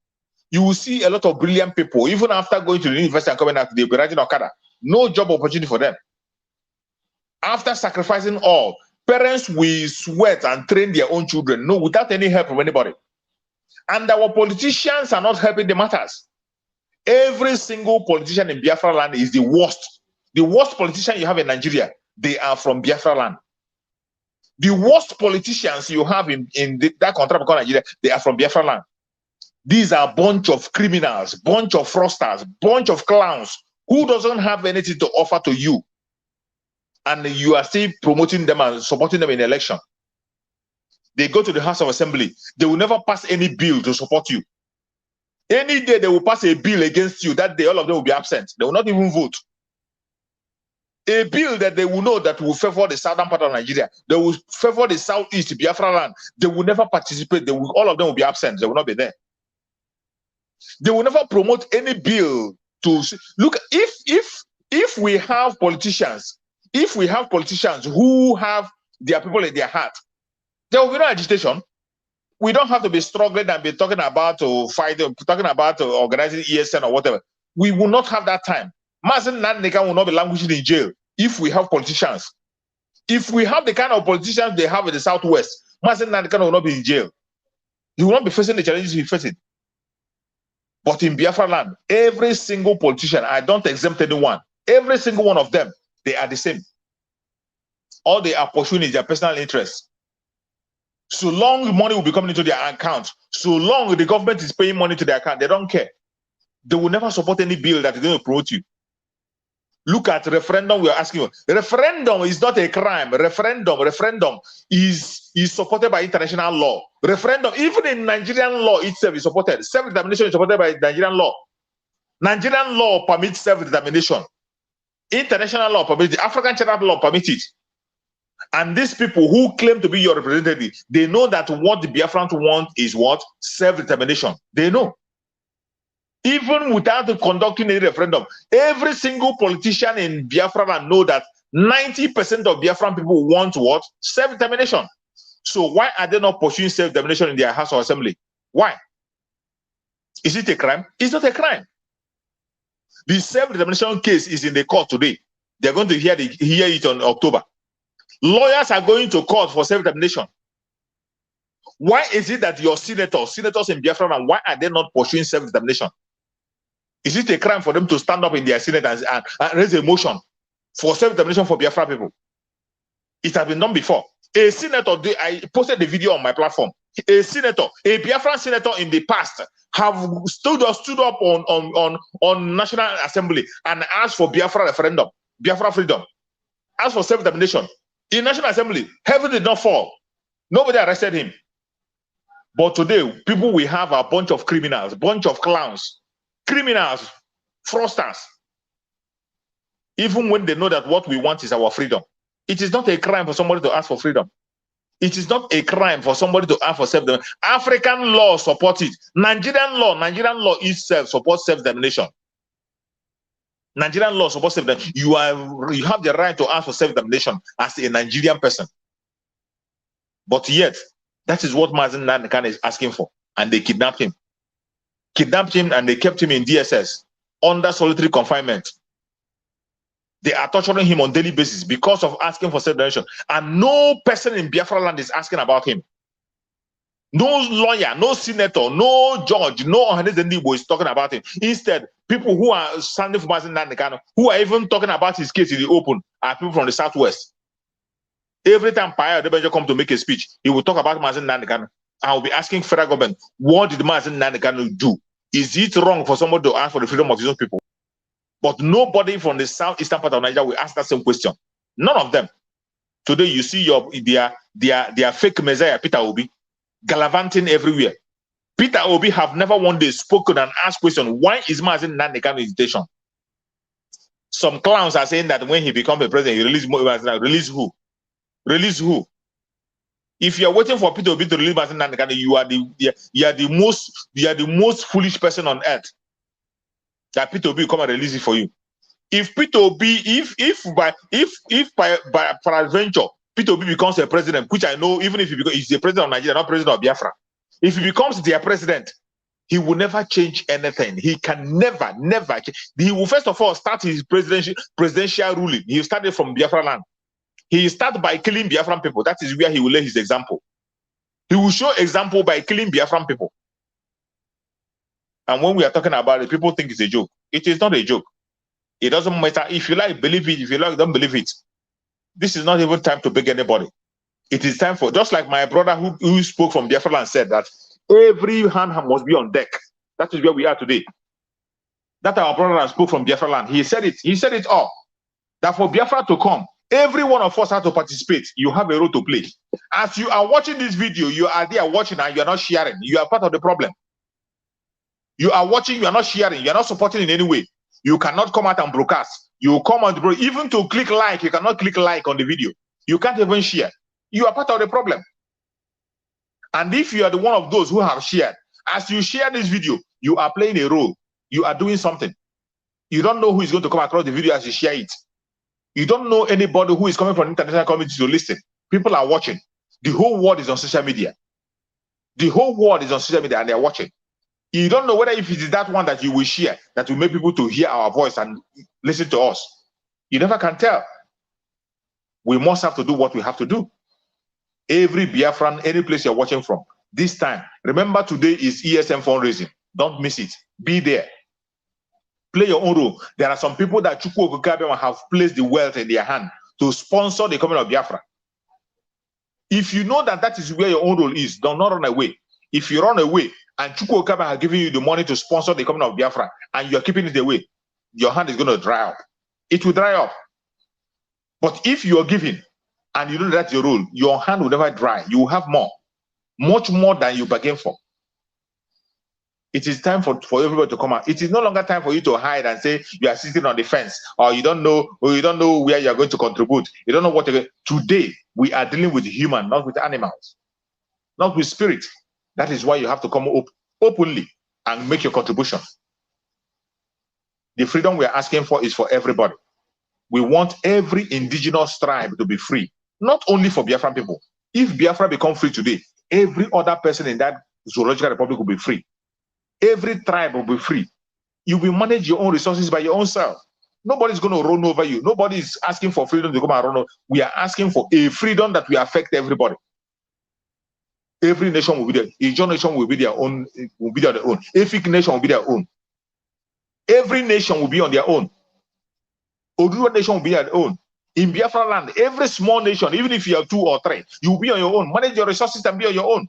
you will see a lot of brilliant people, even after going to the university and coming out, they'll be riding Okada. No job opportunity for them. After sacrificing all, parents will sweat and train their own children, no, without any help from anybody. And our politicians are not helping the matters. Every single politician in Biafra land is the worst. The worst politician you have in Nigeria, they are from Biafra land. The worst politicians you have in that country, Nigeria, they are from Biafra land. These are a bunch of criminals, bunch of fraudsters, bunch of clowns who doesn't have anything to offer to you. And you are still promoting them and supporting them in election. They go to the House of Assembly. They will never pass any bill to support you. Any day they will pass a bill against you, that day all of them will be absent. They will not even vote. A bill that they will know that will favor the southern part of Nigeria. They will favor the southeast, Biafra land. They will never participate. All of them will be absent. They will not be there. They will never promote any bill to look. If we have politicians, who have their people in their heart, there will be no agitation. We don't have to be struggling and be talking about talking about organizing ESN or whatever. We will not have that time. Mazin Nandeka will not be languishing in jail if we have politicians. If we have the kind of politicians they have in the southwest, Mazin Nandeka will not be in jail. He will not be facing the challenges he's facing. But in Biafra land, every single politician, I don't exempt anyone, every single one of them, they are the same. All they are pursuing is their personal interests. So long money will be coming into their account, so long the government is paying money to their account, they don't care. They will never support any bill that is going to promote you. Look at referendum we are asking you. Referendum is not a crime. Referendum is supported by international law. Referendum, even in Nigerian law itself, is supported. Self-determination is supported by Nigerian law. Nigerian law permits self-determination. International law permits it. African Charter law permits it. And these people who claim to be your representative, they know that what the Biafrans want is what? Self-determination. They know. Even without conducting a referendum, every single politician in Biafra know that 90% of Biafran people want what? Self-determination. So why are they not pursuing self-determination in their House of Assembly? Why? Is it a crime? It's not a crime. The self-determination case is in the court today. They're going to hear it on October. Lawyers are going to court for self-determination. Why is it that your senators in Biafra, and why are they not pursuing self-determination? Is it a crime for them to stand up in their Senate and raise a motion for self-determination for Biafra people? It has been done before. A senator, I posted the video on my platform. A senator, a Biafran senator in the past, have stood up on National Assembly and asked for Biafra referendum, Biafra freedom, asked for self-determination. In National Assembly, heaven did not fall. Nobody arrested him. But today, people will have a bunch of criminals, bunch of clowns, criminals, fraudsters. Even when they know that what we want is our freedom. It is not a crime for somebody to ask for freedom. It is not a crime for somebody to ask for self-determination. African law supports it. Nigerian law itself supports self-determination. Nigerian law supports self-determination. You have the right to ask for self-determination as a Nigerian person. But yet, that is what Mazen Nandekan is asking for. And they kidnapped him. And they kept him in DSS under solitary confinement. They are torturing him on a daily basis because of asking for self-determination. And no person in Biafra land is asking about him. No lawyer, no senator, no judge, no Ohanezendibo is talking about him. Instead, people who are standing for Mazen Nandekan, who are even talking about his case in the open, are people from the Southwest. Every time Paya Debunking come to make a speech, he will talk about Mazen Nandekan. I will be asking federal government, what did Mazen Nandekan do? Is it wrong for somebody to ask for the freedom of his own people? But nobody from the southeastern part of Nigeria will ask that same question. None of them. Today you see their fake messiah, Peter Obi, gallivanting everywhere. Peter Obi have never one day spoken and asked question, why is Mazen Nandekan in detention? Some clowns are saying that when he becomes a president, he release who? Release who? If you are waiting for Peter Obi to release Mazen Nandekan, you are the most foolish person on earth. That Peter Obi come and release it for you. If Peter Obi, if by peradventure Peter Obi becomes a president, which I know, even if he's the president of Nigeria, not president of Biafra, if he becomes their president, he will never change anything. He can never change. He will first of all start his presidential ruling. He started from Biafra land. He started by killing Biafran people. That is where he will lay his example. He will show example by killing Biafran people. And when we are talking about it, people think it's a joke. It is not a joke. It doesn't matter. If you like, believe it. If you like, don't believe it. This is not even time to beg anybody. It is time for, just like my brother who spoke from Biafra and said that every hand must be on deck. That is where we are today. That our brother spoke from Biafra land. He said it. He said it all. That for Biafra to come, every one of us has to participate. You have a role to play. As you are watching this video, you are there watching and you are not sharing. You are part of the problem. You are watching, you are not sharing, you are not supporting in any way. You cannot come out and broadcast. You come on the even to click like, you cannot click like on the video. You can't even share. You are part of the problem. And if you are the one of those who have shared, as you share this video, you are playing a role. You are doing something. You don't know who is going to come across the video as you share it. You don't know anybody who is coming from the international community to listen. People are watching. The whole world is on social media. The whole world is on social media and they are watching. You don't know whether if it is that one that you will share that will make people to hear our voice and listen to us. You never can tell. We must have to do what we have to do. Every Biafran, any place you're watching from, this time, remember today is ESM fundraising. Don't miss it. Be there. Play your own role. There are some people that Chukwu Okukabema have placed the wealth in their hand to sponsor the coming of Biafra. If you know that that is where your own role is, don't not run away. If you run away, and Chukwu Okaba has given you the money to sponsor the coming of Biafra, and you're keeping it away, your hand is going to dry up. It will dry up. But if you're giving, and you know that's your role, your hand will never dry. You will have more. Much more than you bargained for. It is time for everybody to come out. It is no longer time for you to hide and say you are sitting on the fence, or you don't know where you are going to contribute. You don't know what to do. Today, we are dealing with human, not with animals, not with spirit. That is why you have to come up openly and make your contribution. The freedom we are asking for is for everybody. We want every indigenous tribe to be free, not only for Biafran people. If Biafra become free today, every other person in that zoological republic will be free. Every tribe will be free. You will manage your own resources by your own self. Nobody's going to run over you. Nobody is asking for freedom to come and run over. We are asking for a freedom that will affect everybody. Every nation will be there. Each nation will be their own. Will be their own. Every nation will be their own. Every nation will be on their own. Oduwa nation will be their own. In Biafra land, every small nation, even if you have 2 or 3, you will be on your own. Manage your resources and be on your own.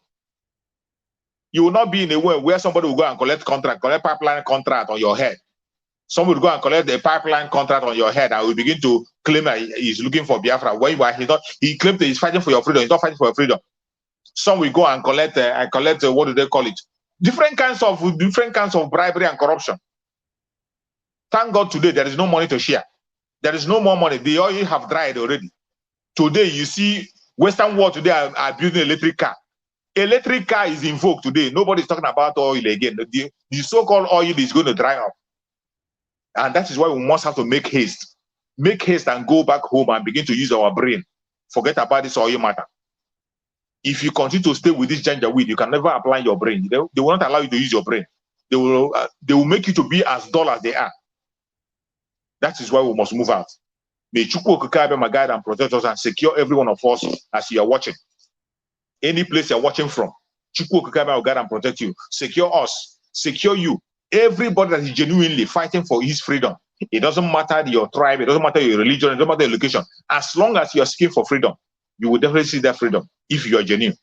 You will not be in a way where somebody will go and collect pipeline contract on your head. Someone will go and collect a pipeline contract on your head and will begin to claim that he's looking for Biafra. When he claims that he's fighting for your freedom. He's not fighting for your freedom. Some will go and collect what do they call it? Different kinds of bribery and corruption. Thank God today there is no money to share. There is no more money. The oil have dried already. Today you see Western world today are building electric car. Electric car is in vogue today. Nobody's talking about oil again. The so-called oil is going to dry up. And that is why we must have to make haste. Make haste and go back home and begin to use our brain. Forget about this oil matter. If you continue to stay with this janjaweed, you can never apply your brain. They will not allow you to use your brain. They will make you to be as dull as they are. That is why we must move out. May Chukwu Okike my guide and protect us and secure every one of us as you are watching. Any place you're watching from, Chukwu Okike will guide and protect you. Secure us. Secure you. Everybody that is genuinely fighting for his freedom. It doesn't matter your tribe. It doesn't matter your religion. It doesn't matter your location. As long as you are seeking for freedom, you will definitely see that freedom if you are genuine.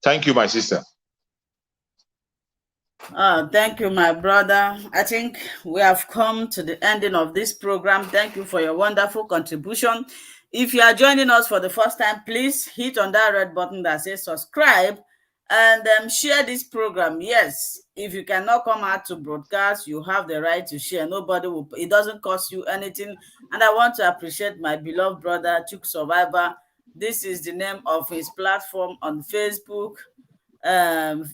Thank you, my sister. Thank you, my brother. I think we have come to the ending of this program. Thank you for your wonderful contribution. If you are joining us for the first time, please hit on that red button that says subscribe and share this program. Yes, if you cannot come out to broadcast, you have the right to share. Nobody will, it doesn't cost you anything. And I want to appreciate my beloved brother, Chuk Survivor. This is the name of his platform on Facebook. And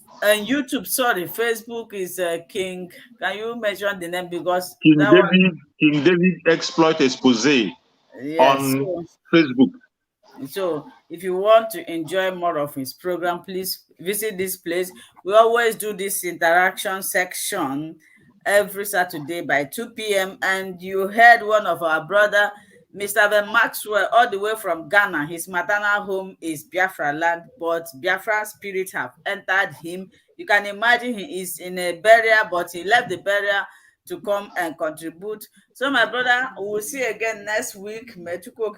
YouTube, sorry, Facebook is King. Can you mention the name because King that David, one? King David exploit expose Yes. on Facebook. So if you want to enjoy more of his program, please visit this place. We always do this interaction section every Saturday by 2 p.m. And you heard one of our brother, Mr. Ben Maxwell, all the way from Ghana. His maternal home is Biafra land, but Biafra spirit have entered him. You can imagine he is in a barrier, but he left the barrier to come and contribute. So my brother, we will see you again next week.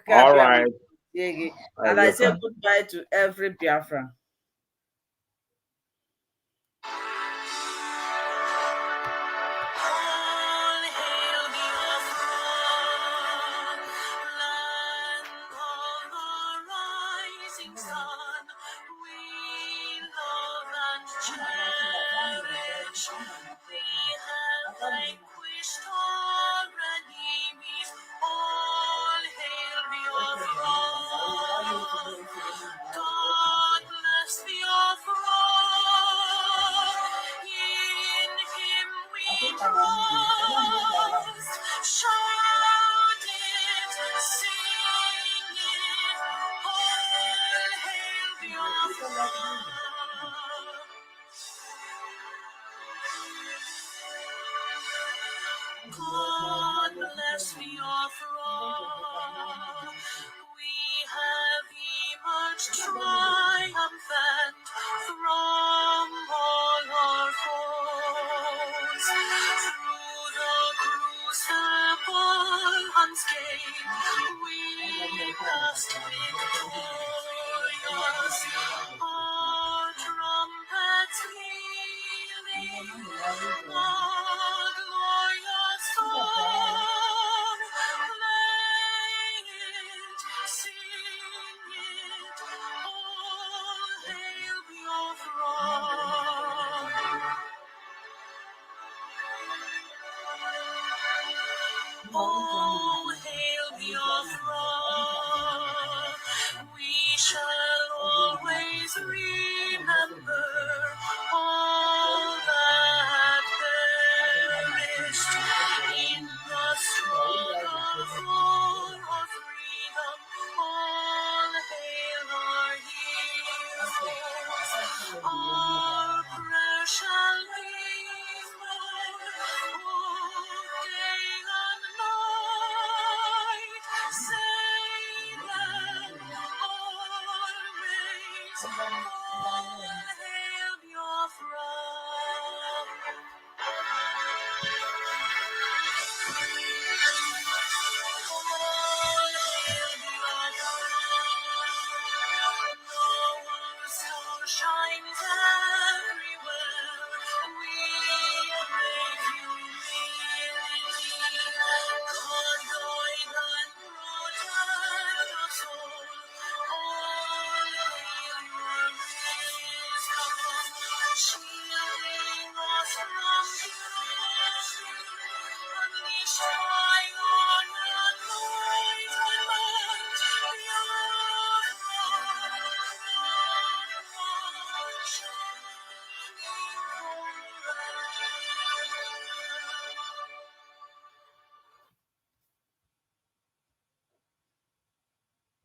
All right. And I say goodbye to every Biafran. God bless Biafra. We have emerged triumphant from all our foes. Through the crucible unscathed, we passed victorious. Our trumpets pealing, our glorious song, play it, sing it, all hail Biafra. All hail Biafra. We shall always remember all that